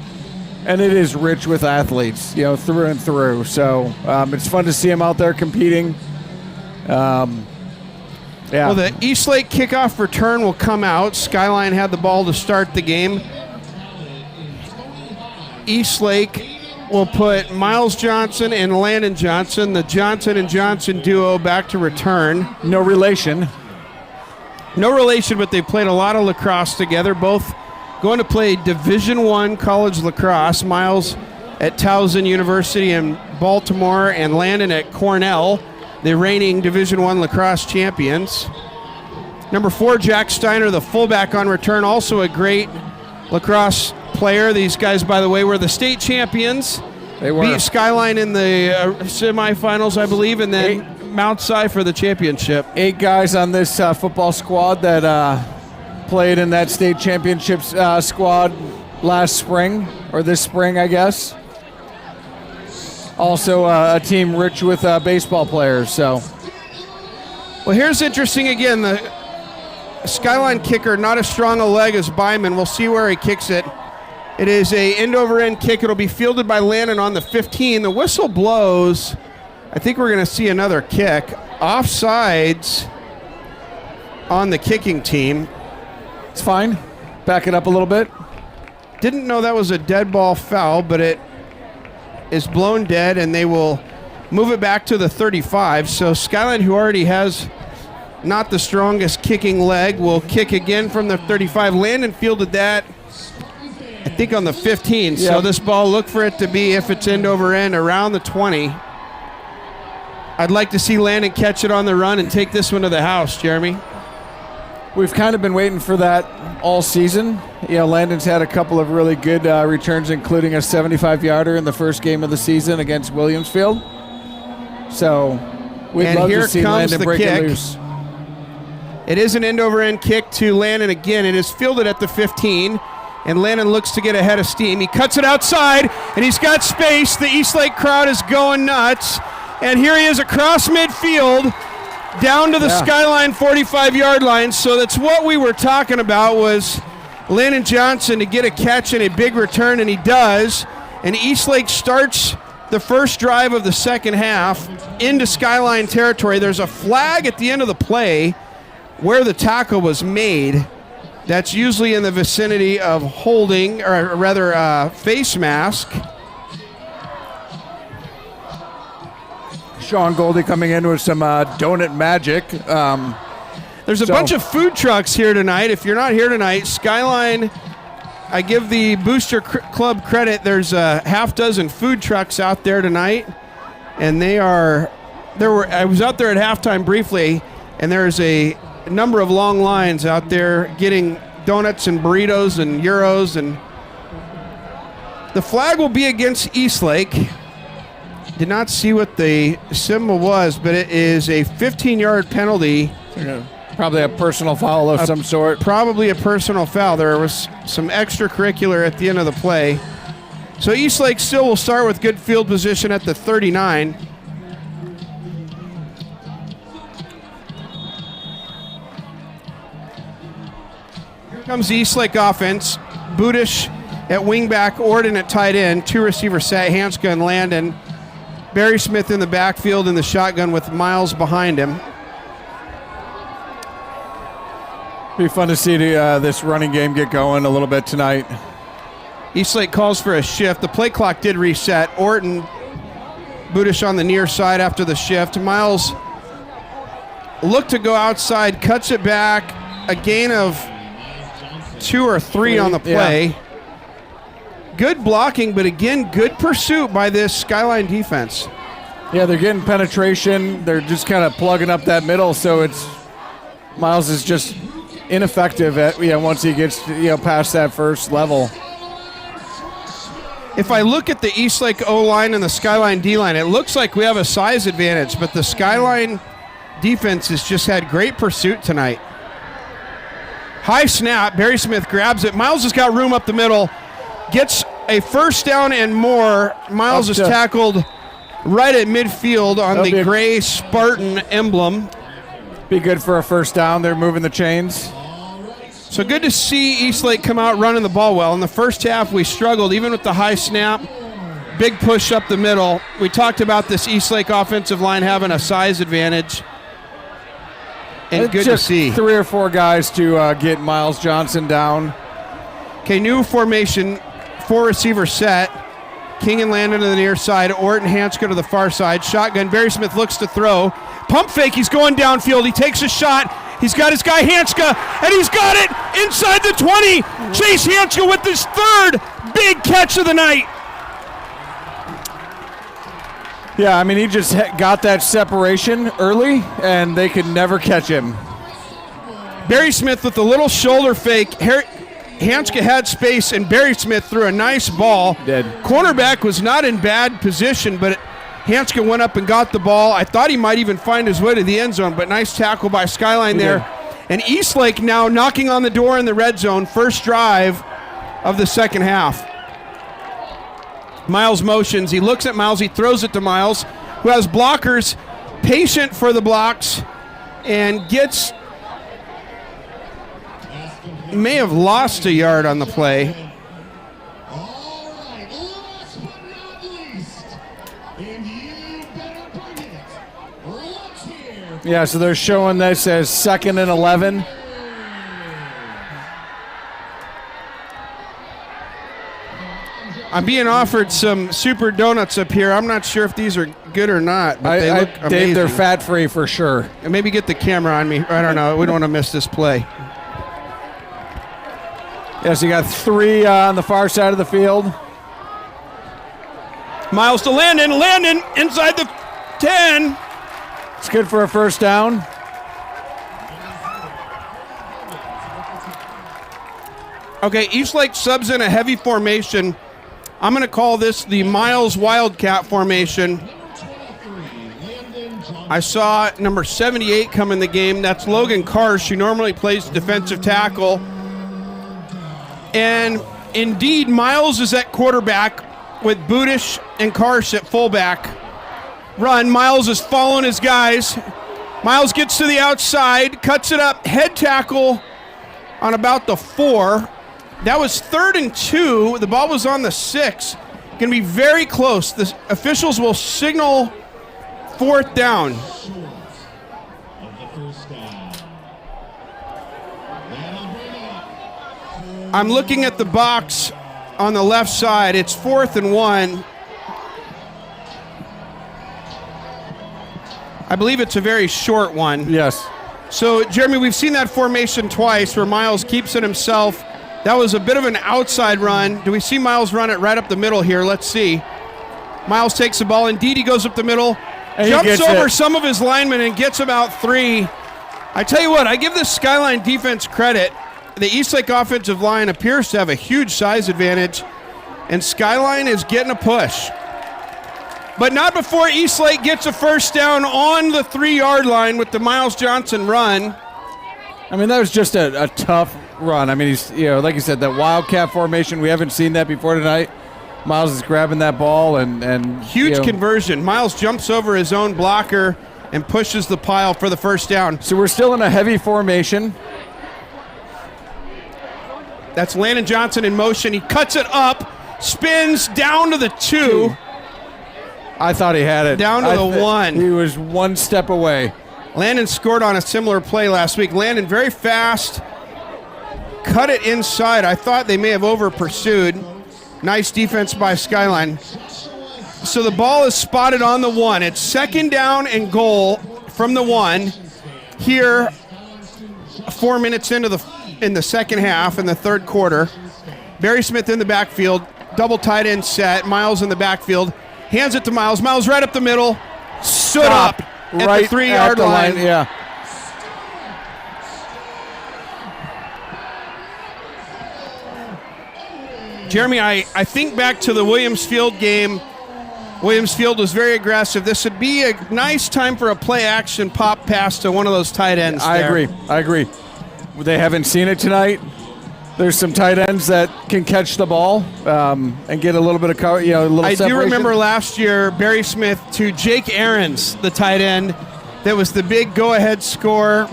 [SPEAKER 11] and it is rich with athletes, through and through. So it's fun to see them out there competing. Yeah.
[SPEAKER 12] Well, the Eastlake kickoff return will come out. Skyline had the ball to start the game. Eastlake will put Miles Johnson and Landon Johnson, the Johnson and Johnson duo, back to return.
[SPEAKER 11] No relation.
[SPEAKER 12] No relation, but they played a lot of lacrosse together. Both going to play Division I college lacrosse. Miles at Towson University in Baltimore and Landon at Cornell, the reigning Division I lacrosse champions. Number 4, Jack Steiner, the fullback on return, also a great lacrosse player. These guys, by the way, were the state champions.
[SPEAKER 11] They were.
[SPEAKER 12] Beat Skyline in the semifinals, I believe, and then Mount Si for the championship.
[SPEAKER 11] 8 guys on this football squad that played in that state championship squad last spring, or this spring, I guess. Also a team rich with baseball players. So,
[SPEAKER 12] well, here's interesting again. The Skyline kicker, not as strong a leg as Byman. We'll see where he kicks it. It is a end-over-end kick. It'll be fielded by Landon on the 15. The whistle blows. I think we're going to see another kick. Offsides on the kicking team.
[SPEAKER 11] It's fine. Back it up a little bit.
[SPEAKER 12] Didn't know that was a dead ball foul, but it is blown dead, and they will move it back to the 35. So Skyline, who already has not the strongest kicking leg, will kick again from the 35. Landon fielded that, I think, on the 15. Yep. So this ball, look for it to be, if it's end over end, around the 20. I'd like to see Landon catch it on the run and take this one to the house, Jeremy.
[SPEAKER 11] We've kind of been waiting for that all season. Landon's had a couple of really good returns, including a 75-yarder in the first game of the season against Williamsfield. So we'd love to see Landon break it loose.
[SPEAKER 12] It is an end-over-end kick to Landon again. It is fielded at the 15, and Landon looks to get ahead of steam. He cuts it outside, and he's got space. The Eastlake crowd is going nuts. And here he is across midfield, down to the Skyline 45-yard line. So that's what we were talking about, was Landon Johnson to get a catch and a big return, and he does. And Eastlake starts the first drive of the second half into Skyline territory. There's a flag at the end of the play where the tackle was made. That's usually in the vicinity of holding, or rather face mask.
[SPEAKER 11] Sean Goldie coming in with some donut magic.
[SPEAKER 12] There's a bunch of food trucks here tonight. If you're not here tonight, Skyline, I give the Booster Club credit. There's a half dozen food trucks out there tonight, and I was out there at halftime briefly, and there's a number of long lines out there getting donuts and burritos and gyros, and the flag will be against Eastlake. Did not see what the symbol was, but it is a 15-yard penalty.
[SPEAKER 11] Probably a personal foul of some sort.
[SPEAKER 12] Probably a personal foul. There was some extracurricular at the end of the play. So Eastlake still will start with good field position at the 39. Here comes the Eastlake offense. Budish at wingback, Orden at tight end, two receiver set, Hanska and Landon. Barry Smith in the backfield in the shotgun with Miles behind him.
[SPEAKER 11] Be fun to see this running game get going a little bit tonight.
[SPEAKER 12] Eastlake calls for a shift. The play clock did reset. Orton, Budish on the near side after the shift. Miles looked to go outside, cuts it back. A gain of 2 or 3 on the play. Yeah. Good blocking, but again, good pursuit by this Skyline defense.
[SPEAKER 11] Yeah, they're getting penetration. They're just kind of plugging up that middle, so Miles is just ineffective at once he gets past that first level.
[SPEAKER 12] If I look at the Eastlake O-line and the Skyline D-line, it looks like we have a size advantage, but the Skyline defense has just had great pursuit tonight. High snap, Barry Smith grabs it. Miles has got room up the middle, gets a first down and more. Miles is tackled right at midfield on the gray Spartan emblem.
[SPEAKER 11] Be good for a first down. They're moving the chains.
[SPEAKER 12] So good to see Eastlake come out running the ball well. In the first half, we struggled, even with the high snap. Big push up the middle. We talked about this Eastlake offensive line having a size advantage. And good to see.
[SPEAKER 11] 3 or 4 guys to get Miles Johnson down.
[SPEAKER 12] Okay, new formation, 4 receiver set. King and Landon to the near side. Orton Hanska to the far side. Shotgun. Barry Smith looks to throw. Pump fake. He's going downfield. He takes a shot. He's got his guy Hanska, and he's got it inside the 20. Chase Hanska with his 3rd big catch of the night.
[SPEAKER 11] Yeah, I mean, he just got that separation early, and they could never catch him.
[SPEAKER 12] Barry Smith with a little shoulder fake. Hanska had space, and Barry Smith threw a nice ball.
[SPEAKER 11] Did.
[SPEAKER 12] Cornerback was not in bad position, but Hanska went up and got the ball. I thought he might even find his way to the end zone, but nice tackle by Skyline there. And Eastlake now knocking on the door in the red zone. First drive of the second half. Miles motions. He looks at Miles. He throws it to Miles, who has blockers, patient for the blocks, and may have lost a yard on the play.
[SPEAKER 11] Yeah, so they're showing this as 2nd and 11.
[SPEAKER 12] I'm being offered some super donuts up here. I'm not sure if these are good or not, but they look amazing.
[SPEAKER 11] Dave, they're fat-free for sure.
[SPEAKER 12] And maybe get the camera on me. I don't know. We don't want to miss this play.
[SPEAKER 11] Yeah, so you got 3 on the far side of the field.
[SPEAKER 12] Miles to Landon. Landon inside the 10.
[SPEAKER 11] It's good for a first down.
[SPEAKER 12] Okay, Eastlake subs in a heavy formation. I'm going to call this the Miles Wildcat formation. I saw number 78 come in the game. That's Logan Karsh, who normally plays defensive tackle. And indeed, Miles is at quarterback with Budish and Karsh at fullback. run. Miles is following his guys. Miles gets to the outside, cuts it up, head tackle on about the 4. That was 3rd and 2. The ball was on the 6. Going to be very close. The officials will signal 4th down. I'm looking at the box on the left side. It's 4th and 1. I believe it's a very short one.
[SPEAKER 11] Yes.
[SPEAKER 12] So, Jeremy, we've seen that formation twice where Miles keeps it himself. That was a bit of an outside run. Do we see Miles run it right up the middle here? Let's see. Miles takes the ball. Indeed, he goes up the middle.
[SPEAKER 11] And
[SPEAKER 12] jumps over some of his linemen and gets about 3. I tell you what, I give this Skyline defense credit. The Eastlake offensive line appears to have a huge size advantage, and Skyline is getting a push. But not before Eastlake gets a first down on the 3-yard line with the Miles Johnson run.
[SPEAKER 11] I mean, that was just a tough run. I mean, he's, like you said, that wildcat formation, we haven't seen that before tonight. Miles is grabbing that ball and
[SPEAKER 12] huge conversion. Miles jumps over his own blocker and pushes the pile for the first down.
[SPEAKER 11] So we're still in a heavy formation.
[SPEAKER 12] That's Landon Johnson in motion. He cuts it up, spins down to the 2.
[SPEAKER 11] I thought he had it.
[SPEAKER 12] Down to the 1.
[SPEAKER 11] He was one step away.
[SPEAKER 12] Landon scored on a similar play last week. Landon very fast, cut it inside. I thought they may have over-pursued. Nice defense by Skyline. So the ball is spotted on the 1. It's 2nd down and goal from the 1. Here, 4 minutes in the second half, in the third quarter. Barry Smith in the backfield, double tight end set. Miles in the backfield, hands it to Miles. Miles right up the middle, stood up at
[SPEAKER 11] right
[SPEAKER 12] the 3-yard line.
[SPEAKER 11] Yeah.
[SPEAKER 12] Jeremy, I think back to the Williams Field game. Williams Field was very aggressive. This would be a nice time for a play-action pop pass to one of those tight ends.
[SPEAKER 11] I agree. They haven't seen it tonight. There's some tight ends that can catch the ball and get a little bit of cover, a little
[SPEAKER 12] I
[SPEAKER 11] separation.
[SPEAKER 12] do remember last year, Barry Smith to Jake Aarons, the tight end. That was the big go-ahead score,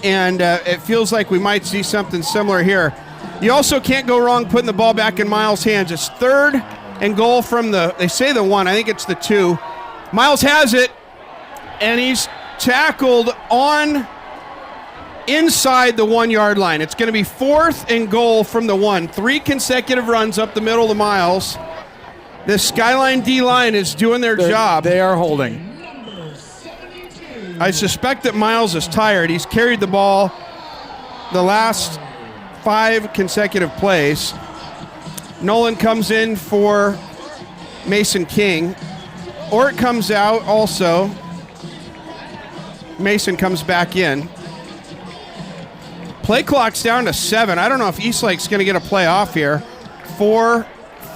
[SPEAKER 12] and it feels like we might see something similar here. You also can't go wrong putting the ball back in Miles' hands. It's 3rd and goal from they say the 1, I think it's the 2. Miles has it, and he's tackled inside the 1-yard line. It's going to be 4th and goal from the 1. 3 consecutive runs up the middle of Miles. The Skyline D-line is doing their job.
[SPEAKER 11] They are holding.
[SPEAKER 12] I suspect that Miles is tired. He's carried the ball the last 5 consecutive plays. Nolan comes in for Mason King. Ort comes out also. Mason comes back in. Play clock's down to 7. I don't know if Eastlake's going to get a play off here. 4,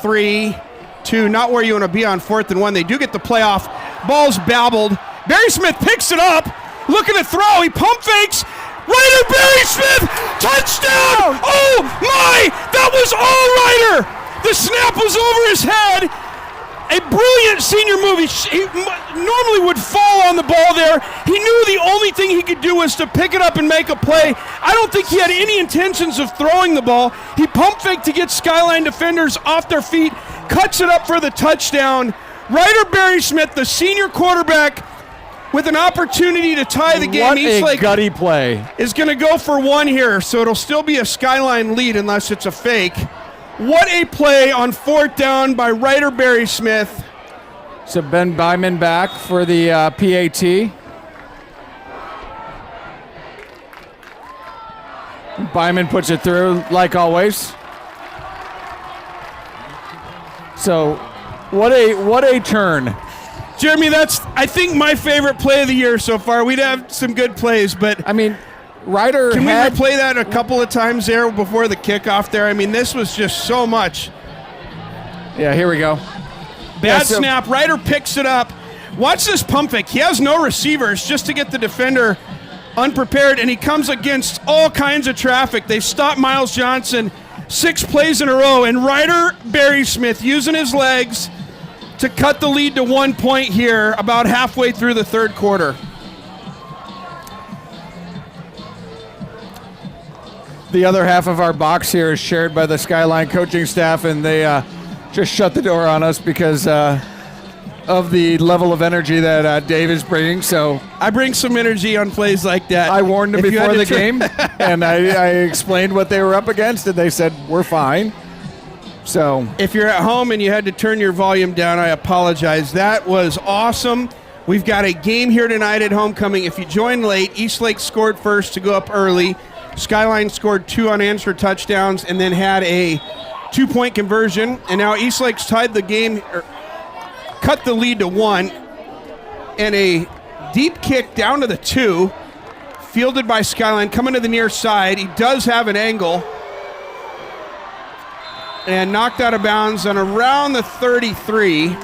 [SPEAKER 12] 3, 2. Not where you want to be on 4th and 1. They do get the play off. Ball's babbled. Barry Smith picks it up. Looking to throw. He pump fakes. Ryder Barry Smith. Touchdown. Oh, my. That was all Ryder. The snap was over his head. A brilliant senior move. He normally would fall on the ball there. He knew the only thing he could do was to pick it up and make a play. I don't think he had any intentions of throwing the ball. He pump faked to get Skyline defenders off their feet, cuts it up for the touchdown. Ryder Barry Smith, the senior quarterback, with an opportunity to tie the game.
[SPEAKER 11] What
[SPEAKER 12] Eastlake
[SPEAKER 11] a gutty play.
[SPEAKER 12] is going to go for 1 here, so it'll still be a Skyline lead unless it's a fake. What a play on 4th down by Ryder Barry Smith.
[SPEAKER 11] So Ben Byman back for the PAT. Byman puts it through like always. So what a turn.
[SPEAKER 12] Jeremy, that's, I think, my favorite play of the year so far. We'd have some good plays, but
[SPEAKER 11] I mean, Ryder
[SPEAKER 12] can we
[SPEAKER 11] had
[SPEAKER 12] replay that a couple of times there before the kickoff there? I mean, this was just so much.
[SPEAKER 11] Yeah, here we go.
[SPEAKER 12] Bad snap. Ryder picks it up. Watch this pump fake. He has no receivers just to get the defender unprepared, and he comes against all kinds of traffic. They stop Miles Johnson 6 plays in a row, and Ryder Barry Smith using his legs to cut the lead to 1 point here about halfway through the third quarter.
[SPEAKER 11] The other half of our box here is shared by the Skyline coaching staff, and they just shut the door on us because of the level of energy that Dave is bringing. So
[SPEAKER 12] I bring some energy on plays like that.
[SPEAKER 11] I warned them
[SPEAKER 12] If you
[SPEAKER 11] before
[SPEAKER 12] had
[SPEAKER 11] the
[SPEAKER 12] to
[SPEAKER 11] game, and I explained what they were up against, and they said, we're fine. So
[SPEAKER 12] if you're at home and you had to turn your volume down, I apologize. That was awesome. We've got a game here tonight at homecoming. If you joined late, Eastlake scored first to go up early. Skyline scored 2 unanswered touchdowns and then had a 2-point conversion. And now Eastlake's tied the game, cut the lead to 1. And a deep kick down to the 2, fielded by Skyline, coming to the near side. He does have an angle. And knocked out of bounds on around the 33.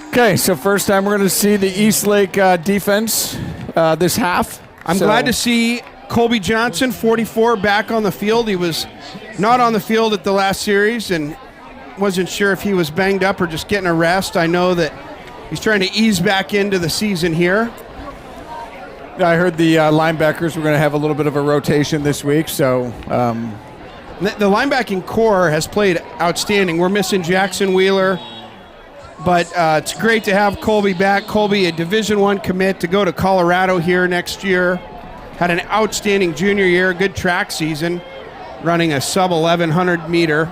[SPEAKER 11] Okay, so first time we're going to see the Eastlake defense this half.
[SPEAKER 12] I'm glad to see Colby Johnson, 44, back on the field. He was not on the field at the last series and wasn't sure if he was banged up or just getting a rest. I know that he's trying to ease back into the season here.
[SPEAKER 11] I heard the linebackers were going to have a little bit of a rotation this week, so...
[SPEAKER 12] The linebacking core has played outstanding. We're missing Jackson Wheeler, but it's great to have Colby back. Colby, a Division I commit to go to Colorado here next year. Had an outstanding junior year, good track season, running a sub-1100 meter.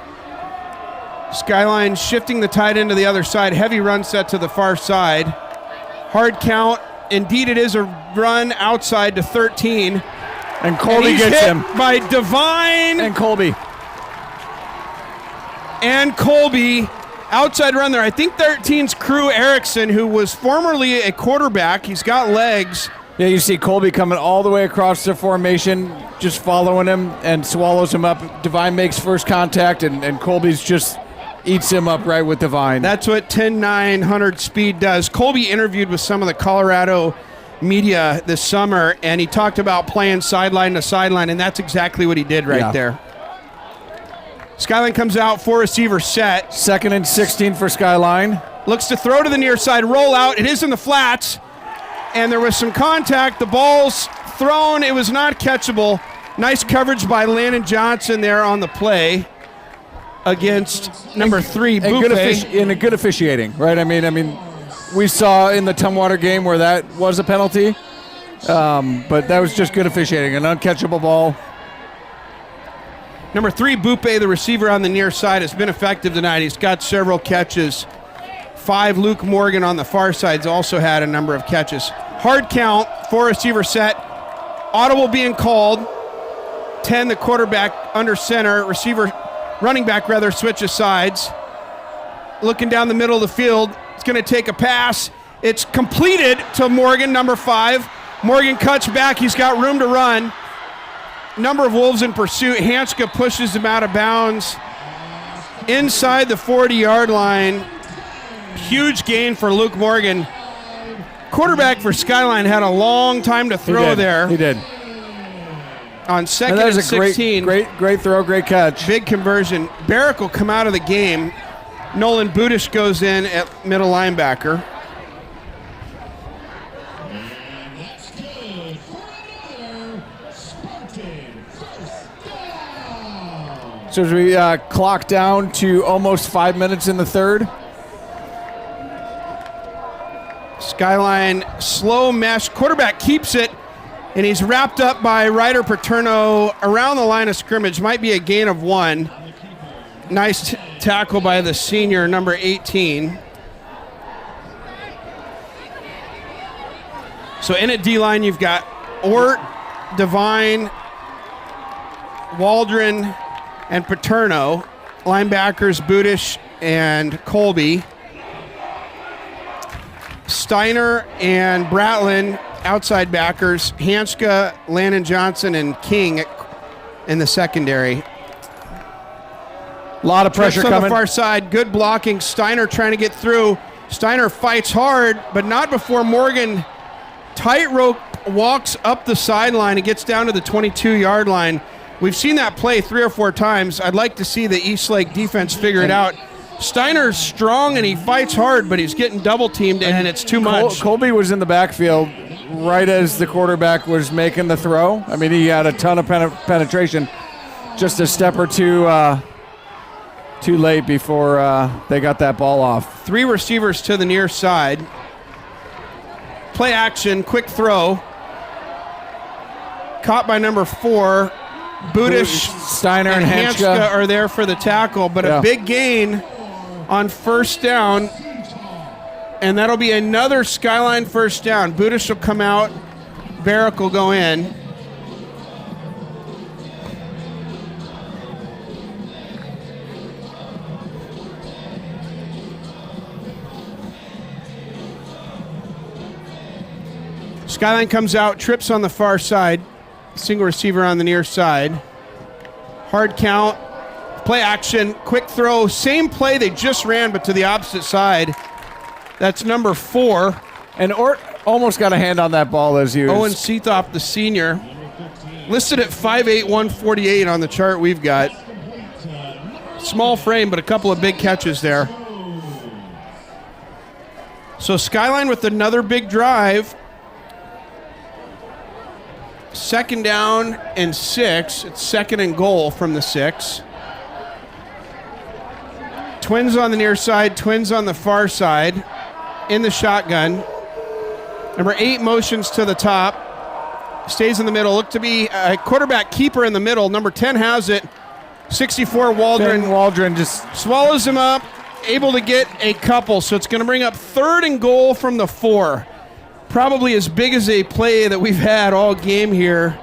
[SPEAKER 12] Skyline shifting the tight end to the other side. Heavy run set to the far side. Hard count. Indeed, it is a run outside to 13.
[SPEAKER 11] And Colby gets him.
[SPEAKER 12] By Devine.
[SPEAKER 11] And Colby.
[SPEAKER 12] And Colby. Outside run there. I think 13's Crew Erickson, who was formerly a quarterback. He's got legs.
[SPEAKER 11] Yeah, you see Colby coming all the way across the formation, just following him and swallows him up. Devine makes first contact, and Colby's just eats him up right with Devine.
[SPEAKER 12] That's what 10-900 speed does. Colby interviewed with some of the Colorado media this summer, and he talked about playing sideline to sideline, and that's exactly what he did right there. Skyline comes out, 4-receiver set.
[SPEAKER 11] 2nd and 16 for Skyline.
[SPEAKER 12] Looks to throw to the near side, roll out. It is in the flats, and there was some contact. The ball's thrown. It was not catchable. Nice coverage by Landon Johnson there on the play against number 3, Buffet.
[SPEAKER 11] And good officiating, right? I mean, we saw in the Tumwater game where that was a penalty, but that was just good officiating, an uncatchable ball.
[SPEAKER 12] Number 3, Bupe, the receiver on the near side, has been effective tonight. He's got several catches. 5, Luke Morgan on the far side's also had a number of catches. Hard count, 4-receiver set. Audible being called. 10, the quarterback under center. Running back switches sides. Looking down the middle of the field. It's going to take a pass. It's completed to Morgan, number 5. Morgan cuts back. He's got room to run. Number of Wolves in pursuit. Hanska pushes him out of bounds. Inside the 40-yard line. Huge gain for Luke Morgan. Quarterback for Skyline had a long time to throw there.
[SPEAKER 11] He did.
[SPEAKER 12] On 2nd and 16.
[SPEAKER 11] Great throw, great catch.
[SPEAKER 12] Big conversion. Barrick will come out of the game. Nolan Budish goes in at middle linebacker.
[SPEAKER 13] That's good for another Spartan first down.
[SPEAKER 11] So as we clock down to almost 5 minutes in the third.
[SPEAKER 12] Skyline slow mesh. Quarterback keeps it, and he's wrapped up by Ryder Paterno around the line of scrimmage. Might be a gain of 1. Nice tackle by the senior, number 18. So in a D-line, you've got Ort, Devine, Waldron, and Paterno. Linebackers, Budish and Colby. Steiner and Bratlin, outside backers. Hanska, Landon Johnson, and King in the secondary.
[SPEAKER 11] A lot of pressure
[SPEAKER 12] coming. On the
[SPEAKER 11] coming.
[SPEAKER 12] far side, good blocking. Steiner trying to get through. Steiner fights hard, but not before Morgan tightrope walks up the sideline and gets down to the 22-yard line. We've seen that play 3 or 4 times. I'd like to see the Eastlake defense figure it out. Steiner's strong and he fights hard, but he's getting double teamed and it's too much.
[SPEAKER 11] Colby was in the backfield right as the quarterback was making the throw. I mean, he had a ton of penetration, just a step or two too late before they got that ball off.
[SPEAKER 12] 3 receivers to the near side. Play action, quick throw. Caught by number 4. Budish,
[SPEAKER 11] Steiner, and
[SPEAKER 12] Hanska are there for the tackle, but a big gain on first down, and that'll be another Skyline first down. Budish will come out, Barrick will go in. Skyline comes out, trips on the far side, single receiver on the near side. Hard count. Play action, quick throw, same play they just ran, but to the opposite side. That's number 4.
[SPEAKER 11] And Ort almost got a hand on that ball as you.
[SPEAKER 12] Owen Seethop, the senior, listed at 5'8", 148 on the chart we've got. Small frame, but a couple of big catches there. So Skyline with another big drive. 2nd down and 6. It's 2nd and goal from the 6. Twins on the near side, twins on the far side. In the shotgun. Number 8 motions to the top. Stays in the middle. Look to be a quarterback keeper in the middle. Number 10 has it. 64 Waldron.
[SPEAKER 11] Waldron just
[SPEAKER 12] swallows him up. Able to get a couple. So it's going to bring up 3rd and goal from the 4. Probably as big as a play that we've had all game here.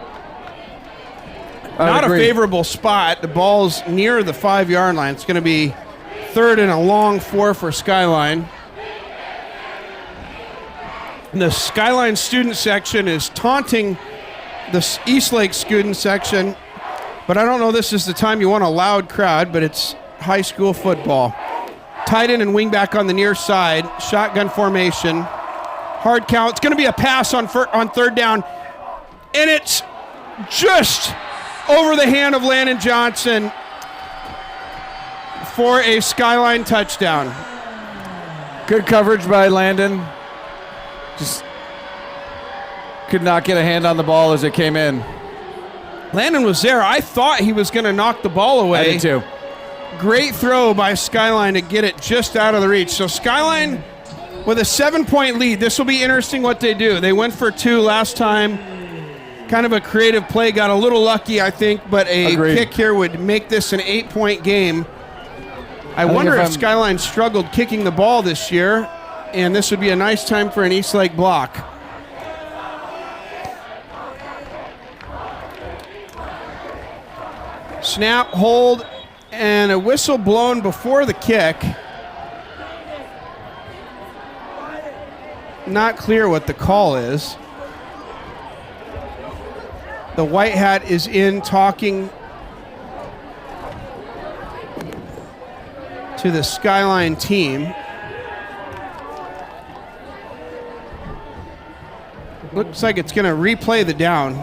[SPEAKER 12] Not a favorable spot. The ball's near the 5-yard line. It's going to be 3rd and a long 4 for Skyline. And the Skyline student section is taunting the Eastlake student section, but I don't know this is the time you want a loud crowd, but it's high school football. Tight end and wingback on the near side, shotgun formation, hard count. It's going to be a pass on 3rd down, and it's just over the hand of Landon Johnson for a Skyline touchdown.
[SPEAKER 11] Good coverage by Landon. Just could not get a hand on the ball as it came in.
[SPEAKER 12] Landon was there. I thought he was going to knock the ball away.
[SPEAKER 11] I did too.
[SPEAKER 12] Great throw by Skyline to get it just out of the reach. So Skyline with a 7-point lead. This will be interesting what they do. They went for 2 last time. Kind of a creative play. Got a little lucky, I think, but a kick here would make this an 8-point game. I wonder if Skyline struggled kicking the ball this year, and this would be a nice time for an Eastlake block. Snap, hold, and a whistle blown before the kick. Not clear what the call is. The white hat is in talking to the Skyline team. Looks like it's going to replay the down.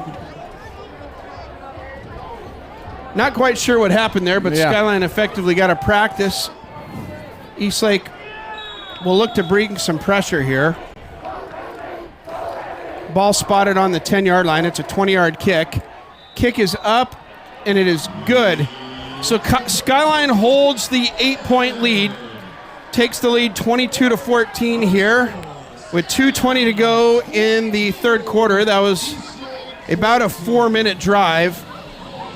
[SPEAKER 12] Not quite sure what happened there, but Skyline effectively got a practice. Eastlake will look to bring some pressure here. Ball spotted on the 10-yard line. It's a 20-yard kick. Kick is up, and it is good. So Skyline holds the 8-point lead, takes the lead 22-14 here with 2:20 to go in the 3rd quarter. That was about a 4-minute drive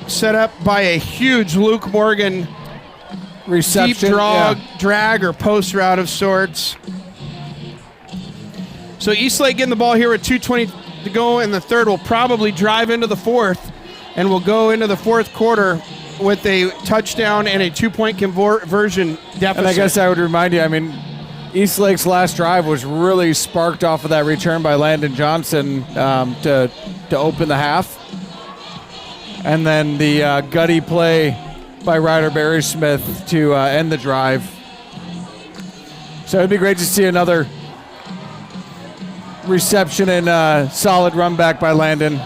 [SPEAKER 12] set up by a huge Luke Morgan reception, deep drag or post route of sorts. So Eastlake getting the ball here with 2:20 to go in the 3rd. Will probably drive into the 4th, and will go into the 4th quarter with a touchdown and a 2-point conversion deficit.
[SPEAKER 11] And I guess I would remind you, I mean, Eastlake's last drive was really sparked off of that return by Landon Johnson to open the half. And then the gutty play by Ryder Barry Smith to end the drive. So it'd be great to see another reception and solid run back by Landon.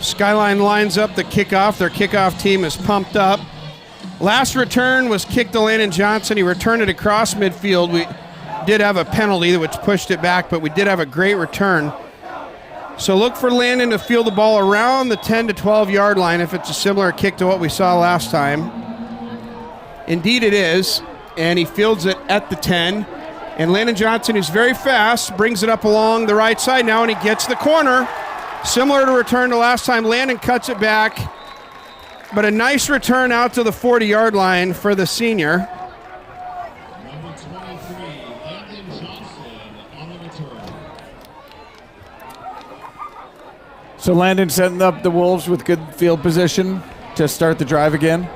[SPEAKER 12] Skyline lines up the kickoff. Their kickoff team is pumped up. Last return was kicked to Landon Johnson. He returned it across midfield. We did have a penalty which pushed it back, but we did have a great return. So look for Landon to field the ball around the 10 to 12 yard line if it's a similar kick to what we saw last time. Indeed it is, and he fields it at the 10. And Landon Johnson, who's very fast, brings it up along the right side now, and he gets the corner. Similar to return to last time, Landon cuts it back, but a nice return out to the 40-yard line for the senior.
[SPEAKER 13] Number 23, Landon Johnson on the return.
[SPEAKER 11] So Landon setting up the Wolves with good field position to start the drive again.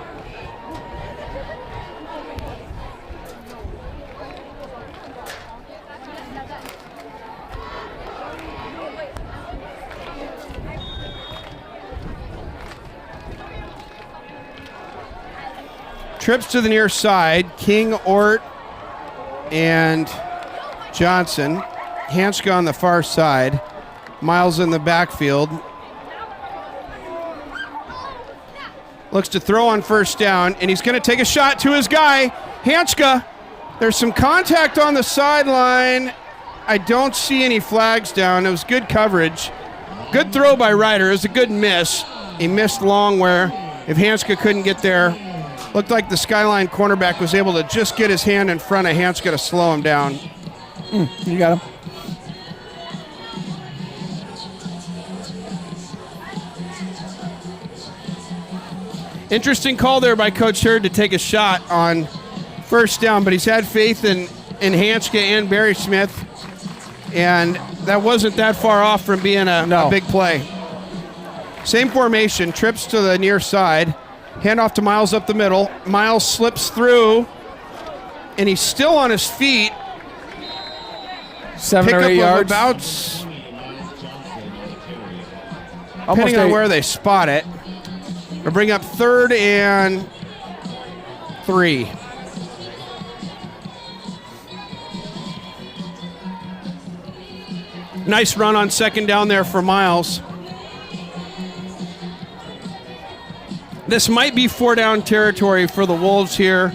[SPEAKER 12] Trips to the near side, King, Ort, and Johnson. Hanska on the far side. Miles in the backfield. Looks to throw on first down, and he's going to take a shot to his guy, Hanska. There's some contact on the sideline. I don't see any flags down. It was good coverage. Good throw by Ryder. It was a good miss. He missed long where if Hanska couldn't get there, looked like the Skyline cornerback was able to just get his hand in front of Hanska to slow him down.
[SPEAKER 11] You got him.
[SPEAKER 12] Interesting call there by Coach Hurd to take a shot on first down, but he's had faith in Hanska and Barry Smith, and that wasn't that far off from being a big play. Same formation, trips to the near side. Handoff to Miles up the middle. Miles slips through, and he's still on his feet.
[SPEAKER 11] 7 or 8 yards.
[SPEAKER 12] About, depending on where they spot it. We'll bring up 3rd and 3. Nice run on second down there for Miles. This might be 4-down territory for the Wolves here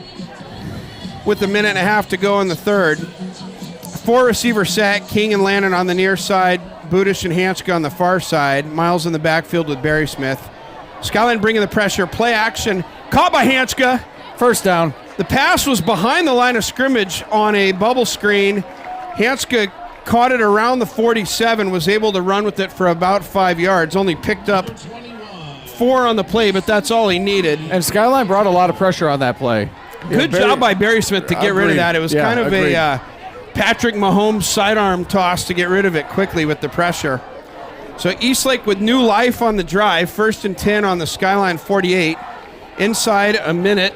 [SPEAKER 12] with a minute and a half to go in the third. 4-receiver set, King and Landon on the near side, Budish and Hanska on the far side, Miles in the backfield with Barry Smith. Skyline bringing the pressure, play action, caught by Hanska.
[SPEAKER 11] First down.
[SPEAKER 12] The pass was behind the line of scrimmage on a bubble screen. Hanska caught it around the 47, was able to run with it for about 5 yards, only picked up 4 on the play, but that's all he needed.
[SPEAKER 11] And Skyline brought a lot of pressure on that play.
[SPEAKER 12] Good job by Barry Smith to get rid of that. It was kind of a Patrick Mahomes sidearm toss to get rid of it quickly with the pressure. So Eastlake with new life on the drive, 1st and 10 on the Skyline 48. Inside a minute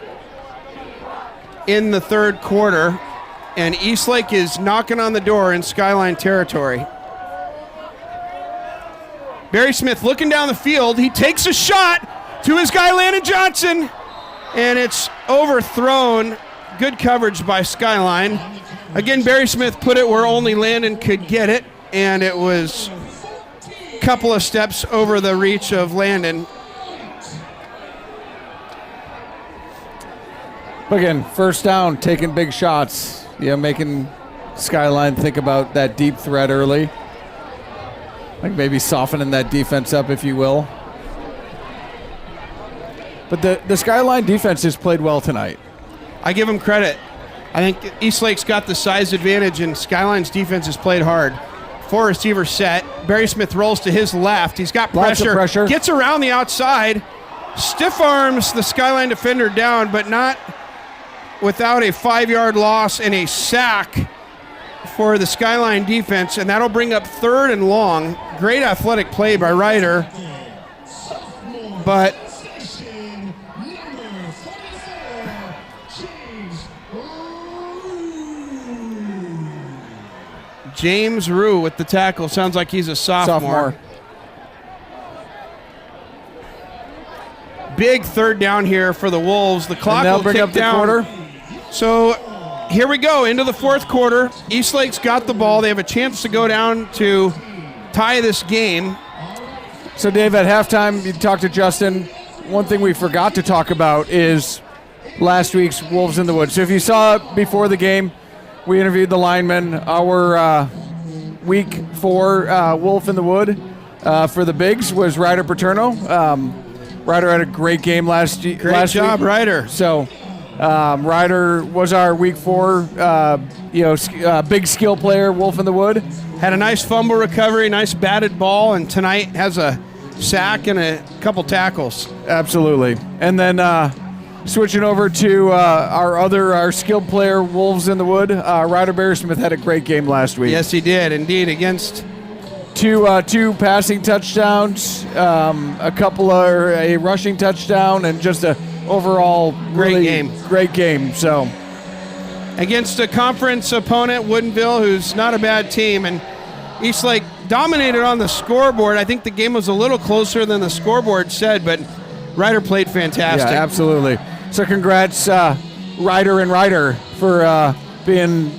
[SPEAKER 12] in the third quarter, and Eastlake is knocking on the door in Skyline territory. Barry Smith looking down the field. He takes a shot to his guy, Landon Johnson, and it's overthrown. Good coverage by Skyline. Again, Barry Smith put it where only Landon could get it, and it was a couple of steps over the reach of Landon.
[SPEAKER 11] Again, first down, taking big shots. Yeah, making Skyline think about that deep threat early. Like maybe softening that defense up, if you will. But the Skyline defense has played well tonight.
[SPEAKER 12] I give them credit. I think Eastlake's got the size advantage, and Skyline's defense has played hard. 4-receiver set. Barry Smith rolls to his left. He's got
[SPEAKER 11] Lots of pressure.
[SPEAKER 12] Gets around the outside. Stiff arms the Skyline defender down, but not without a 5-yard loss and a sack for the Skyline defense, and that'll bring up 3rd and long. Great athletic play by Ryder, but James Rue with the tackle. Sounds like he's a sophomore. Big 3rd down here for the Wolves. The clock will
[SPEAKER 11] bring
[SPEAKER 12] tick
[SPEAKER 11] up the
[SPEAKER 12] down.
[SPEAKER 11] quarter.
[SPEAKER 12] So here we go into the 4th quarter. Eastlake's got the ball. They have a chance to go down to tie this game.
[SPEAKER 11] So, Dave, at halftime, you talked to Justin. One thing we forgot to talk about is last week's Wolves in the Woods. So if you saw it before the game, we interviewed the linemen. Our week 4 Wolf in the Wood for the Bigs was Ryder Paterno. Ryder had a great game last week.
[SPEAKER 12] Great job, Ryder.
[SPEAKER 11] So Ryder was our week 4 big skill player, Wolf in the Wood.
[SPEAKER 12] Had a nice fumble recovery, nice batted ball, and tonight has a sack and a couple tackles.
[SPEAKER 11] Absolutely. And then switching over to our skilled player, Wolves in the Wood, Ryder Bearsmith had a great game last week.
[SPEAKER 12] Yes, he did, indeed, against
[SPEAKER 11] two passing touchdowns, a rushing touchdown, and just a overall
[SPEAKER 12] Great
[SPEAKER 11] game. So
[SPEAKER 12] against a conference opponent, Woodinville, who's not a bad team, and Eastlake dominated on the scoreboard. I think the game was a little closer than the scoreboard said, but Ryder played fantastic.
[SPEAKER 11] Yeah, absolutely. So congrats, Ryder and Ryder, for being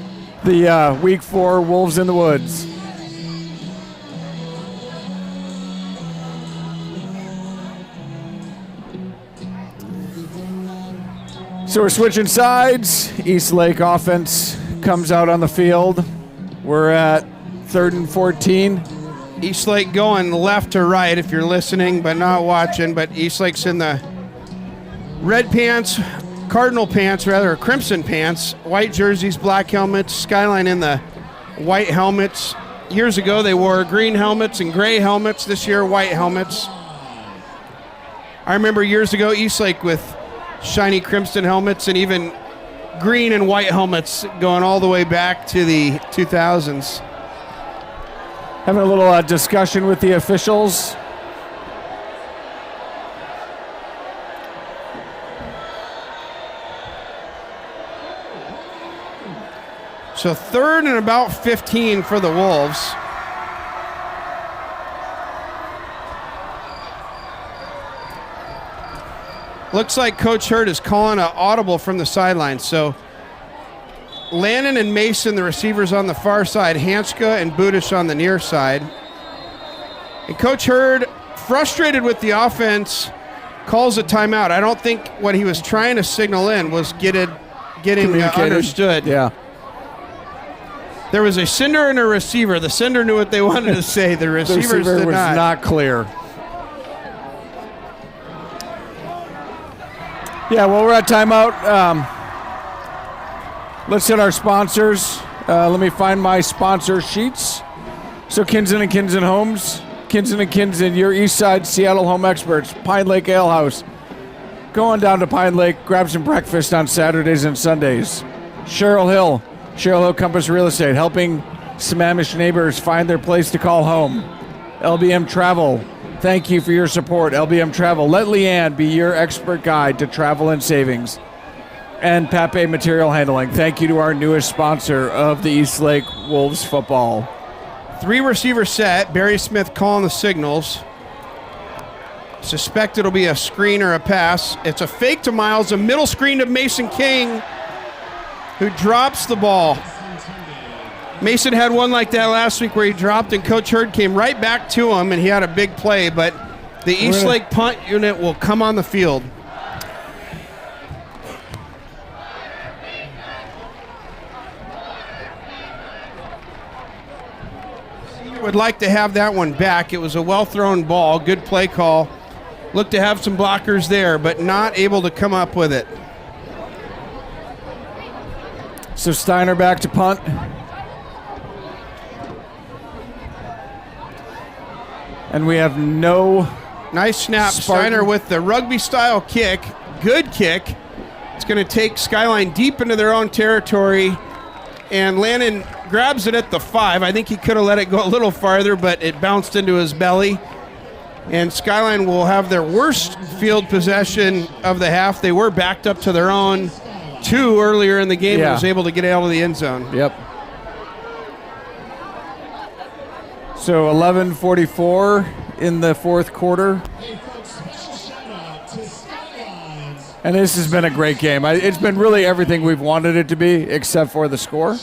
[SPEAKER 11] the week 4 Wolves in the Woods. So we're switching sides. Eastlake offense comes out on the field. We're at 3rd and 14.
[SPEAKER 12] Eastlake going left to right if you're listening but not watching, but Eastlake's in the red pants, cardinal pants rather, crimson pants, white jerseys, black helmets, Skyline in the white helmets. Years ago they wore green helmets and gray helmets. This year, white helmets. I remember years ago Eastlake with shiny crimson helmets and even green and white helmets going all the way back to the 2000s.
[SPEAKER 11] Having a little discussion with the officials.
[SPEAKER 12] So 3rd and about 15 for the Wolves. Looks like Coach Hurd is calling an audible from the sideline. So Lannon and Mason, the receivers on the far side, Hanska and Budish on the near side. And Coach Hurd, frustrated with the offense, calls a timeout. I don't think what he was trying to signal in was getting understood.
[SPEAKER 11] Yeah.
[SPEAKER 12] There was a sender and a receiver. The sender knew what they wanted to say. The receivers
[SPEAKER 11] receiver
[SPEAKER 12] did
[SPEAKER 11] was
[SPEAKER 12] not.
[SPEAKER 11] not clear. Yeah, well, we're at timeout. Let's hit our sponsors. Let me find my sponsor sheets. So Kinson and Kinson Homes. Kinson and Kinson, your East Side Seattle home experts. Pine Lake Ale House. Go on down to Pine Lake. Grab some breakfast on Saturdays and Sundays. Cheryl Hill Compass Real Estate, helping Sammamish neighbors find their place to call home. LBM Travel. Thank you for your support, LBM Travel. Let Leanne be your expert guide to travel and savings. And Pape Material Handling. Thank you to our newest sponsor of the Eastlake Wolves football.
[SPEAKER 12] 3 receiver set. Barry Smith calling the signals. Suspect it'll be a screen or a pass. It's a fake to Miles, a middle screen to Mason King, who drops the ball. Mason had one like that last week where he dropped and Coach Hurd came right back to him and he had a big play, but the Eastlake punt unit will come on the field. Would like to have that one back. It was a well-thrown ball, good play call. Looked to have some blockers there, but not able to come up with it.
[SPEAKER 11] So Steiner back to punt. And we have no...
[SPEAKER 12] Nice snap. Steiner with the rugby-style kick. Good kick. It's going to take Skyline deep into their own territory. And Lannon grabs it at the 5. I think he could have let it go a little farther, but it bounced into his belly. And Skyline will have their worst field possession of the half. They were backed up to their own 2 earlier in the game and was able to get out of the end zone.
[SPEAKER 11] Yep. So 11:44 in the fourth quarter. And this has been a great game. It's been really everything we've wanted it to be, except for the score.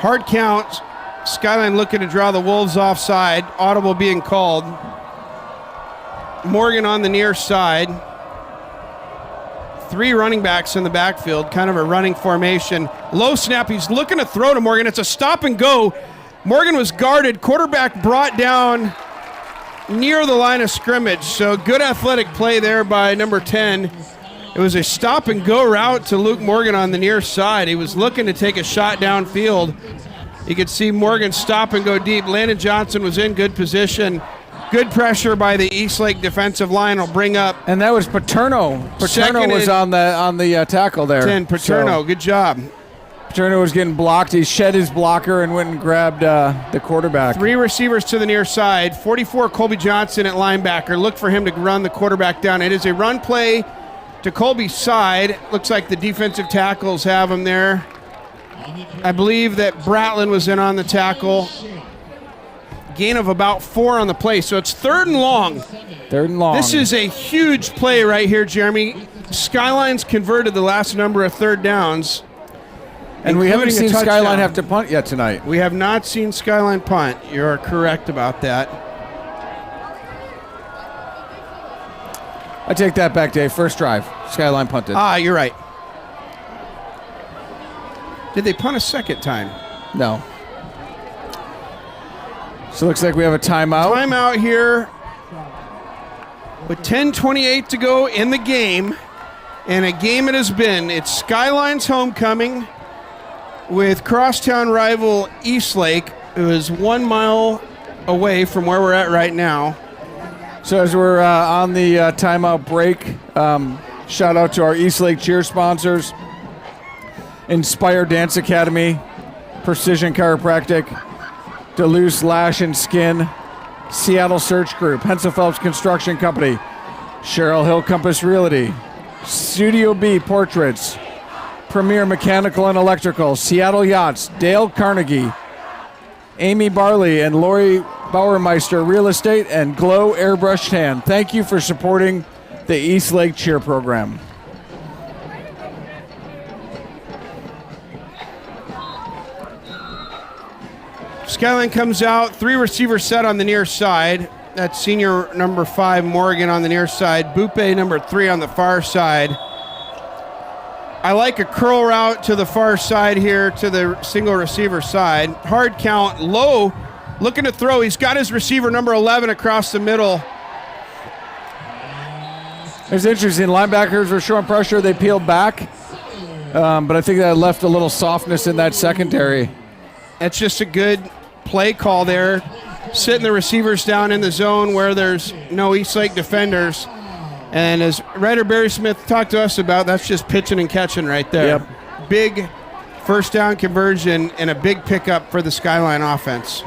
[SPEAKER 12] Hard count. Skyline looking to draw the Wolves offside. Audible being called. Morgan on the near side. 3 running backs in the backfield, kind of a running formation. Low snap, he's looking to throw to Morgan. It's a stop and go. Morgan was guarded. Quarterback brought down near the line of scrimmage. So good athletic play there by number 10. It was a stop and go route to Luke Morgan on the near side. He was looking to take a shot downfield. You could see Morgan stop and go deep. Landon Johnson was in good position. Good pressure by the Eastlake defensive line will bring up.
[SPEAKER 11] And that was Paterno. Paterno was on the tackle there.
[SPEAKER 12] 10, Paterno, good job.
[SPEAKER 11] Paterno was getting blocked. He shed his blocker and went and grabbed the quarterback.
[SPEAKER 12] 3 receivers to the near side. 44, Colby Johnson at linebacker. Look for him to run the quarterback down. It is a run play to Colby's side. Looks like the defensive tackles have him there. I believe that Bratlin was in on the tackle. Gain of about 4 on the play, so it's 3rd and long.
[SPEAKER 11] 3rd and long.
[SPEAKER 12] This is a huge play right here, Jeremy. Skyline's converted the last number of 3rd downs.
[SPEAKER 11] And we haven't seen Skyline have to punt yet tonight.
[SPEAKER 12] We have not seen Skyline punt. You're correct about that.
[SPEAKER 11] I take that back, Dave. First drive, Skyline punted.
[SPEAKER 12] You're right. Did they punt a second time?
[SPEAKER 11] No. So it looks like we have a timeout.
[SPEAKER 12] Timeout here with 10:28 to go in the game. And a game it has been. It's Skyline's homecoming with crosstown rival Eastlake, who is 1 mile away from where we're at right now.
[SPEAKER 11] So as we're on the timeout break, shout out to our Eastlake cheer sponsors, Inspire Dance Academy, Precision Chiropractic, Duluth Lash and Skin, Seattle Search Group, Hensel Phelps Construction Company, Cheryl Hill Compass Realty, Studio B Portraits, Premier Mechanical and Electrical, Seattle Yachts, Dale Carnegie, Amy Barley and Lori Bauermeister Real Estate, and Glow Airbrush Tan. Thank you for supporting the Eastlake Cheer Program.
[SPEAKER 12] Skyline comes out, 3 receivers set on the near side. That's senior number 5, Morgan on the near side. Bupe number 3 on the far side. I like a curl route to the far side here to the single receiver side. Hard count, low, looking to throw. He's got his receiver number 11 across the middle.
[SPEAKER 11] It's interesting. Linebackers were showing pressure. They peeled back. But I think that left a little softness in that secondary.
[SPEAKER 12] That's just a good play call there. Sitting the receivers down in the zone where there's no Eastlake defenders. And as Ryder Barry Smith talked to us about, that's just pitching and catching right there.
[SPEAKER 11] Yep.
[SPEAKER 12] Big first down conversion and a big pickup for the Skyline offense.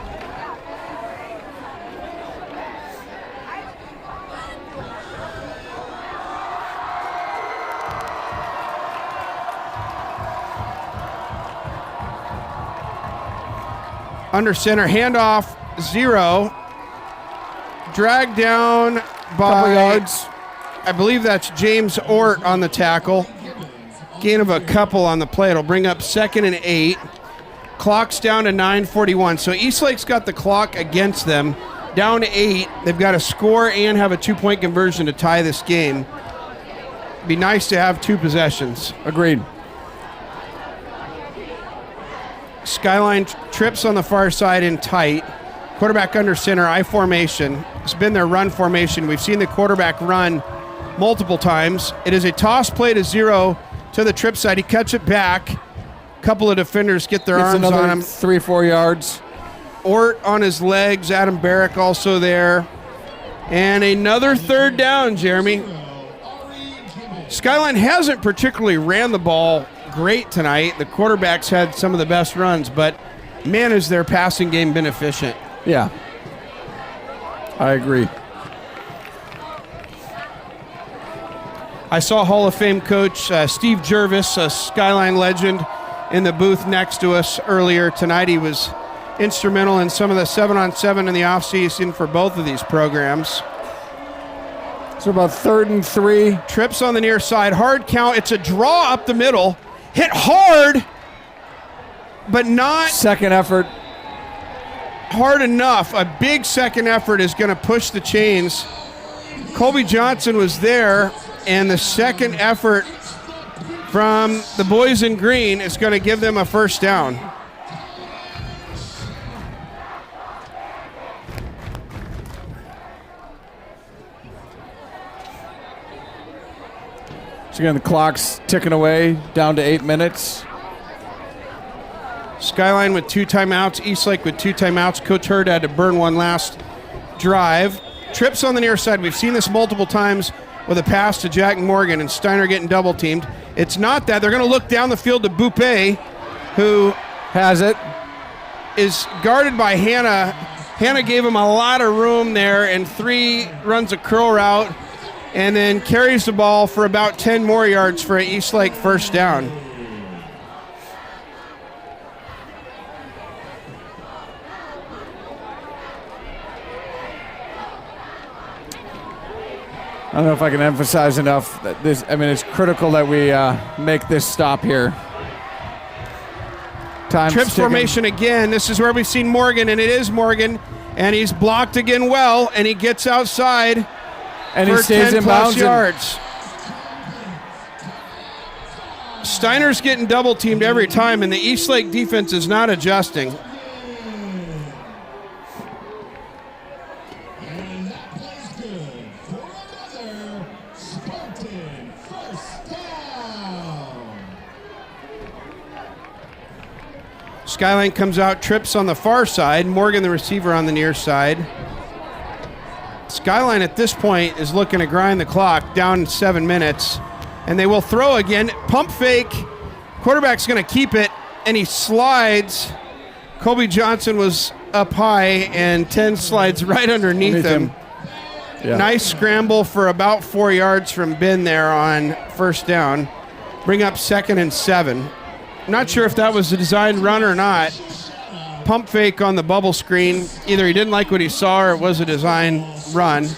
[SPEAKER 12] Under center, handoff, 0. Drag down by
[SPEAKER 11] couple yards.
[SPEAKER 12] I believe that's James Ort on the tackle. Gain of a couple on the play. It'll bring up 2nd and 8. Clock's down to 9:41. So Eastlake's got the clock against them. Down to 8. They've got to score and have a 2-point conversion to tie this game. Be nice to have 2 possessions.
[SPEAKER 11] Agreed.
[SPEAKER 12] Skyline trips on the far side in tight. Quarterback under center, I formation. It's been their run formation. We've seen the quarterback run multiple times. It is a toss play to 0 to the trip side. He cuts it back. A couple of defenders get their arms on him.
[SPEAKER 11] 3-4 yards.
[SPEAKER 12] Ort on his legs. Adam Barrick also there. And another 3rd down, Jeremy. Skyline hasn't particularly ran the ball great tonight. The quarterbacks had some of the best runs, but man, has their passing game been efficient.
[SPEAKER 11] Yeah, I agree.
[SPEAKER 12] I saw Hall of Fame coach Steve Jervis, a Skyline legend, in the booth next to us earlier tonight. He was instrumental in some of the 7-on-7 in the offseason for both of these programs.
[SPEAKER 11] So about 3rd and 3.
[SPEAKER 12] Trips on the near side. Hard count. It's a draw up the middle. Hit hard. but not
[SPEAKER 11] Second effort.
[SPEAKER 12] hard enough. A big second effort is going to push the chains. Colby Johnson was there, and the second effort from the boys in green is going to give them a first down.
[SPEAKER 11] So again, the clock's ticking away down to 8 minutes.
[SPEAKER 12] Skyline with 2 timeouts, Eastlake with 2 timeouts. Coach Hurd had to burn one last drive. Trips on the near side. We've seen this multiple times with a pass to Jack Morgan and Steiner getting double teamed. It's not that. They're going to look down the field to Boupé, who
[SPEAKER 11] has it,
[SPEAKER 12] is guarded by Hannah. Hannah gave him a lot of room there, and 3 runs a curl route and then carries the ball for about 10 more yards for an Eastlake first down.
[SPEAKER 11] I don't know if I can emphasize enough that this, I mean, it's critical that we make this stop here. Time's
[SPEAKER 12] Trips
[SPEAKER 11] ticking.
[SPEAKER 12] formation again. This is where we've seen Morgan, and it is Morgan, and he's blocked again well, and he gets outside
[SPEAKER 11] and
[SPEAKER 12] for
[SPEAKER 11] he stays
[SPEAKER 12] 10
[SPEAKER 11] in
[SPEAKER 12] plus
[SPEAKER 11] bounds
[SPEAKER 12] yards. Steiner's getting double teamed every time, and the Eastlake defense is not adjusting. Skyline comes out, trips on the far side. Morgan, the receiver, on the near side. Skyline at this point is looking to grind the clock down 7 minutes. And they will throw again. Pump fake. Quarterback's going to keep it, and he slides. Colby Johnson was up high, and 10 slides right underneath him.
[SPEAKER 11] Yeah.
[SPEAKER 12] Nice scramble for about 4 yards from Ben there on first down. Bring up 2nd and 7. Not sure if that was a designed run or not. Pump fake on the bubble screen. Either he didn't like what he saw or it was a design run.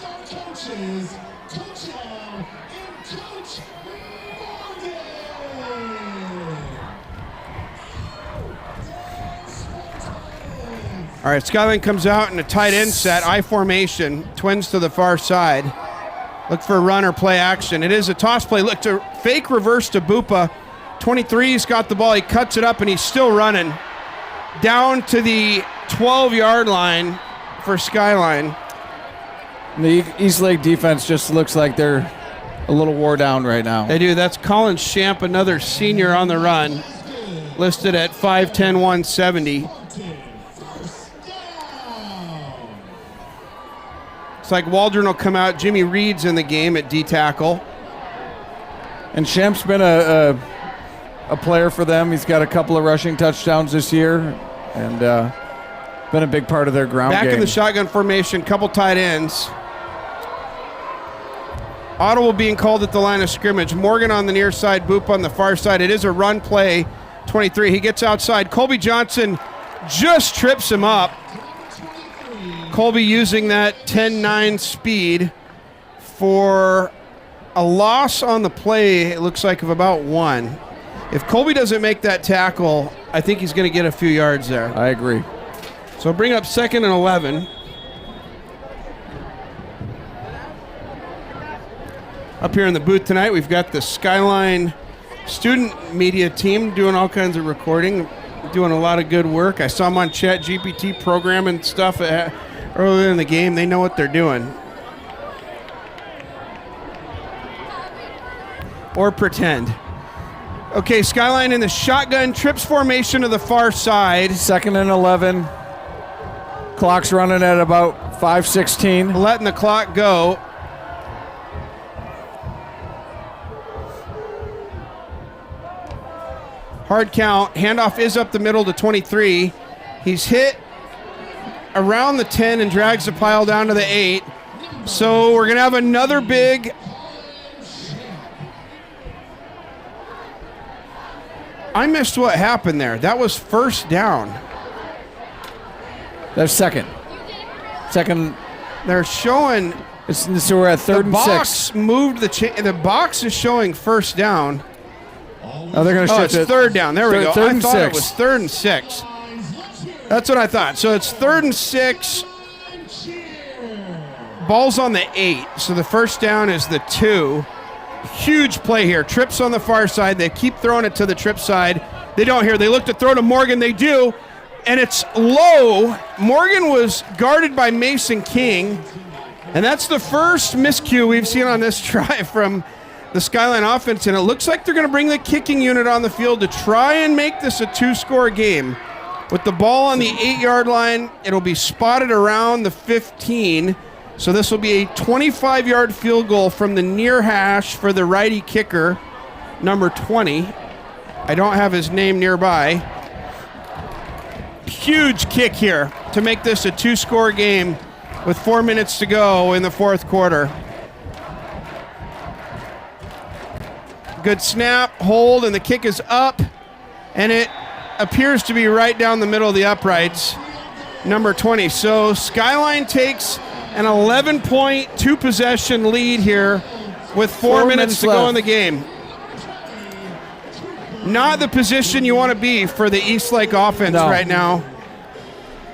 [SPEAKER 12] All right, Skyline comes out in a tight end set, I formation, twins to the far side. Look for a run or play action. It is a toss play. Look to fake reverse to Bupa. 23's got the ball. He cuts it up, and he's still running. Down to the 12-yard line for Skyline.
[SPEAKER 11] The Eastlake defense just looks like they're a little wore down right now.
[SPEAKER 12] They do. That's Colin Shamp, another senior on the run, listed at 5'10", 170. It's like Waldron will come out. Jimmy Reed's in the game at D-tackle.
[SPEAKER 11] And Shamp's been a player for them. He's got a couple of rushing touchdowns this year, and been a big part of their ground game.
[SPEAKER 12] Back in the shotgun formation, couple tight ends. Audible being called at the line of scrimmage. Morgan on the near side, Boop on the far side. It is a run play. 23, he gets outside. Colby Johnson just trips him up. Colby using that 10-9 speed for a loss on the play, it looks like, of about 1. If Colby doesn't make that tackle, I think he's going to get a few yards there.
[SPEAKER 11] I agree.
[SPEAKER 12] So bring up 2nd and 11. Up here in the booth tonight, we've got the Skyline student media team doing all kinds of recording, doing a lot of good work. I saw them on ChatGPT programming stuff earlier in the game. They know what they're doing. Or pretend. Okay, Skyline in the shotgun trips formation to the far side.
[SPEAKER 11] 2nd and 11. Clock's running at about 5:16.
[SPEAKER 12] Letting the clock go. Hard count. Handoff is up the middle to 23. He's hit around the 10 and drags the pile down to the 8. So we're going to have another big... I missed what happened there. That was first down.
[SPEAKER 11] That's second.
[SPEAKER 12] They're showing...
[SPEAKER 11] So we're at 3rd and 6.
[SPEAKER 12] The box moved the box is showing first down.
[SPEAKER 11] Oh, they're going to shift
[SPEAKER 12] it's
[SPEAKER 11] it.
[SPEAKER 12] third down. There we go.
[SPEAKER 11] Third
[SPEAKER 12] I
[SPEAKER 11] and
[SPEAKER 12] thought
[SPEAKER 11] 6.
[SPEAKER 12] it was 3rd and 6. That's what I thought. So it's 3rd and 6. Ball's on the 8. So the first down is the 2. Huge play here. Trips on the far side. They keep throwing it to the trip side. They don't hear. They look to throw to Morgan. They do. And it's low. Morgan was guarded by Mason King. And that's the first miscue we've seen on this drive from the Skyline offense. And it looks like they're going to bring the kicking unit on the field to try and make this a 2-score game. With the ball on the 8-yard line, it'll be spotted around the 15. So this will be a 25-yard field goal from the near hash for the righty kicker, number 20. I don't have his name nearby. Huge kick here to make this a 2-score game with 4 minutes to go in the fourth quarter. Good snap, hold, and the kick is up, and it appears to be right down the middle of the uprights, number 20. So Skyline takes an 11-point, 2-possession lead here with 4 minutes to go in the game. Not the position you want to be for the Eastlake offense right now.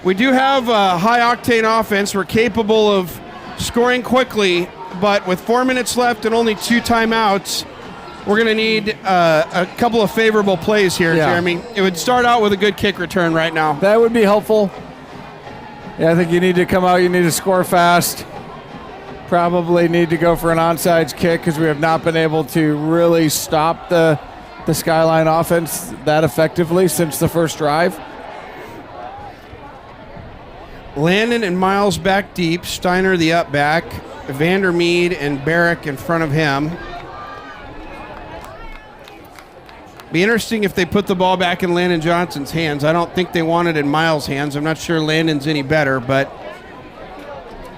[SPEAKER 12] We do have a high-octane offense. We're capable of scoring quickly, but with 4 minutes left and only 2 timeouts, we're going to need a couple of favorable plays here, Jeremy. It would start out with a good kick return right now.
[SPEAKER 11] That would be helpful. Yeah, I think you need to come out. You need to score fast. Probably need to go for an onside kick because we have not been able to really stop the Skyline offense that effectively since the first drive.
[SPEAKER 12] Landon and Miles back deep. Steiner the up back. Vandermeed and Barrick in front of him. Be interesting if they put the ball back in Landon Johnson's hands. I don't think they want it in Miles' hands. I'm not sure Landon's any better, but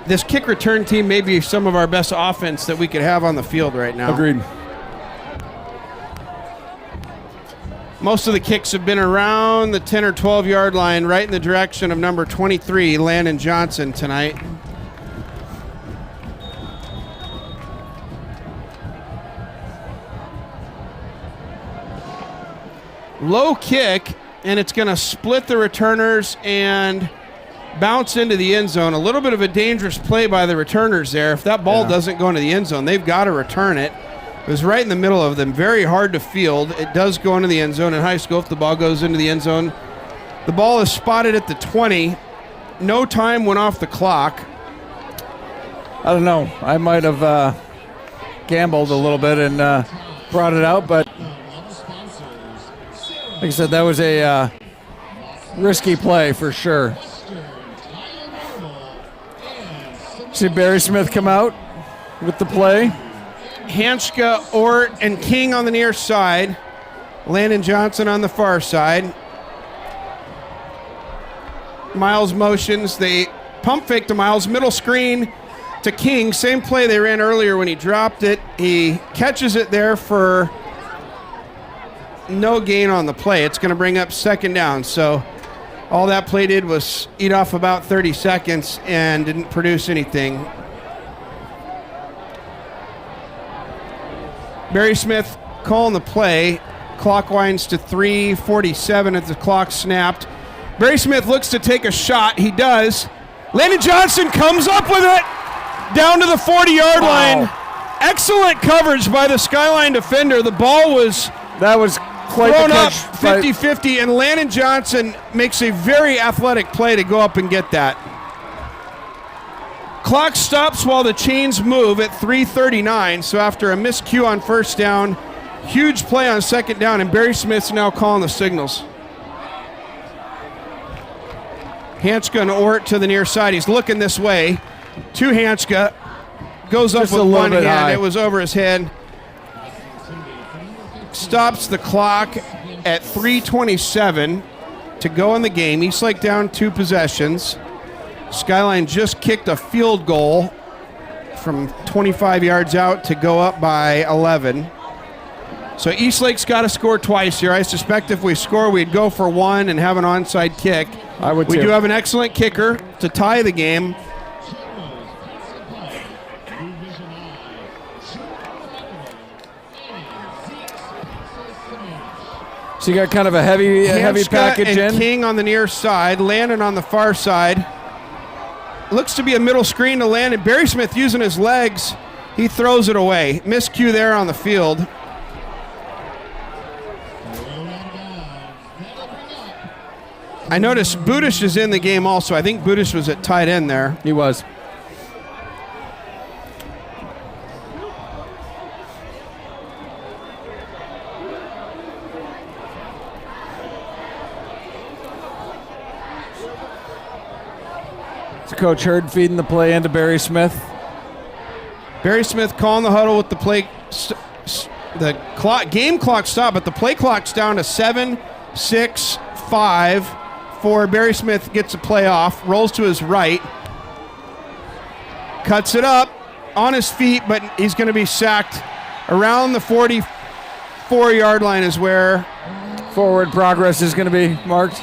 [SPEAKER 12] this kick return team may be some of our best offense that we could have on the field right now.
[SPEAKER 11] Agreed.
[SPEAKER 12] Most of the kicks have been around the 10 or 12-yard line, right in the direction of number 23, Landon Johnson, tonight. Low kick, and it's going to split the returners and bounce into the end zone. A little bit of a dangerous play by the returners there. If that ball doesn't go into the end zone, they've got to return it. It was right in the middle of them. Very hard to field. It does go into the end zone in high school if the ball goes into the end zone. The ball is spotted at the 20. No time went off the clock.
[SPEAKER 11] I don't know. I might have gambled a little bit and brought it out, but like I said, that was a risky play for sure. See Barry Smith come out with the play.
[SPEAKER 12] Hanska, Ort, and King on the near side. Landon Johnson on the far side. Miles motions. They pump fake to Miles. Middle screen to King. Same play they ran earlier when he dropped it. He catches it there for no gain on the play. It's going to bring up second down. So all that play did was eat off about 30 seconds and didn't produce anything. Barry Smith calling the play. Clock winds to 3:47 as the clock snapped. Barry Smith looks to take a shot. He does. Landon Johnson comes up with it down to the 40-yard line. Excellent coverage by the Skyline defender. The ball was
[SPEAKER 11] quite
[SPEAKER 12] thrown up 50-50, and Landon Johnson makes a very athletic play to go up and get that. Clock stops while the chains move at 3:39, so after a miscue on first down, huge play on second down, and Barry Smith's now calling the signals. Hanska and Ort to the near side. He's looking this way to Hanska. Goes up
[SPEAKER 11] Just
[SPEAKER 12] with
[SPEAKER 11] a little
[SPEAKER 12] one
[SPEAKER 11] bit
[SPEAKER 12] hand.
[SPEAKER 11] high.
[SPEAKER 12] It was over his head. Stops the clock at 3:27 to go in the game. Eastlake down 2 possessions. Skyline just kicked a field goal from 25 yards out to go up by 11. So Eastlake's got to score twice here. I suspect if we score, we'd go for 1 and have an onside kick.
[SPEAKER 11] I would
[SPEAKER 12] We
[SPEAKER 11] too.
[SPEAKER 12] do have an excellent kicker to tie the game.
[SPEAKER 15] So you got kind of a heavy
[SPEAKER 12] Hanska
[SPEAKER 15] package
[SPEAKER 12] and
[SPEAKER 15] in.
[SPEAKER 12] King on the near side, Landon on the far side. Looks to be a middle screen to Landon. Barry Smith using his legs. He throws it away. Miscue there on the field. I noticed Budish is in the game also. I think Budish was at tight end there.
[SPEAKER 15] He was. So Coach Hurd feeding the play into Barry Smith.
[SPEAKER 12] Barry Smith calling the huddle with the play. The clock, game clock stopped, but the play clock's down to 7, 6, 5. 4. Barry Smith gets a play off, rolls to his right, cuts it up on his feet, but he's going to be sacked around the 44-yard line is where
[SPEAKER 15] forward progress is going to be marked.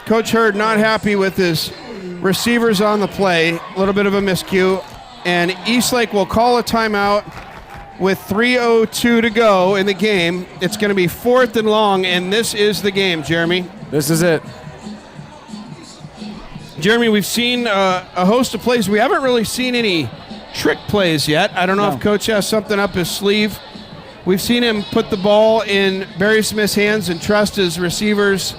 [SPEAKER 12] Coach Hurd not happy with his receivers on the play. A little bit of a miscue. And Eastlake will call a timeout with 3:02 to go in the game. It's going to be 4th and long, and this is the game, Jeremy.
[SPEAKER 15] This is it.
[SPEAKER 12] Jeremy, we've seen a host of plays. We haven't really seen any trick plays yet. I don't know if Coach has something up his sleeve. We've seen him put the ball in Barry Smith's hands and trust his receivers,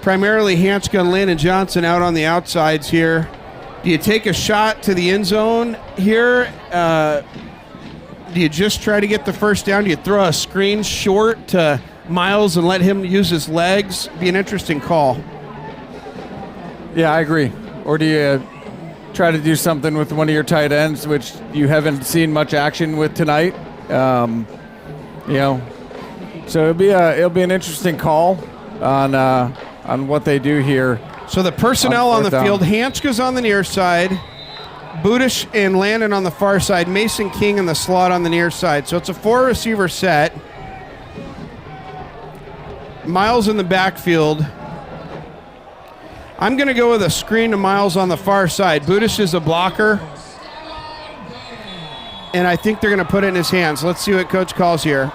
[SPEAKER 12] primarily Hanska and Landon Johnson, out on the outsides here. Do you take a shot to the end zone here? Do you just try to get the first down? Do you throw a screen short to Miles and let him use his legs? Be an interesting call.
[SPEAKER 15] Yeah, I agree. Or do you try to do something with one of your tight ends, which you haven't seen much action with tonight? So it'll be an interesting call on what they do here.
[SPEAKER 12] So the personnel on the field, Hanska's on the near side, Budish and Landon on the far side, Mason King in the slot on the near side. So it's a 4-receiver set. Miles in the backfield. I'm going to go with a screen to Miles on the far side. Budish is a blocker, and I think they're going to put it in his hands. Let's see what Coach calls here.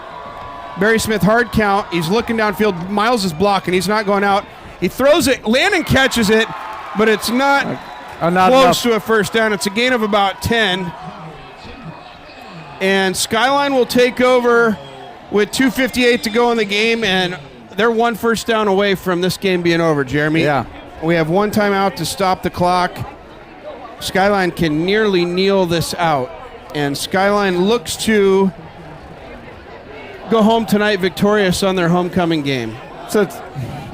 [SPEAKER 12] Barry Smith, hard count. He's looking downfield. Miles is blocking. He's not going out. He throws it. Landon catches it, but it's not close to a first down. It's a gain of about 10. And Skyline will take over with 2:58 to go in the game, and they're one first down away from this game being over, Jeremy.
[SPEAKER 15] Yeah.
[SPEAKER 12] We have one timeout to stop the clock. Skyline can nearly kneel this out, and Skyline looks to go home tonight victorious on their homecoming game.
[SPEAKER 15] So it's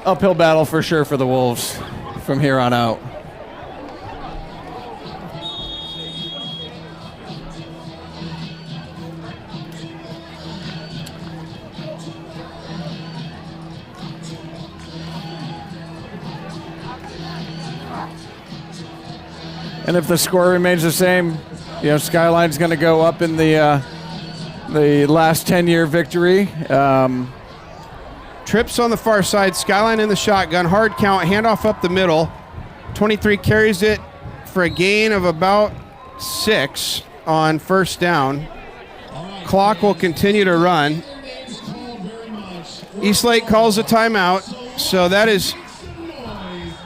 [SPEAKER 15] uphill battle for sure for the Wolves from here on out. And if the score remains the same, Skyline's going to go up in the last 10-year victory.
[SPEAKER 12] Trips on the far side, Skyline in the shotgun, hard count, handoff up the middle. 23 carries it for a gain of about 6 on first down. Clock will continue to run. Eastlake calls a timeout, so that is,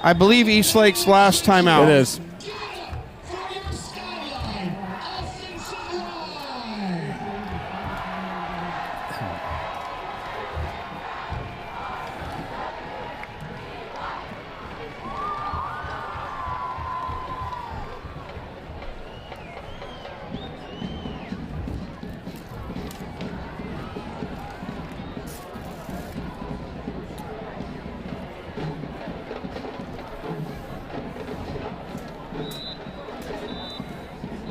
[SPEAKER 12] I believe, Eastlake's last timeout.
[SPEAKER 15] It is.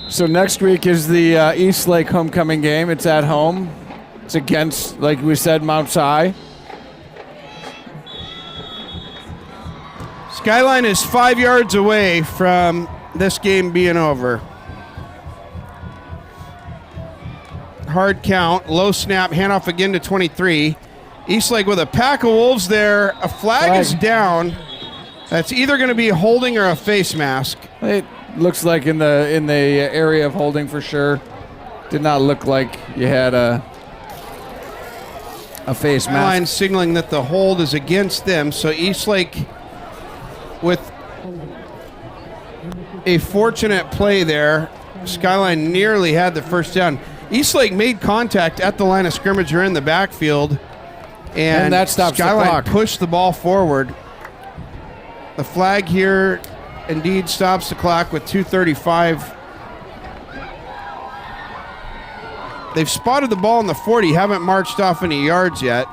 [SPEAKER 15] So next week is the Eastlake homecoming game. It's at home. It's against, like we said, Mount Si.
[SPEAKER 12] Skyline is 5 yards away from this game being over. Hard count, low snap, handoff again to 23. Eastlake with a pack of Wolves there. A flag is down. That's either going to be holding or a face mask.
[SPEAKER 15] It looks like in the area of holding for sure. Did not look like you had a a face
[SPEAKER 12] Skyline
[SPEAKER 15] mask.
[SPEAKER 12] signaling that the hold is against them. So Eastlake with a fortunate play there. Skyline nearly had the first down. Eastlake made contact at the line of scrimmage or in the backfield. And
[SPEAKER 15] that stops the
[SPEAKER 12] Skyline
[SPEAKER 15] clock.
[SPEAKER 12] pushed the ball forward. The flag here indeed stops the clock with 2:35. They've spotted the ball in the 40, haven't marched off any yards yet.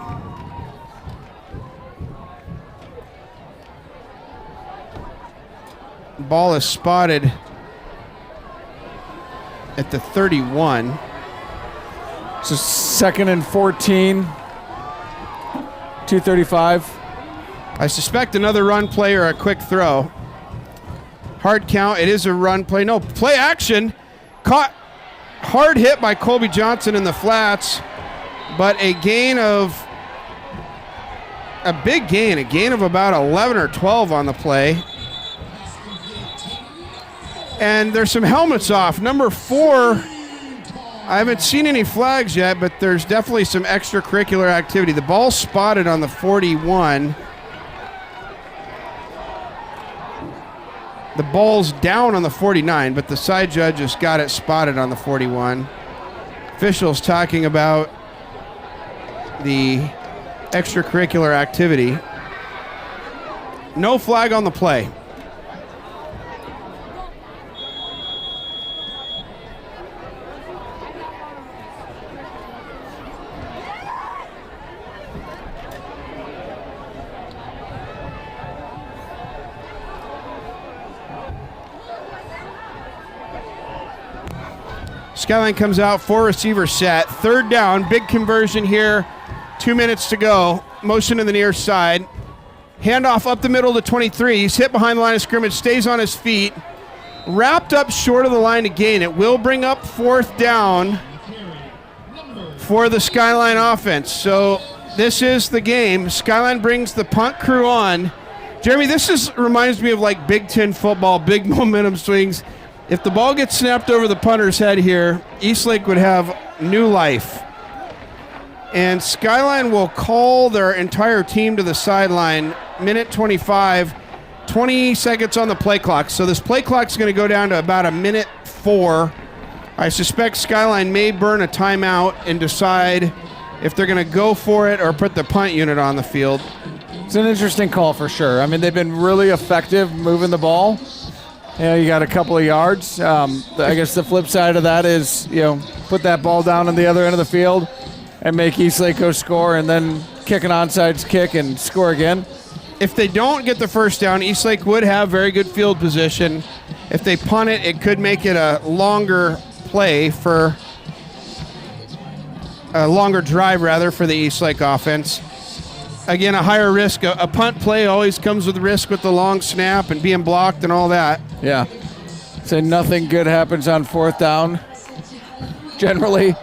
[SPEAKER 12] Ball is spotted at the 31.
[SPEAKER 15] So 2nd and 14, 2:35.
[SPEAKER 12] I suspect another run play or a quick throw. Hard count. It is a run play. No, play action. Caught. Hard hit by Colby Johnson in the flats, but a big gain of about 11 or 12 on the play. And there's some helmets off. Number 4, I haven't seen any flags yet, but there's definitely some extracurricular activity. The ball's spotted on the 41. The ball's down on the 49, but the side judge has got it spotted on the 41. Officials talking about the extracurricular activity. No flag on the play. Skyline comes out, 4 receiver set. 3rd down, big conversion here. 2 minutes to go. Motion to the near side. Handoff up the middle to 23. He's hit behind the line of scrimmage, stays on his feet. Wrapped up short of the line to gain. It will bring up 4th down for the Skyline offense. So this is the game. Skyline brings the punt crew on. Jeremy, reminds me of like Big Ten football, big momentum swings. If the ball gets snapped over the punter's head here, Eastlake would have new life. And Skyline will call their entire team to the sideline. Minute 25, 20 seconds on the play clock. So this play clock is going to go down to about a minute 4. I suspect Skyline may burn a timeout and decide if they're going to go for it or put the punt unit on the field.
[SPEAKER 15] It's an interesting call for sure. I mean, they've been really effective moving the ball. You got a couple of yards. I guess the flip side of that is, put that ball down on the other end of the field and make Eastlake go score and then kick an onside kick and score again.
[SPEAKER 12] If they don't get the first down, Eastlake would have very good field position. If they punt it, it could make it a longer play for a longer drive, rather, for the Eastlake offense. Again, a higher risk. A punt play always comes with risk with the long snap and being blocked and all that.
[SPEAKER 15] Yeah. So nothing good happens on 4th down, generally.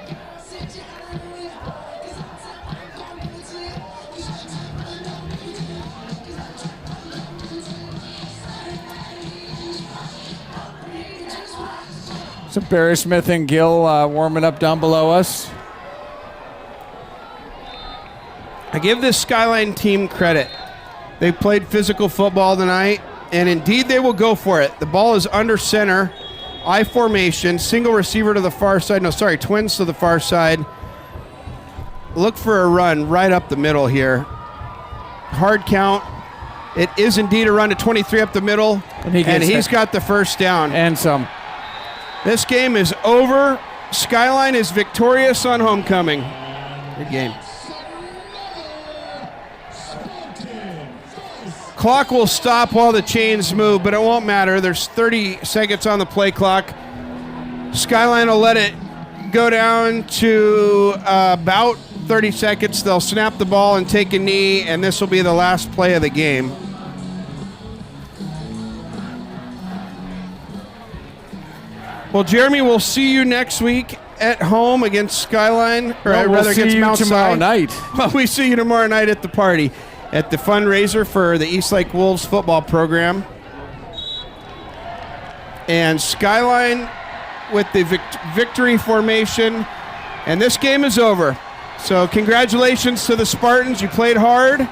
[SPEAKER 15] So Barry Smith and Gill warming up down below us.
[SPEAKER 12] I give this Skyline team credit. They played physical football tonight, and indeed they will go for it. The ball is under center, I formation, single receiver to the far side. No, sorry, twins to the far side. Look for a run right up the middle here. Hard count. It is indeed a run to 23 up the middle, and he's got the first down.
[SPEAKER 15] And some.
[SPEAKER 12] This game is over. Skyline is victorious on homecoming. Good game. Clock will stop while the chains move, but it won't matter. There's 30 seconds on the play clock. Skyline will let it go down to about 30 seconds. They'll snap the ball and take a knee, and this will be the last play of the game. Well, Jeremy, we'll see you next week at home against Skyline, or
[SPEAKER 15] we'll
[SPEAKER 12] rather
[SPEAKER 15] see
[SPEAKER 12] against
[SPEAKER 15] you
[SPEAKER 12] Mount
[SPEAKER 15] tomorrow
[SPEAKER 12] Si.
[SPEAKER 15] night.
[SPEAKER 12] Well, we see you tomorrow night at the party, at the fundraiser for the Eastlake Wolves football program. And Skyline with the victory formation, and this game is over. So congratulations to the Spartans. You played hard.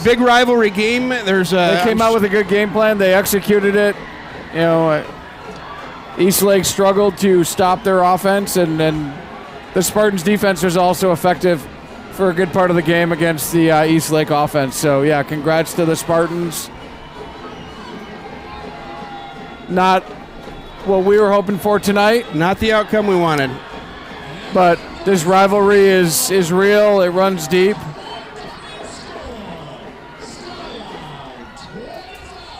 [SPEAKER 12] Big rivalry game.
[SPEAKER 15] They came out with a good game plan. They executed it. You know, Eastlake struggled to stop their offense, and the Spartans' defense was also effective for a good part of the game against the Eastlake offense. So, yeah, congrats to the Spartans. Not what we were hoping for tonight.
[SPEAKER 12] Not the outcome we wanted.
[SPEAKER 15] But this rivalry is real. It runs deep.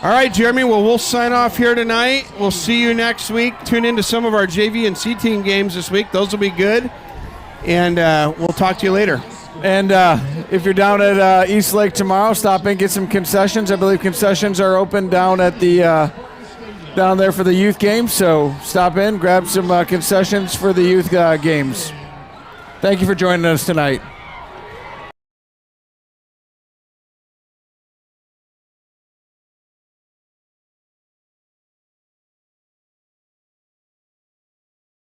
[SPEAKER 12] All right, Jeremy. Well, we'll sign off here tonight. We'll see you next week. Tune into some of our JV and C team games this week. Those will be good. And we'll talk to you later.
[SPEAKER 15] And if you're down at Eastlake tomorrow, stop in, get some concessions. I believe concessions are open down at the down there for the youth games. So stop in, grab some concessions for the youth games. Thank you for joining us tonight.